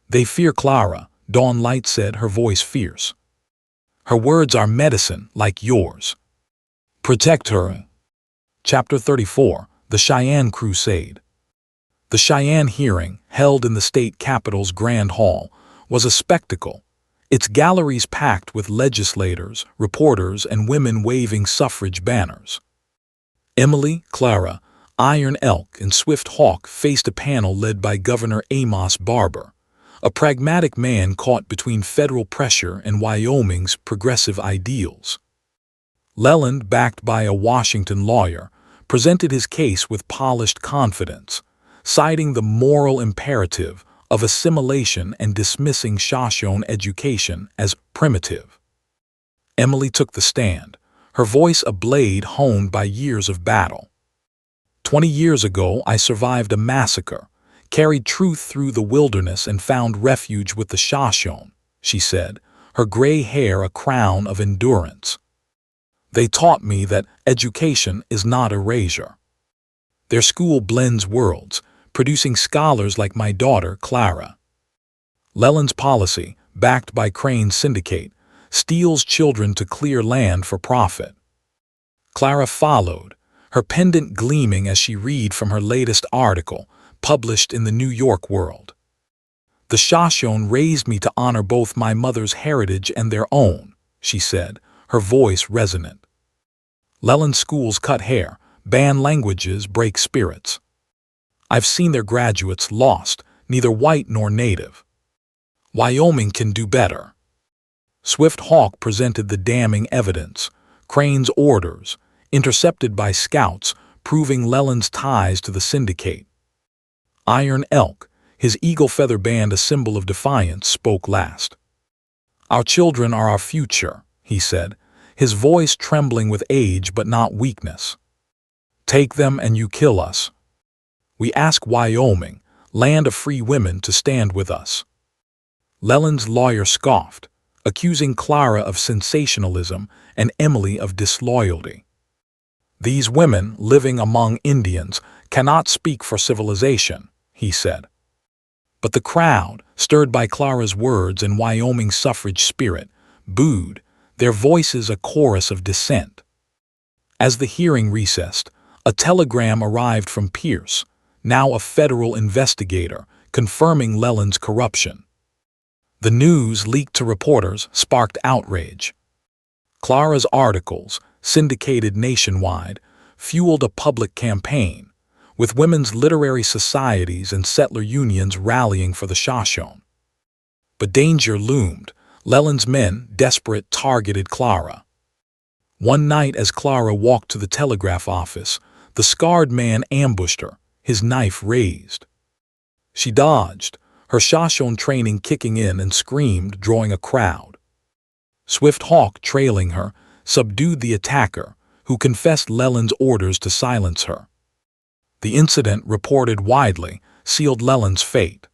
They fear Clara, Dawn Light said, her voice fierce. Her words are medicine, like yours. Protect her. Chapter 34, The Cheyenne Crusade. The Cheyenne hearing, held in the state capitol's Grand Hall, was a spectacle, its galleries packed with legislators, reporters, and women waving suffrage banners. Emily, Clara, Iron Elk, and Swift Hawk faced a panel led by Governor Amos Barber, a pragmatic man caught between federal pressure and Wyoming's progressive ideals. Leland, backed by a Washington lawyer, presented his case with polished confidence, citing the moral imperative of assimilation and dismissing Shoshone education as primitive. Emily took the stand, her voice a blade honed by years of battle. 20 years ago, I survived a massacre, carried truth through the wilderness, and found refuge with the Shoshone, she said, her gray hair a crown of endurance. They taught me that education is not erasure. Their school blends worlds, producing scholars like my daughter, Clara. Leland's policy, backed by Crane's syndicate, steals children to clear land for profit. Clara followed, her pendant gleaming as she read from her latest article, published in the New York World. The Shoshone raised me to honor both my mother's heritage and their own, she said, her voice resonant. Leland's schools cut hair, ban languages, break spirits. I've seen their graduates lost, neither white nor native. Wyoming can do better. Swift Hawk presented the damning evidence, Crane's orders, intercepted by scouts, proving Leland's ties to the syndicate. Iron Elk, his eagle feather band a symbol of defiance, spoke last. Our children are our future, he said, his voice trembling with age but not weakness. Take them and you kill us. We ask Wyoming, land of free women, to stand with us. Leland's lawyer scoffed, accusing Clara of sensationalism and Emily of disloyalty. These women, living among Indians, cannot speak for civilization, he said. But the crowd, stirred by Clara's words and Wyoming's suffrage spirit, booed, their voices a chorus of dissent. As the hearing recessed, a telegram arrived from Pierce, now a federal investigator, confirming Leland's corruption. The news, leaked to reporters, sparked outrage. Clara's articles, syndicated nationwide, fueled a public campaign, with women's literary societies and settler unions rallying for the Shoshone. But danger loomed. Leland's men, desperate, targeted Clara. One night as Clara walked to the telegraph office, the scarred man ambushed her, his knife raised. She dodged, her Shoshone training kicking in, and screamed, drawing a crowd. Swift Hawk, trailing her, subdued the attacker, who confessed Leland's orders to silence her. The incident, reported widely, sealed Leland's fate.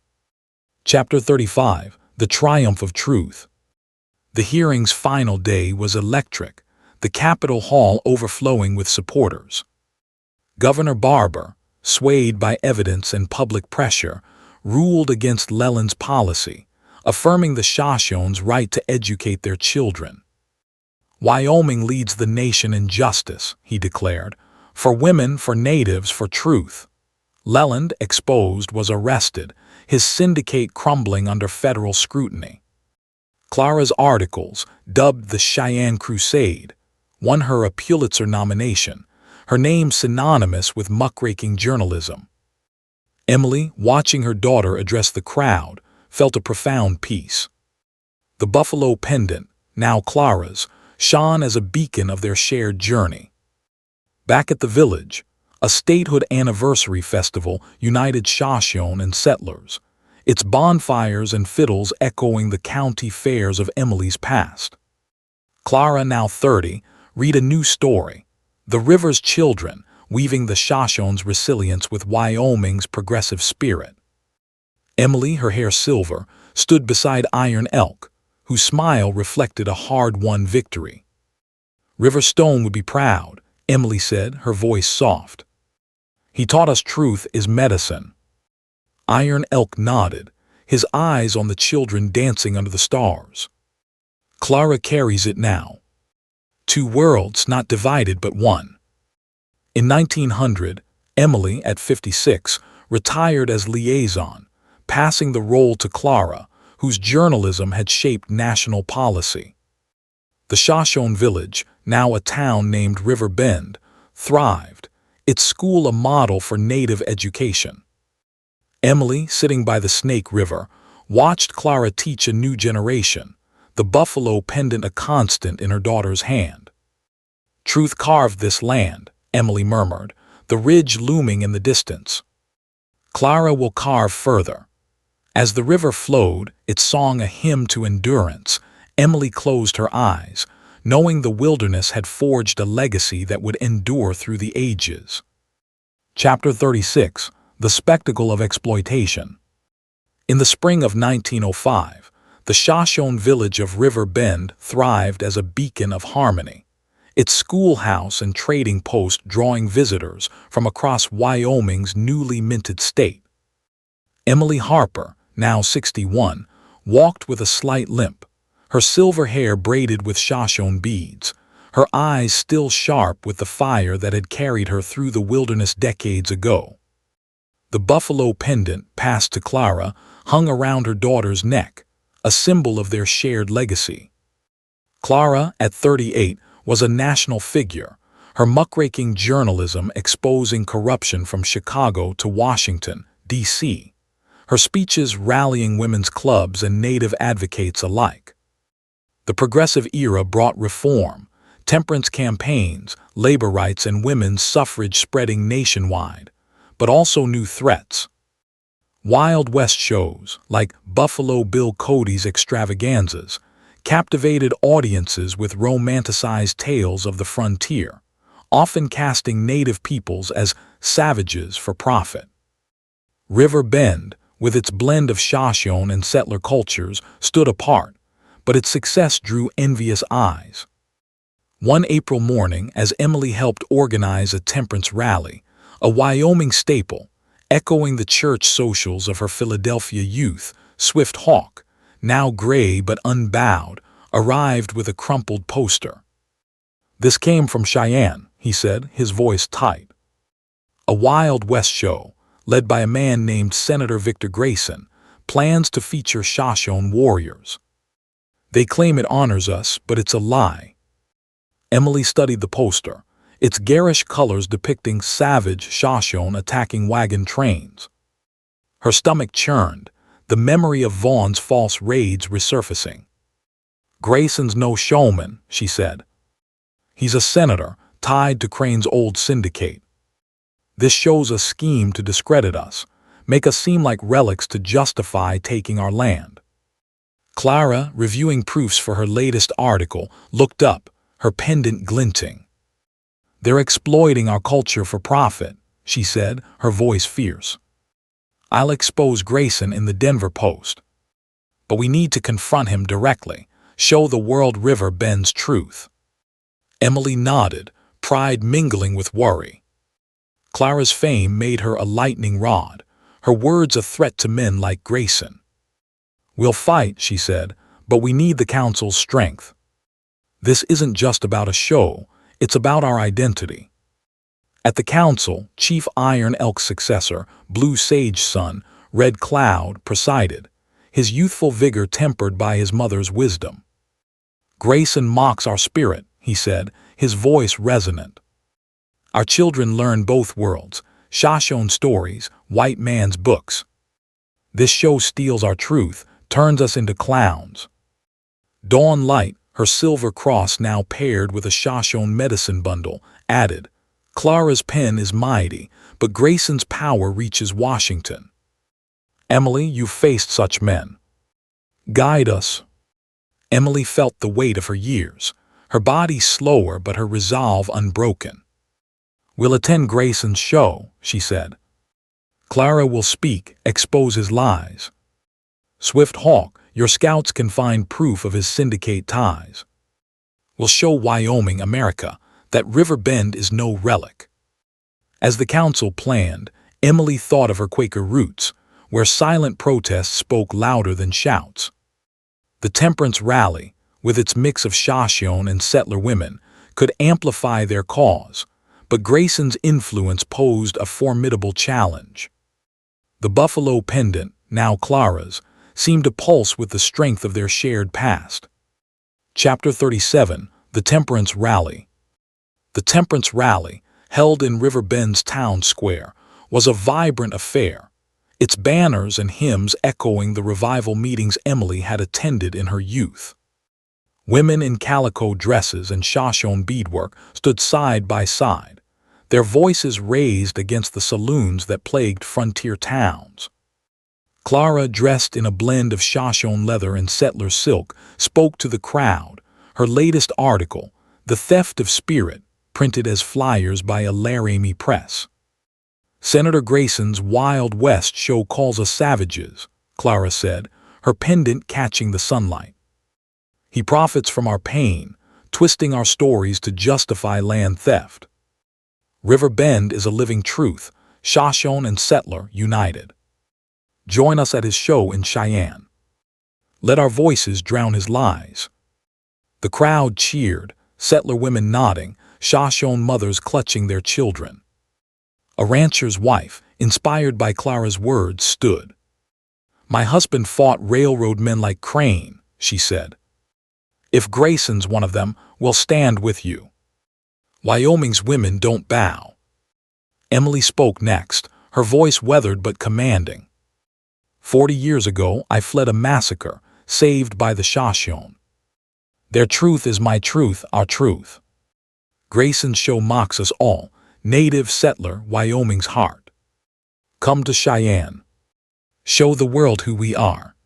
Chapter 35, The Triumph of Truth. The hearing's final day was electric, the Capitol Hall overflowing with supporters. Governor Barber, swayed by evidence and public pressure, ruled against Leland's policy, affirming the Shoshone's right to educate their children. Wyoming leads the nation in justice, he declared, for women, for natives, for truth. Leland, exposed, was arrested, his syndicate crumbling under federal scrutiny. Clara's articles, dubbed the Cheyenne Crusade, won her a Pulitzer nomination, her name synonymous with muckraking journalism. Emily, watching her daughter address the crowd, felt a profound peace. The buffalo pendant, now Clara's, shone as a beacon of their shared journey. Back at the village, a statehood anniversary festival united Shoshone and settlers, its bonfires and fiddles echoing the county fairs of Emily's past. Clara, now 30, read a new story, The River's Children, weaving the Shoshone's resilience with Wyoming's progressive spirit. Emily, her hair silver, stood beside Iron Elk, whose smile reflected a hard-won victory. River Stone would be proud, Emily said, her voice soft. He taught us truth is medicine. Iron Elk nodded, his eyes on the children dancing under the stars. Clara carries it now. Two worlds not divided but one. In 1900, Emily, at 56, retired as liaison, passing the role to Clara, whose journalism had shaped national policy. The Shoshone village, now a town named River Bend, thrived, its school a model for Native education. Emily, sitting by the Snake River, watched Clara teach a new generation, the buffalo pendant a constant in her daughter's hand. "Truth carved this land," Emily murmured, the ridge looming in the distance. "Clara will carve further." As the river flowed, its song a hymn to endurance, Emily closed her eyes, knowing the wilderness had forged a legacy that would endure through the ages. Chapter 36. The Spectacle of Exploitation. In the spring of 1905, the Shoshone village of River Bend thrived as a beacon of harmony, its schoolhouse and trading post drawing visitors from across Wyoming's newly minted state. Emily Harper, now 61, walked with a slight limp, her silver hair braided with Shoshone beads, her eyes still sharp with the fire that had carried her through the wilderness decades ago. The buffalo pendant, passed to Clara, hung around her daughter's neck, a symbol of their shared legacy. Clara, at 38, was a national figure, her muckraking journalism exposing corruption from Chicago to Washington, D.C., her speeches rallying women's clubs and Native advocates alike. The progressive era brought reform, temperance campaigns, labor rights and women's suffrage spreading nationwide, but also new threats. Wild West shows, like Buffalo Bill Cody's extravaganzas, captivated audiences with romanticized tales of the frontier, often casting Native peoples as savages for profit. River Bend, with its blend of Shoshone and settler cultures, stood apart, but its success drew envious eyes. One April morning, as Emily helped organize a temperance rally, a Wyoming staple, echoing the church socials of her Philadelphia youth, Swift Hawk, now gray but unbowed, arrived with a crumpled poster. "This came from Cheyenne," he said, his voice tight. "A Wild West show, led by a man named Senator Victor Grayson, plans to feature Shoshone warriors. They claim it honors us, but it's a lie." Emily studied the poster, its garish colors depicting savage Shoshone attacking wagon trains. Her stomach churned, the memory of Vaughn's false raids resurfacing. "Grayson's no showman," she said. "He's a senator, tied to Crane's old syndicate. This shows a scheme to discredit us, make us seem like relics to justify taking our land." Clara, reviewing proofs for her latest article, looked up, her pendant glinting. "They're exploiting our culture for profit," she said, her voice fierce. "I'll expose Grayson in the Denver Post. But we need to confront him directly, show the world River Bend's truth." Emily nodded, pride mingling with worry. Clara's fame made her a lightning rod, her words a threat to men like Grayson. "We'll fight," she said, "but we need the council's strength. This isn't just about a show, it's about our identity." At the council, Chief Iron Elk's successor, Blue Sage's son, Red Cloud, presided, his youthful vigor tempered by his mother's wisdom. "Grayson mocks our spirit," he said, his voice resonant. "Our children learn both worlds, Shoshone stories, white man's books. This show steals our truth, turns us into clowns." Dawn Light, her silver cross now paired with a Shoshone medicine bundle, added, "Clara's pen is mighty, but Grayson's power reaches Washington. Emily, you've faced such men. Guide us." Emily felt the weight of her years, her body slower but her resolve unbroken. "We'll attend Grayson's show," she said. "Clara will speak, expose his lies. Swift Hawk, your scouts can find proof of his syndicate ties. We'll show Wyoming America that River Bend is no relic." As the council planned, Emily thought of her Quaker roots, where silent protests spoke louder than shouts. The temperance rally, with its mix of Shoshone and settler women, could amplify their cause, but Grayson's influence posed a formidable challenge. The buffalo pendant, now Clara's, seemed to pulse with the strength of their shared past. Chapter 37, The Temperance Rally. The Temperance Rally, held in River Bend's town square, was a vibrant affair, its banners and hymns echoing the revival meetings Emily had attended in her youth. Women in calico dresses and Shoshone beadwork stood side by side, their voices raised against the saloons that plagued frontier towns. Clara, dressed in a blend of Shoshone leather and settler silk, spoke to the crowd, her latest article, The Theft of Spirit, printed as flyers by a Laramie press. Senator Grayson's Wild West show calls us savages, Clara said, her pendant catching the sunlight. He profits from our pain, twisting our stories to justify land theft. River Bend is a living truth, Shoshone and settler united. Join us at his show in Cheyenne. Let our voices drown his lies. The crowd cheered, settler women nodding, Shoshone mothers clutching their children. A rancher's wife, inspired by Clara's words, stood. My husband fought railroad men like Crane, she said. If Grayson's one of them, we'll stand with you. Wyoming's women don't bow. Emily spoke next, her voice weathered but commanding. 40 years ago, I fled a massacre, saved by the Shoshone. Their truth is my truth, our truth. Grayson's show mocks us all, native settler, Wyoming's heart. Come to Cheyenne. Show the world who we are.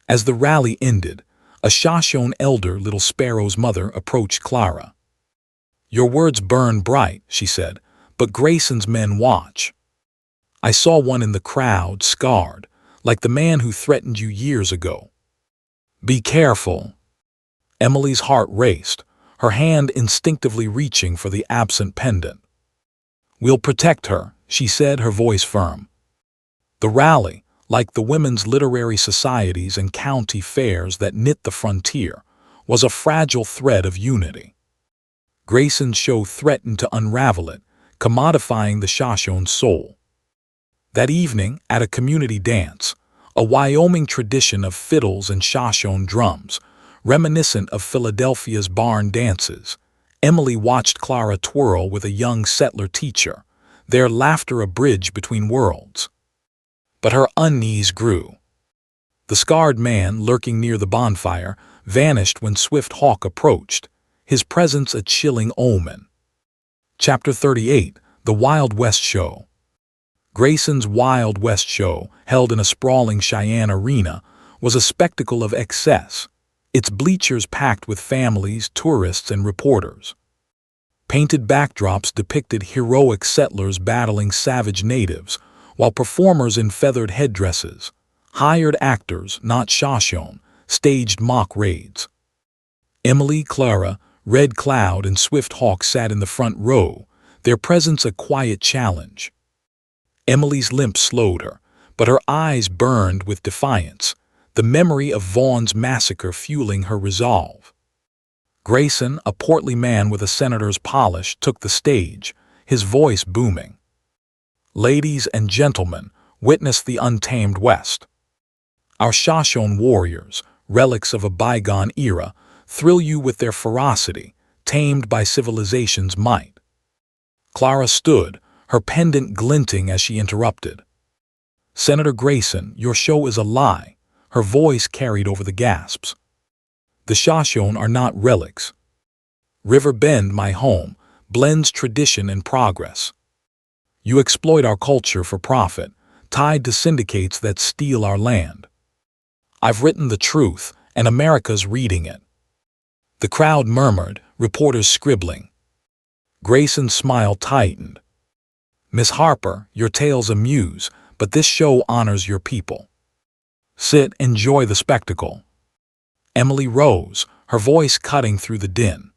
As the rally ended, a Shoshone elder, Little Sparrow's mother, approached Clara. Your words burn bright, she said, but Grayson's men watch. I saw one in the crowd, scarred, like the man who threatened you years ago. Be careful. Emily's heart raced, her hand instinctively reaching for the absent pendant. We'll protect her, she said, her voice firm. The rally, like the women's literary societies and county fairs that knit the frontier, was a fragile thread of unity. Grayson's show threatened to unravel it, commodifying the Shoshone soul. That evening, at a community dance, a Wyoming tradition of fiddles and Shoshone drums, reminiscent of Philadelphia's barn dances, Emily watched Clara twirl with a young settler teacher, their laughter a bridge between worlds. But her unease grew. The scarred man lurking near the bonfire vanished when Swift Hawk approached, his presence a chilling omen. Chapter 38, The Wild West Show. Grayson's Wild West show, held in a sprawling Cheyenne arena, was a spectacle of excess, its bleachers packed with families, tourists, and reporters. Painted backdrops depicted heroic settlers battling savage natives, while performers in feathered headdresses, hired actors, not Shoshone, staged mock raids. Emily, Clara, Red Cloud, and Swift Hawk sat in the front row, their presence a quiet challenge. Emily's limp slowed her, but her eyes burned with defiance, the memory of Vaughn's massacre fueling her resolve. Grayson, a portly man with a senator's polish, took the stage, his voice booming. Ladies and gentlemen, witness the untamed West. Our Shoshone warriors, relics of a bygone era, thrill you with their ferocity, tamed by civilization's might. Clara stood, her pendant glinting as she interrupted. Senator Grayson, your show is a lie, her voice carried over the gasps. The Shoshone are not relics. River Bend, my home, blends tradition and progress. You exploit our culture for profit, tied to syndicates that steal our land. I've written the truth, and America's reading it. The crowd murmured, reporters scribbling. Grayson's smile tightened. Miss Harper, your tales amuse, but this show honors your people. Sit, enjoy the spectacle. Emily rose, her voice cutting through the din.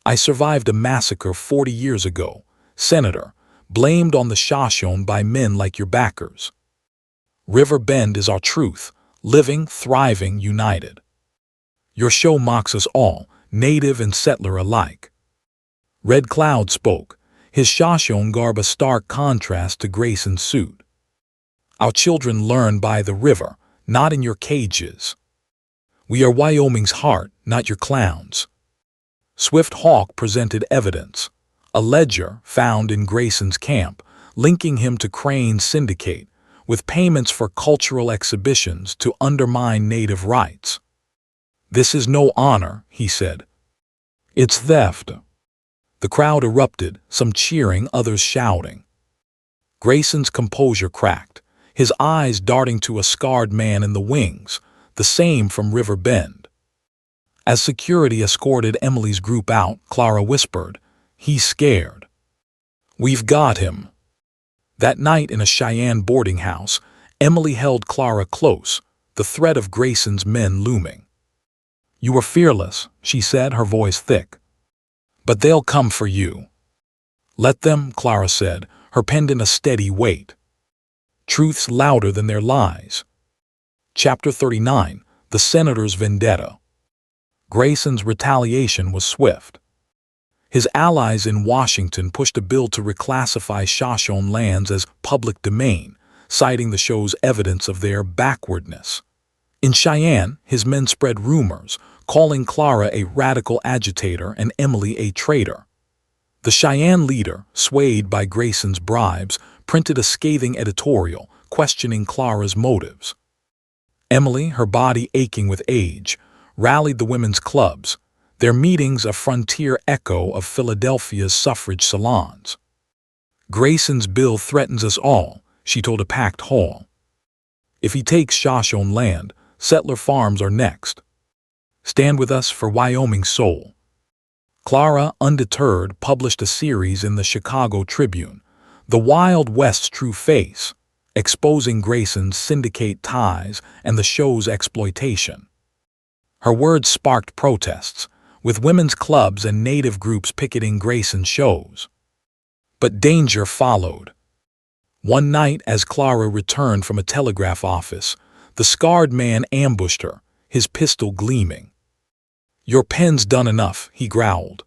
I survived a massacre 40 years ago, Senator, blamed on the Shoshone by men like your backers. River Bend is our truth, living, thriving, united. Your show mocks us all, native and settler alike. Red Cloud spoke, his Shoshone garb a stark contrast to Grayson's suit. Our children learn by the river, not in your cages. We are Wyoming's heart, not your clowns. Swift Hawk presented evidence, a ledger found in Grayson's camp, linking him to Crane's syndicate, with payments for cultural exhibitions to undermine native rights. "This is no honor," he said. "It's theft." The crowd erupted, some cheering, others shouting. Grayson's composure cracked, his eyes darting to a scarred man in the wings, the same from River Bend. As security escorted Emily's group out, Clara whispered, "He's scared." "We've got him." That night in a Cheyenne boarding house, Emily held Clara close, the threat of Grayson's men looming. "You were fearless," she said, her voice thick. "But they'll come for you." "Let them," Clara said, her pendant a steady weight. Truths louder than their lies. Chapter 39. The Senator's Vendetta. Grayson's retaliation was swift. His allies in Washington pushed a bill to reclassify Shoshone lands as public domain, citing the show's evidence of their backwardness. In Cheyenne, his men spread rumors, calling Clara a radical agitator and Emily a traitor. The Cheyenne leader, swayed by Grayson's bribes, printed a scathing editorial questioning Clara's motives. Emily, her body aching with age, rallied the women's clubs, their meetings a frontier echo of Philadelphia's suffrage salons. "Grayson's bill threatens us all," she told a packed hall. "If he takes Shoshone land, settler farms are next. Stand with us for Wyoming's soul." Clara, undeterred, published a series in the Chicago Tribune, The Wild West's True Face, exposing Grayson's syndicate ties and the show's exploitation. Her words sparked protests, with women's clubs and native groups picketing Grayson's shows. But danger followed. One night, as Clara returned from a telegraph office, the scarred man ambushed her, his pistol gleaming. "Your pen's done enough," he growled.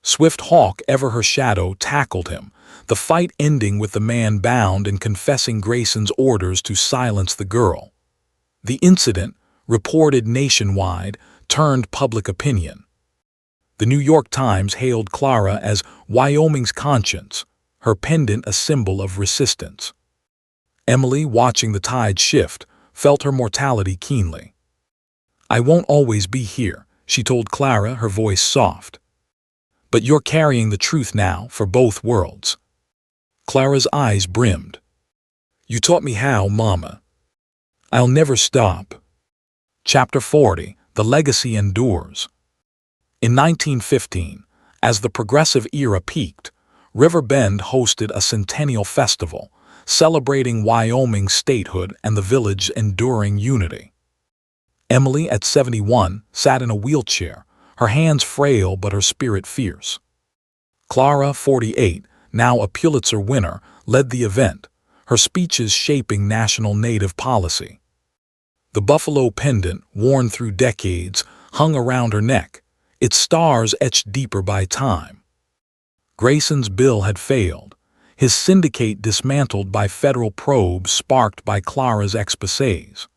Swift Hawk, ever her shadow, tackled him, the fight ending with the man bound and confessing Grayson's orders to silence the girl. The incident, reported nationwide, turned public opinion. The New York Times hailed Clara as Wyoming's conscience, her pendant a symbol of resistance. Emily, watching the tide shift, felt her mortality keenly. "I won't always be here," she told Clara, her voice soft. "But you're carrying the truth now for both worlds." Clara's eyes brimmed. "You taught me how, Mama. I'll never stop." Chapter 40. The Legacy Endures. In 1915, as the progressive era peaked, River Bend hosted a centennial festival, celebrating Wyoming's statehood and the village's enduring unity. Emily, at 71, sat in a wheelchair, her hands frail but her spirit fierce. Clara, 48, now a Pulitzer winner, led the event, her speeches shaping national Native policy. The buffalo pendant, worn through decades, hung around her neck, its stars etched deeper by time. Grayson's bill had failed, his syndicate dismantled by federal probes sparked by Clara's exposés.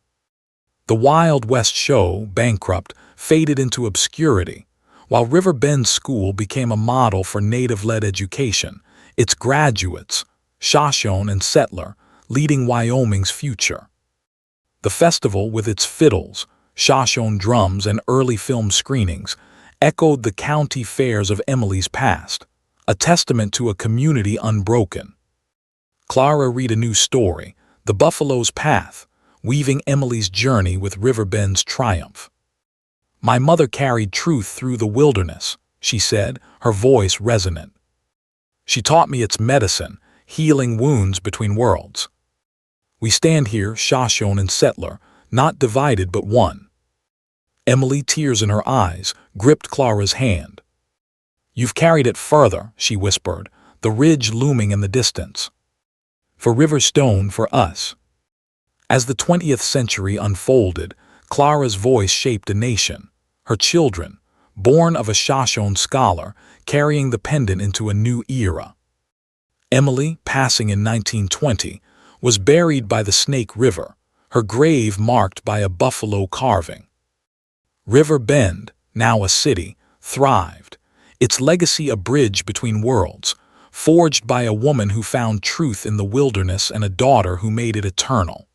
The Wild West show, bankrupt, faded into obscurity, while River Bend School became a model for Native-led education, its graduates, Shoshone and settler, leading Wyoming's future. The festival, with its fiddles, Shoshone drums, and early film screenings, echoed the county fairs of Emily's past, a testament to a community unbroken. Clara read a new story, The Buffalo's Path, weaving Emily's journey with River Bend's triumph. "My mother carried truth through the wilderness," she said, her voice resonant. "She taught me its medicine, healing wounds between worlds. We stand here, Shoshone and settler, not divided but one." Emily, tears in her eyes, gripped Clara's hand. "You've carried it further," she whispered, the ridge looming in the distance. "For River Stone, for us." As the 20th century unfolded, Clara's voice shaped a nation, her children, born of a Shoshone scholar, carrying the pendant into a new era. Emily, passing in 1920, was buried by the Snake River, her grave marked by a buffalo carving. River Bend, now a city, thrived, its legacy a bridge between worlds, forged by a woman who found truth in the wilderness and a daughter who made it eternal.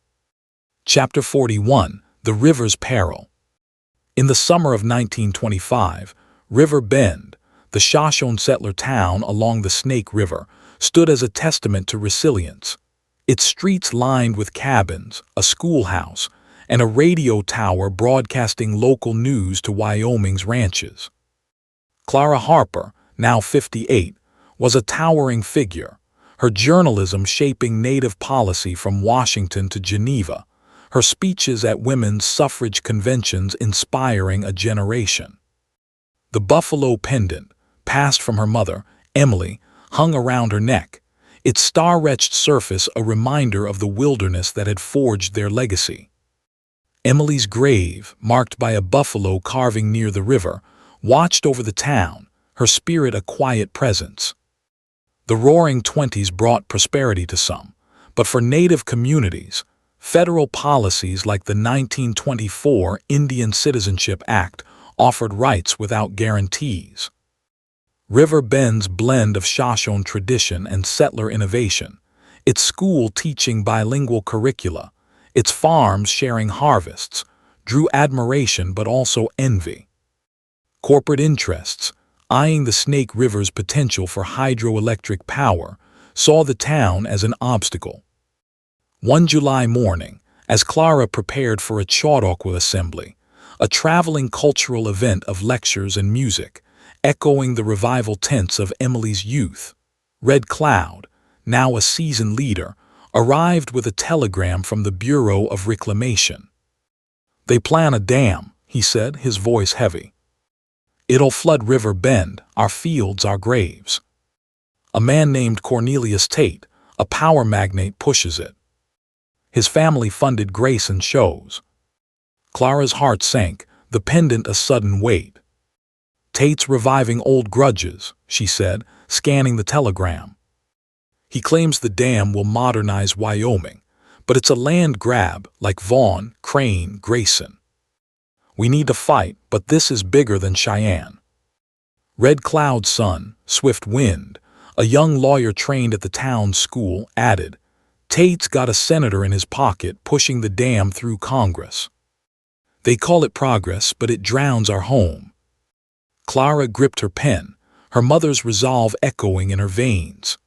Chapter 41. The River's Peril. In the summer of 1925, River Bend, the Shoshone settler town along the Snake River, stood as a testament to resilience. Its streets lined with cabins, a schoolhouse, and a radio tower broadcasting local news to Wyoming's ranches. Clara Harper, now 58, was a towering figure, her journalism shaping native policy from Washington to Geneva, her speeches at women's suffrage conventions inspiring a generation. The buffalo pendant, passed from her mother, Emily, hung around her neck, its star-etched surface a reminder of the wilderness that had forged their legacy. Emily's grave, marked by a buffalo carving near the river, watched over the town, her spirit a quiet presence. The Roaring Twenties brought prosperity to some, but for Native communities, federal policies like the 1924 Indian Citizenship Act offered rights without guarantees. River Bend's blend of Shoshone tradition and settler innovation, its school teaching bilingual curricula, its farms sharing harvests, drew admiration but also envy. Corporate interests, eyeing the Snake River's potential for hydroelectric power, saw the town as an obstacle. One July morning, as Clara prepared for a Chautauqua assembly, a traveling cultural event of lectures and music, echoing the revival tints of Emily's youth, Red Cloud, now a seasoned leader, arrived with a telegram from the Bureau of Reclamation. "They plan a dam," he said, his voice heavy. "It'll flood River Bend, our fields, our graves. A man named Cornelius Tate, a power magnate, pushes it. His family funded Grayson shows." Clara's heart sank, the pendant a sudden weight. "Tate's reviving old grudges," she said, scanning the telegram. "He claims the dam will modernize Wyoming, but it's a land grab like Vaughn, Crane, Grayson. We need to fight, but this is bigger than Cheyenne." Red Cloud's son, Swift Wind, a young lawyer trained at the town's school, added, "Tate's got a senator in his pocket pushing the dam through Congress. They call it progress, but it drowns our home." Clara gripped her pen, her mother's resolve echoing in her veins.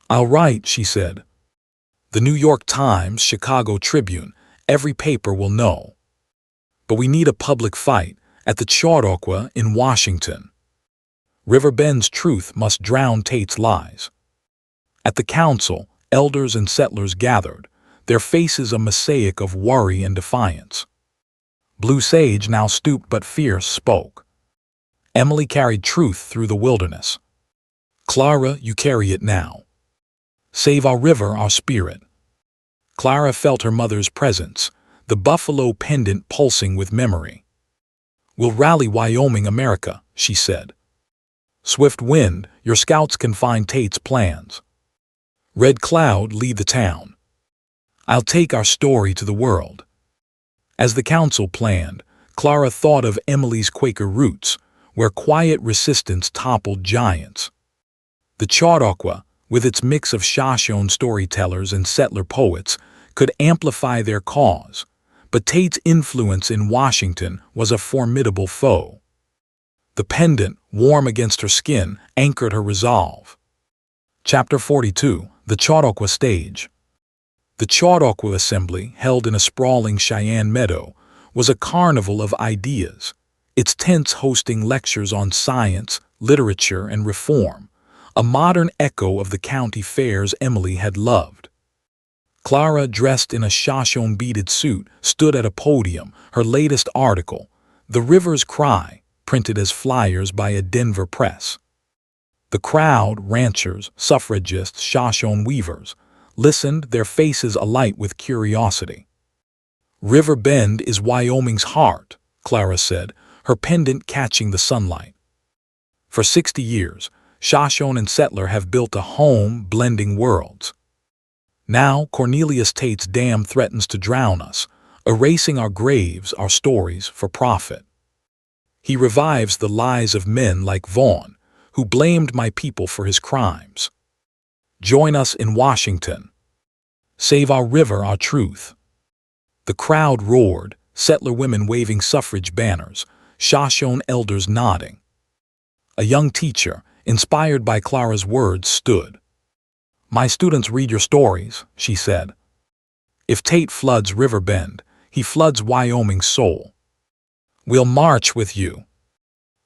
"I'll write," she said. "The New York Times, Chicago Tribune, every paper will know. But we need a public fight, at the Chautauqua in Washington. River Bend's truth must drown Tate's lies." At the council, elders and settlers gathered, their faces a mosaic of worry and defiance. Blue Sage, now stooped but fierce, spoke. "Emily carried truth through the wilderness. Clara, you carry it now. Save our river, our spirit." Clara felt her mother's presence, the buffalo pendant pulsing with memory. "We'll rally Wyoming, America," she said. "Swift Wind, your scouts can find Tate's plans. Red Cloud, lead the town. I'll take our story to the world." As the council planned, Clara thought of Emily's Quaker roots, where quiet resistance toppled giants. The Chautauqua, with its mix of Shoshone storytellers and settler poets, could amplify their cause, but Tate's influence in Washington was a formidable foe. The pendant, warm against her skin, anchored her resolve. Chapter 42. The Chautauqua Stage. The Chautauqua Assembly, held in a sprawling Cheyenne meadow, was a carnival of ideas, its tents hosting lectures on science, literature, and reform, a modern echo of the county fairs Emily had loved. Clara, dressed in a Shoshone beaded suit, stood at a podium, her latest article, "The River's Cry," printed as flyers by a Denver press. The crowd, ranchers, suffragists, Shoshone weavers, listened, their faces alight with curiosity. "River Bend is Wyoming's heart," Clara said, her pendant catching the sunlight. "For 60 years, Shoshone and settler have built a home blending worlds. Now Cornelius Tate's dam threatens to drown us, erasing our graves, our stories, for profit. He revives the lies of men like Vaughn, who blamed my people for his crimes. Join us in Washington. Save our river, our truth. The crowd roared, settler women waving suffrage banners, Shoshone elders nodding. A young teacher, inspired by Clara's words, stood. "My students read your stories," she said. "If Tate floods River Bend, he floods Wyoming's soul. We'll march with you."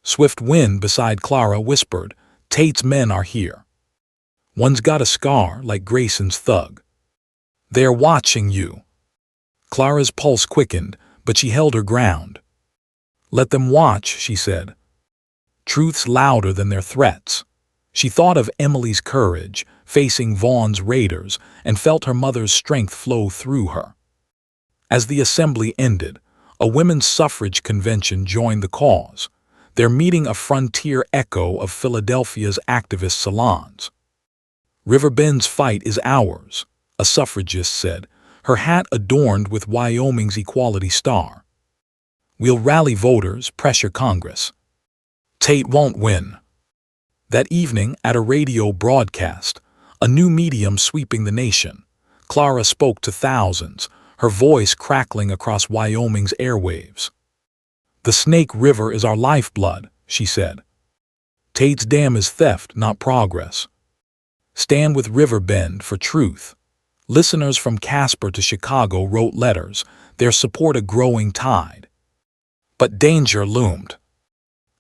Swift Wind beside Clara whispered, "Tate's men are here. One's got a scar like Grayson's thug. They're watching you." Clara's pulse quickened, but she held her ground. "Let them watch," she said. "Truth's louder than their threats." She thought of Emily's courage, facing Vaughn's raiders, and felt her mother's strength flow through her. As the assembly ended, a women's suffrage convention joined the cause, their meeting a frontier echo of Philadelphia's activist salons. "River Bend's fight is ours," a suffragist said, her hat adorned with Wyoming's equality star. "We'll rally voters, pressure Congress. Tate won't win." That evening, at a radio broadcast, a new medium sweeping the nation, Clara spoke to thousands, her voice crackling across Wyoming's airwaves. "The Snake River is our lifeblood," she said. "Tate's dam is theft, not progress. Stand with River Bend for truth." Listeners from Casper to Chicago wrote letters, their support a growing tide. But danger loomed.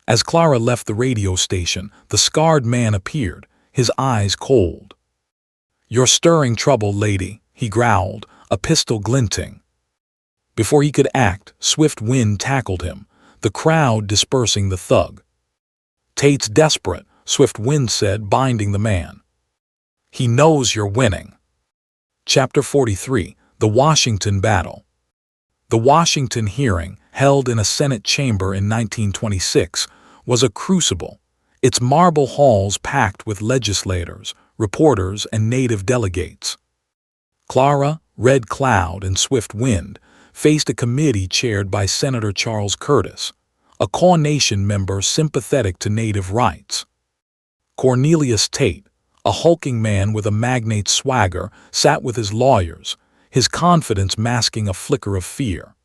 As Clara left the radio station, the scarred man appeared, his eyes cold. "You're stirring trouble, lady," he growled, a pistol glinting. Before he could act, Swift Wind tackled him, the crowd dispersing the thug. "Tate's desperate," Swift Wind said, binding the man. "He knows you're winning." Chapter 43, The Washington Battle. The Washington hearing, held in a Senate chamber in 1926, was a crucible, its marble halls packed with legislators, reporters, and native delegates. Clara, Red Cloud, and Swift Wind faced a committee chaired by Senator Charles Curtis, a Kaw Nation member sympathetic to native rights. Cornelius Tate, a hulking man with a magnate's swagger, sat with his lawyers, his confidence masking a flicker of fear.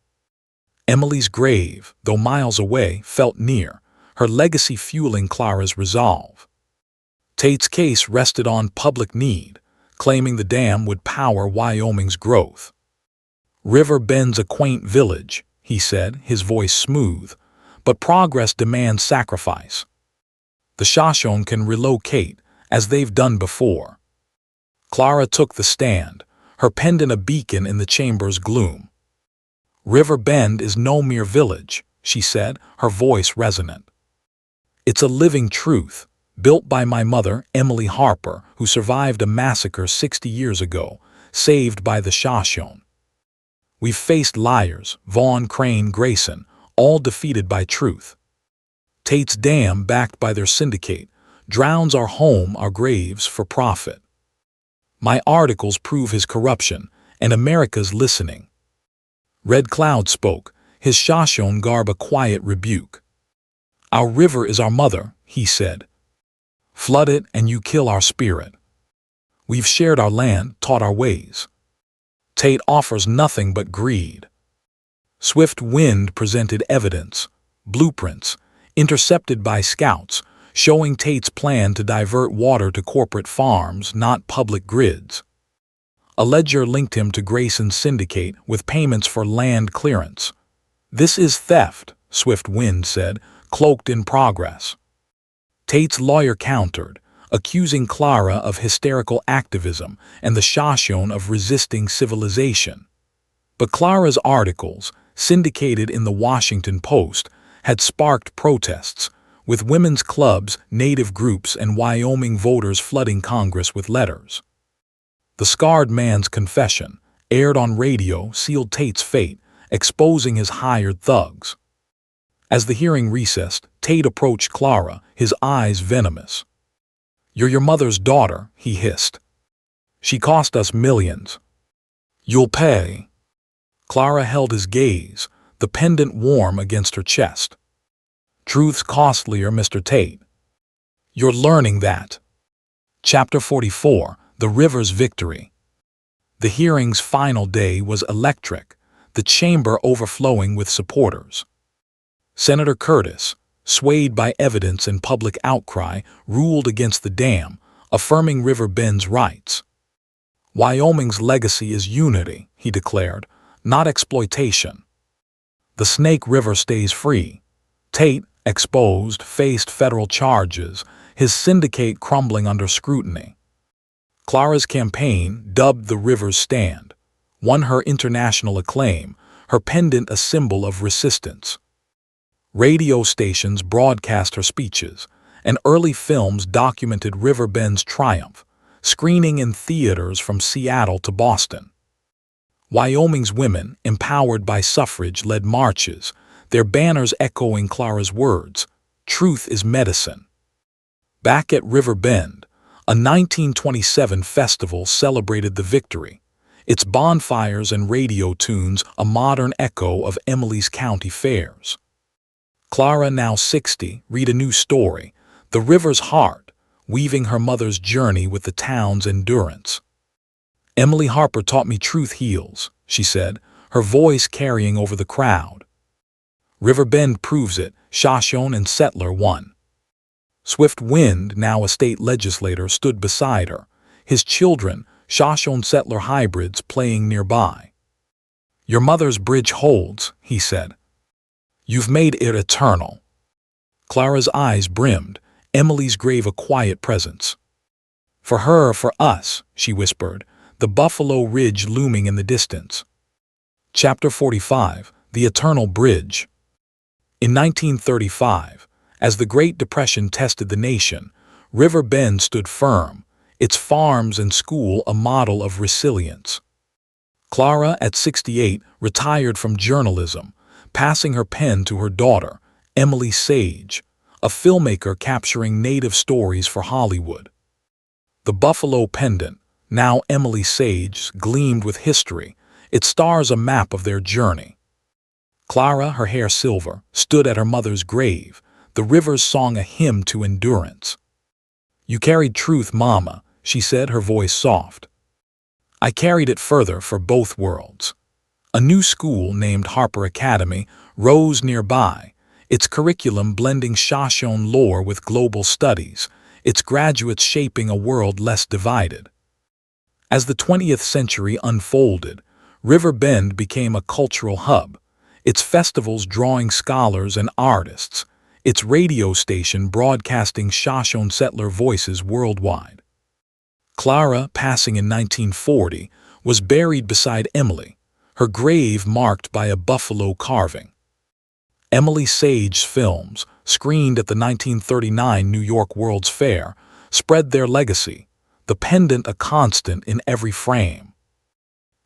Emily's grave, though miles away, felt near, her legacy fueling Clara's resolve. Tate's case rested on public need, claiming the dam would power Wyoming's growth. "River Bend's a quaint village," he said, his voice smooth, "but progress demands sacrifice. The Shoshone can relocate, as they've done before." Clara took the stand, her pendant a beacon in the chamber's gloom. "River Bend is no mere village," she said, her voice resonant. "It's a living truth, built by my mother, Emily Harper, who survived a massacre 60 years ago, saved by the Shoshone. We've faced liars, Vaughn, Crane, Grayson, all defeated by truth. Tate's dam, backed by their syndicate, drowns our home, our graves, for profit. My articles prove his corruption, and America's listening." Red Cloud spoke, his Shoshone garb a quiet rebuke. "Our river is our mother," he said. "Flood it and you kill our spirit. We've shared our land, taught our ways. Tate offers nothing but greed." Swift Wind presented evidence, blueprints, intercepted by scouts, showing Tate's plan to divert water to corporate farms, not public grids. A ledger linked him to Grayson's syndicate with payments for land clearance. "This is theft," Swift Wind said, "cloaked in progress." Tate's lawyer countered, accusing Clara of hysterical activism and the Shoshone of resisting civilization. But Clara's articles, syndicated in the Washington Post, had sparked protests, with women's clubs, native groups, and Wyoming voters flooding Congress with letters. The scarred man's confession, aired on radio, sealed Tate's fate, exposing his hired thugs. As the hearing recessed, Tate approached Clara, his eyes venomous. "You're your mother's daughter," he hissed. She cost us millions. You'll pay. Clara held his gaze, the pendant warm against her chest. Truth's costlier, Mr. Tate. You're learning that. Chapter 44, The River's Victory. The hearing's final day was electric, the chamber overflowing with supporters. Senator Curtis, swayed by evidence and public outcry, ruled against the dam, affirming River Bend's rights. Wyoming's legacy is unity, he declared, not exploitation. The Snake River stays free. Tate, exposed, faced federal charges, his syndicate crumbling under scrutiny. Clara's campaign, dubbed the River's Stand, won her international acclaim, her pendant a symbol of resistance. Radio stations broadcast her speeches, and early films documented River Bend's triumph, screening in theaters from Seattle to Boston. Wyoming's women, empowered by suffrage, led marches, their banners echoing Clara's words, "Truth is medicine." Back at River Bend, a 1927 festival celebrated the victory, its bonfires and radio tunes a modern echo of Emily's county fairs. Clara, now 60, read a new story, The River's Heart, weaving her mother's journey with the town's endurance. Emily Harper taught me truth heals, she said, her voice carrying over the crowd. River Bend proves it, Shoshone and Settler won. Swift Wind, now a state legislator, stood beside her, his children, Shoshone-Settler hybrids, playing nearby. Your mother's bridge holds, he said. You've made it eternal. Clara's eyes brimmed, Emily's grave a quiet presence. For her, for us, she whispered, the Buffalo Ridge looming in the distance. Chapter 45, The Eternal Bridge. In 1935, as the Great Depression tested the nation, River Bend stood firm, its farms and school a model of resilience. Clara, at 68, retired from journalism, passing her pen to her daughter, Emily Sage, a filmmaker capturing native stories for Hollywood. The Buffalo Pendant, now Emily Sage, gleamed with history, its stars a map of their journey. Clara, her hair silver, stood at her mother's grave, the river's song a hymn to endurance. You carried truth, Mama, she said, her voice soft. I carried it further for both worlds. A new school named Harper Academy rose nearby, its curriculum blending Shoshone lore with global studies, its graduates shaping a world less divided. As the 20th century unfolded, River Bend became a cultural hub, its festivals drawing scholars and artists, its radio station broadcasting Shoshone settler voices worldwide. Clara, passing in 1940, was buried beside Emily, her grave marked by a buffalo carving. Emily Sage's films, screened at the 1939 New York World's Fair, spread their legacy, the pendant a constant in every frame.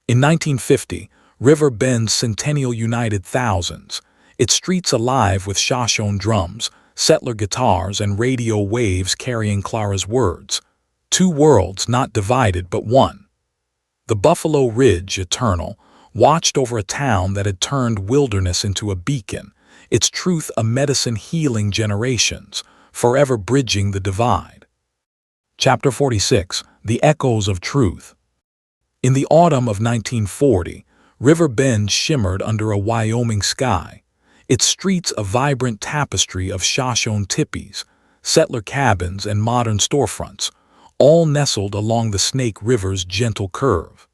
In 1950, River Bend's centennial united thousands, its streets alive with Shoshone drums, settler guitars, and radio waves carrying Clara's words. Two worlds not divided but one. The Buffalo Ridge, eternal, watched over a town that had turned wilderness into a beacon, its truth a medicine healing generations, forever bridging the divide. Chapter 46, The Echoes of Truth. In the autumn of 1940, River Bend shimmered under a Wyoming sky, its streets a vibrant tapestry of Shoshone tippies, settler cabins, and modern storefronts, all nestled along the Snake River's gentle curve.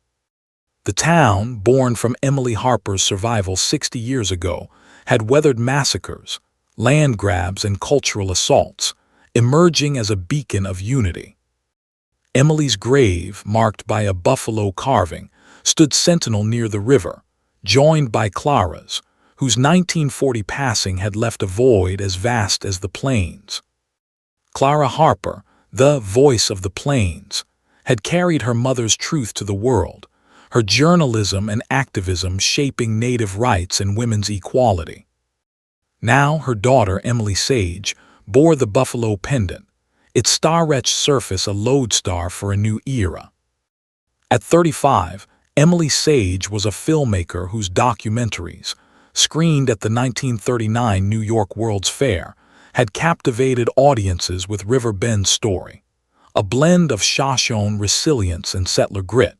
The town, born from Emily Harper's survival 60 years ago, had weathered massacres, land grabs, and cultural assaults, emerging as a beacon of unity. Emily's grave, marked by a buffalo carving, stood sentinel near the river, joined by Clara's, whose 1940 passing had left a void as vast as the plains. Clara Harper, the voice of the plains, had carried her mother's truth to the world, her journalism and activism shaping Native rights and women's equality. Now her daughter, Emily Sage, bore the Buffalo Pendant, its star-etched surface a lodestar for a new era. At 35, Emily Sage was a filmmaker whose documentaries, screened at the 1939 New York World's Fair, had captivated audiences with River Bend's story, a blend of Shoshone resilience and settler grit.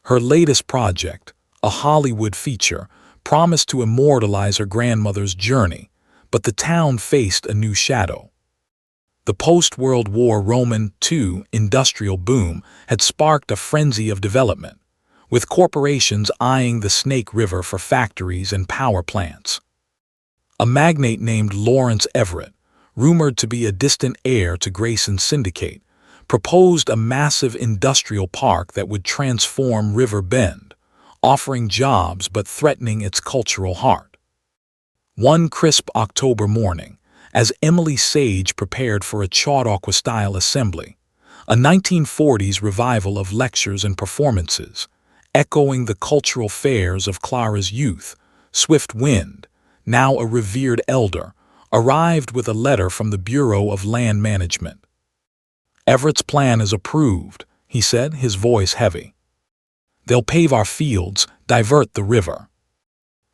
Her latest project, a Hollywood feature, promised to immortalize her grandmother's journey, but the town faced a new shadow. The post-World War Roman II industrial boom had sparked a frenzy of development, with corporations eyeing the Snake River for factories and power plants. A magnate named Lawrence Everett, rumored to be a distant heir to Grayson's syndicate, proposed a massive industrial park that would transform River Bend, offering jobs but threatening its cultural heart. One crisp October morning, as Emily Sage prepared for a Chautauqua-style assembly, a 1940s revival of lectures and performances, echoing the cultural fairs of Clara's youth, Swift Wind, now a revered elder, arrived with a letter from the Bureau of Land Management. "Everett's plan is approved," he said, his voice heavy. "They'll pave our fields, divert the river.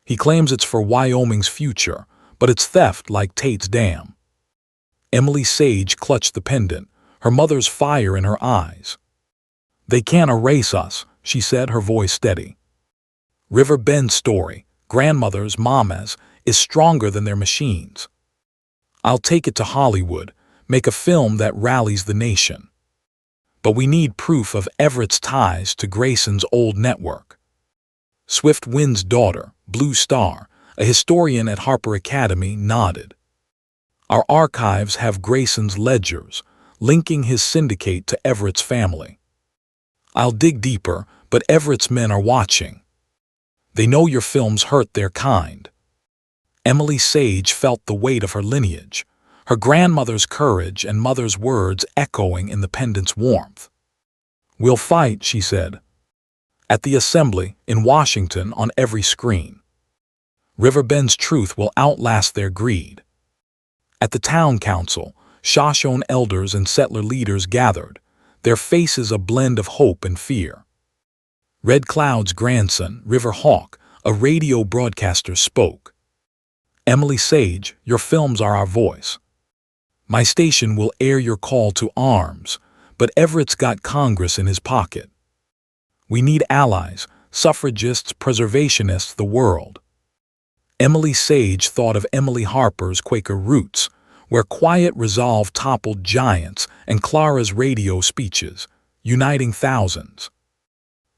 He claims it's for Wyoming's future, but it's theft like Tate's Dam." Emily Sage clutched the pendant, her mother's fire in her eyes. "They can't erase us," she said, her voice steady. "River Bend's story, grandmother's, mama's, is stronger than their machines. I'll take it to Hollywood, make a film that rallies the nation. But we need proof of Everett's ties to Grayson's old network." Swift Wind's daughter, Blue Star, a historian at Harper Academy, nodded. "Our archives have Grayson's ledgers, linking his syndicate to Everett's family. I'll dig deeper, but Everett's men are watching. They know your films hurt their kind." Emily Sage felt the weight of her lineage, her grandmother's courage and mother's words echoing in the pendant's warmth. "We'll fight," she said. "At the assembly, in Washington, on every screen. River Bend's truth will outlast their greed." At the town council, Shoshone elders and settler leaders gathered, their faces a blend of hope and fear. Red Cloud's grandson, River Hawk, a radio broadcaster, spoke. "Emily Sage, your films are our voice. My station will air your call to arms, but Everett's got Congress in his pocket. We need allies, suffragists, preservationists, the world." Emily Sage thought of Emily Harper's Quaker Roots, where quiet resolve toppled giants, and Clara's radio speeches, uniting thousands.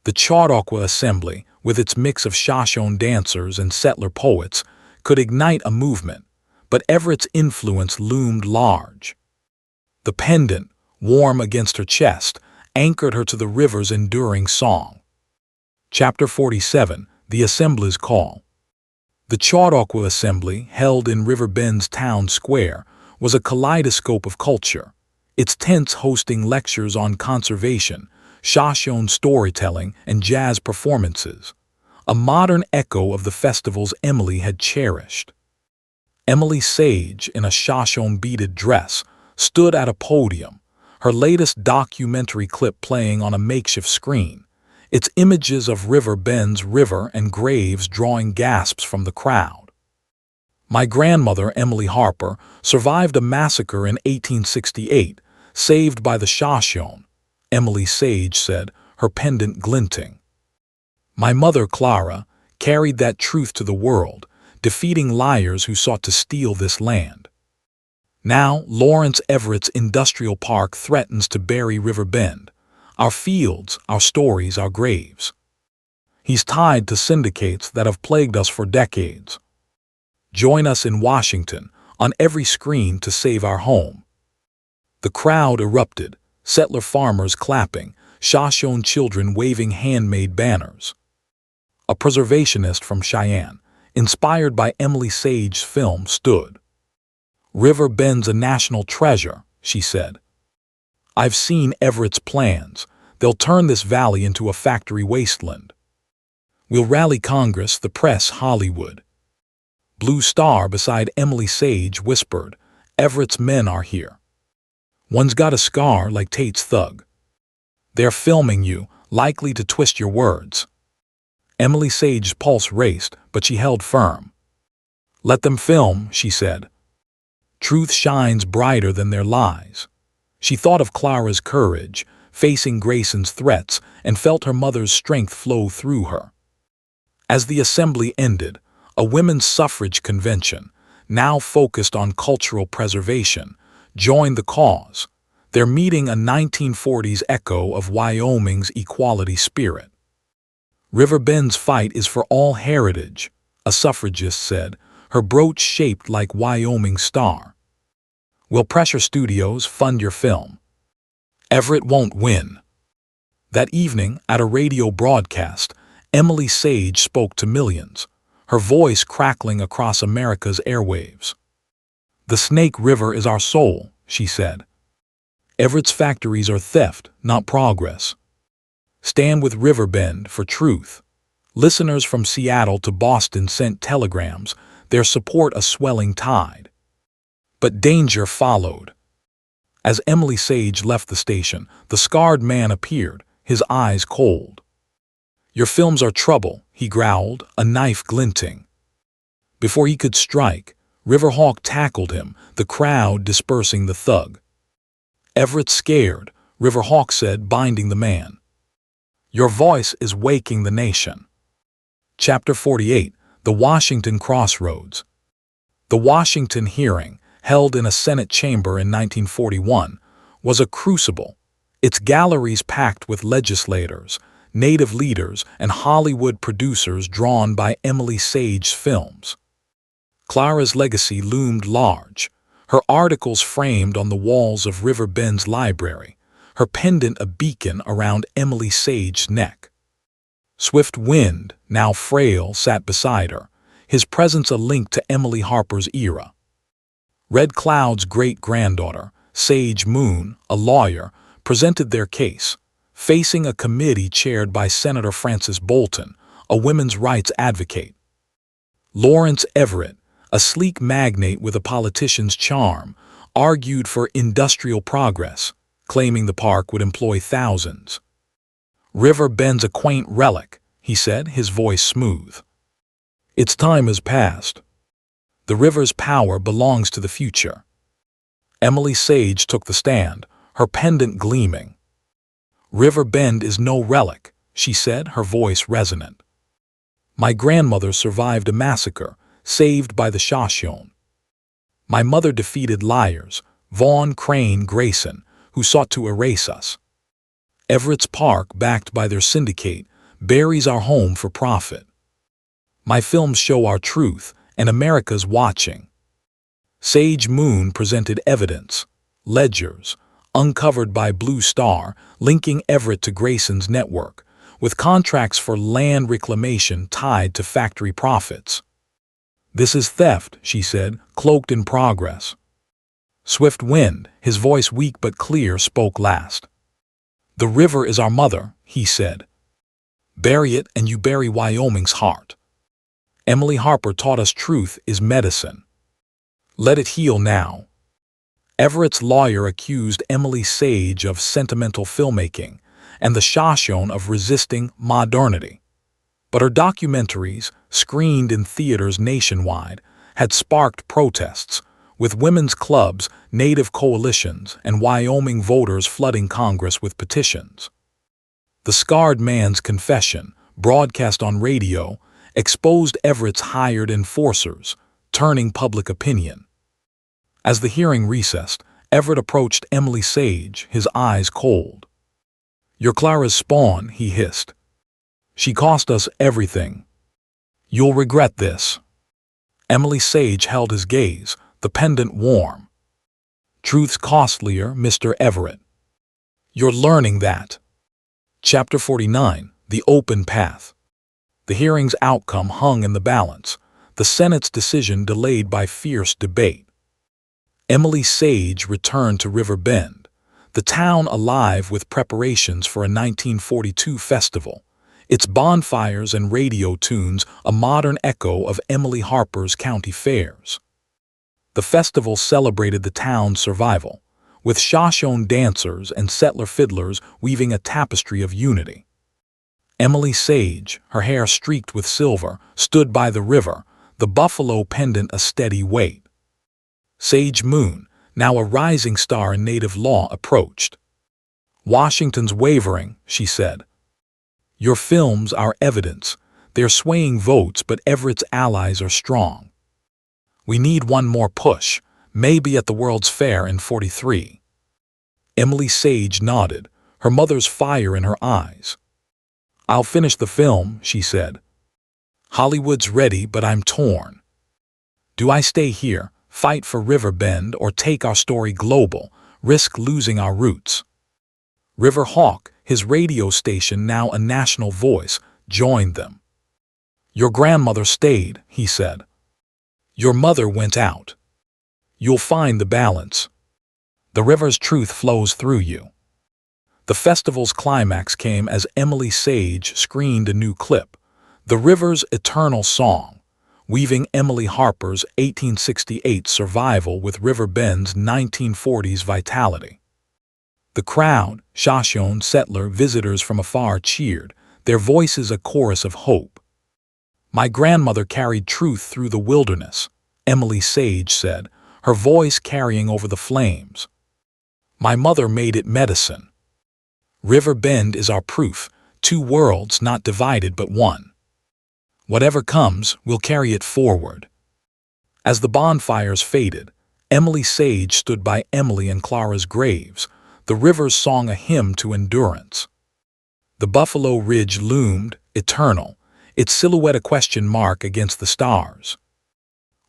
The Chautauqua Assembly, with its mix of Shoshone dancers and settler poets, could ignite a movement, but Everett's influence loomed large. The pendant, warm against her chest, anchored her to the river's enduring song. Chapter 47, The Assembly's Call. The Chautauqua Assembly, held in River Bend's town square, was a kaleidoscope of culture, its tents hosting lectures on conservation, Shoshone storytelling, and jazz performances, a modern echo of the festivals Emily had cherished. Emily Sage, in a Shoshone beaded dress, stood at a podium, her latest documentary clip playing on a makeshift screen, its images of River Bend's river and graves drawing gasps from the crowd. "My grandmother, Emily Harper, survived a massacre in 1868, saved by the Shoshone," Emily Sage said, her pendant glinting. "My mother, Clara, carried that truth to the world, defeating liars who sought to steal this land. Now, Lawrence Everett's industrial park threatens to bury River Bend, our fields, our stories, our graves. He's tied to syndicates that have plagued us for decades. Join us in Washington, on every screen, to save our home." The crowd erupted, settler farmers clapping, Shoshone children waving handmade banners. A preservationist from Cheyenne, inspired by Emily Sage's film, stood. "River Bend's a national treasure," she said. "I've seen Everett's plans. They'll turn this valley into a factory wasteland. We'll rally Congress, the press, Hollywood." Blue Star, beside Emily Sage, whispered, "Everett's men are here. One's got a scar like Tate's thug. They're filming you, likely to twist your words. Emily Sage's pulse raced, but she held firm. Let them film, she said. Truth shines brighter than their lies. She thought of Clara's courage, facing Grayson's threats, and felt her mother's strength flow through her. As the assembly ended, a women's suffrage convention, now focused on cultural preservation, joined the cause, their meeting a 1940s echo of Wyoming's equality spirit. River Bend's fight is for all heritage, a suffragist said, her brooch shaped like Wyoming's star. Will Pressure Studios fund your film? Everett won't win. That evening, at a radio broadcast, Emily Sage spoke to millions, her voice crackling across America's airwaves. The Snake River is our soul, she said. Everett's factories are theft, not progress. Stand with Riverbend for truth. Listeners from Seattle to Boston sent telegrams, their support a swelling tide. But danger followed. As Emily Sage left the station, the scarred man appeared, his eyes cold. Your films are trouble, he growled, a knife glinting. Before he could strike, Riverhawk tackled him, the crowd dispersing the thug. Everett's scared, Riverhawk said, binding the man. Your voice is waking the nation. Chapter 48, The Washington Crossroads. The Washington hearing, held in a Senate chamber in 1941, was a crucible, its galleries packed with legislators, native leaders, and Hollywood producers drawn by Emily Sage's films. Clara's legacy loomed large, her articles framed on the walls of River Bend's library, her pendant a beacon around Emily Sage's neck. Swift Wind, now frail, sat beside her, his presence a link to Emily Harper's era. Red Cloud's great-granddaughter, Sage Moon, a lawyer, presented their case, facing a committee chaired by Senator Frances Bolton, a women's rights advocate. Lawrence Everett, a sleek magnate with a politician's charm, argued for industrial progress, claiming the park would employ thousands. River Bend's a quaint relic, he said, his voice smooth. Its time has passed. The river's power belongs to the future. Emily Sage took the stand, her pendant gleaming. River Bend is no relic, she said, her voice resonant. My grandmother survived a massacre, saved by the Shoshone. My mother defeated liars, Vaughn Crane Grayson, who sought to erase us. Everett's Park, backed by their syndicate, buries our home for profit. My films show our truth, and America's watching. Sage Moon presented evidence, ledgers, uncovered by Blue Star, linking Everett to Grayson's network, with contracts for land reclamation tied to factory profits. This is theft, she said, cloaked in progress. Swift Wind, his voice weak but clear, spoke last. The river is our mother, he said. Bury it and you bury Wyoming's heart. Emily Harper taught us truth is medicine. Let it heal now. Everett's lawyer accused Emily Sage of sentimental filmmaking and the Shoshone of resisting modernity. But her documentaries, screened in theaters nationwide, had sparked protests, with women's clubs, native coalitions, and Wyoming voters flooding Congress with petitions. The Scarred Man's confession, broadcast on radio, exposed Everett's hired enforcers, turning public opinion. As the hearing recessed, Everett approached Emily Sage, his eyes cold. You're Clara's spawn, he hissed. She cost us everything. You'll regret this. Emily Sage held his gaze, the pendant warm. Truth's costlier, Mr. Everett. You're learning that. Chapter 49, The Open Path. The hearing's outcome hung in the balance, the Senate's decision delayed by fierce debate. Emily Sage returned to River Bend, the town alive with preparations for a 1942 festival, its bonfires and radio tunes a modern echo of Emily Harper's county fairs. The festival celebrated the town's survival, with Shoshone dancers and settler fiddlers weaving a tapestry of unity. Emily Sage, her hair streaked with silver, stood by the river, the buffalo pendant a steady weight. Sage Moon, now a rising star in native law, approached. "Washington's wavering," she said. "Your films are evidence. They're swaying votes, but Everett's allies are strong. We need one more push, maybe at the World's Fair in '43. Emily Sage nodded, her mother's fire in her eyes. "I'll finish the film," she said. "Hollywood's ready, but I'm torn. Do I stay here, fight for River Bend, or take our story global, risk losing our roots?" River Hawk, his radio station now a national voice, joined them. "Your grandmother stayed," he said. "Your mother went out. You'll find the balance. The river's truth flows through you." The festival's climax came as Emily Sage screened a new clip, The River's Eternal Song, weaving Emily Harper's 1868 survival with River Bend's 1940s vitality. The crowd, Shoshone settler visitors from afar, cheered, their voices a chorus of hope. "My grandmother carried truth through the wilderness," Emily Sage said, her voice carrying over the flames. "My mother made it medicine. River Bend is our proof, two worlds not divided but one. Whatever comes, we'll carry it forward." As the bonfires faded, Emily Sage stood by Emily and Clara's graves, the river's song a hymn to endurance. The Buffalo Ridge loomed, eternal, its silhouette a question mark against the stars.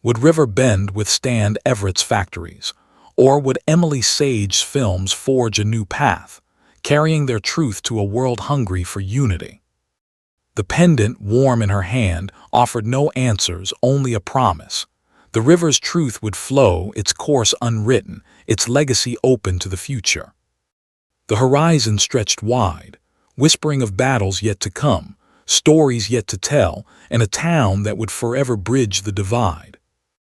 Would River Bend withstand Everett's factories, or would Emily Sage's films forge a new path, carrying their truth to a world hungry for unity? The pendant, warm in her hand, offered no answers, only a promise. The river's truth would flow, its course unwritten, its legacy open to the future. The horizon stretched wide, whispering of battles yet to come, stories yet to tell, and a town that would forever bridge the divide.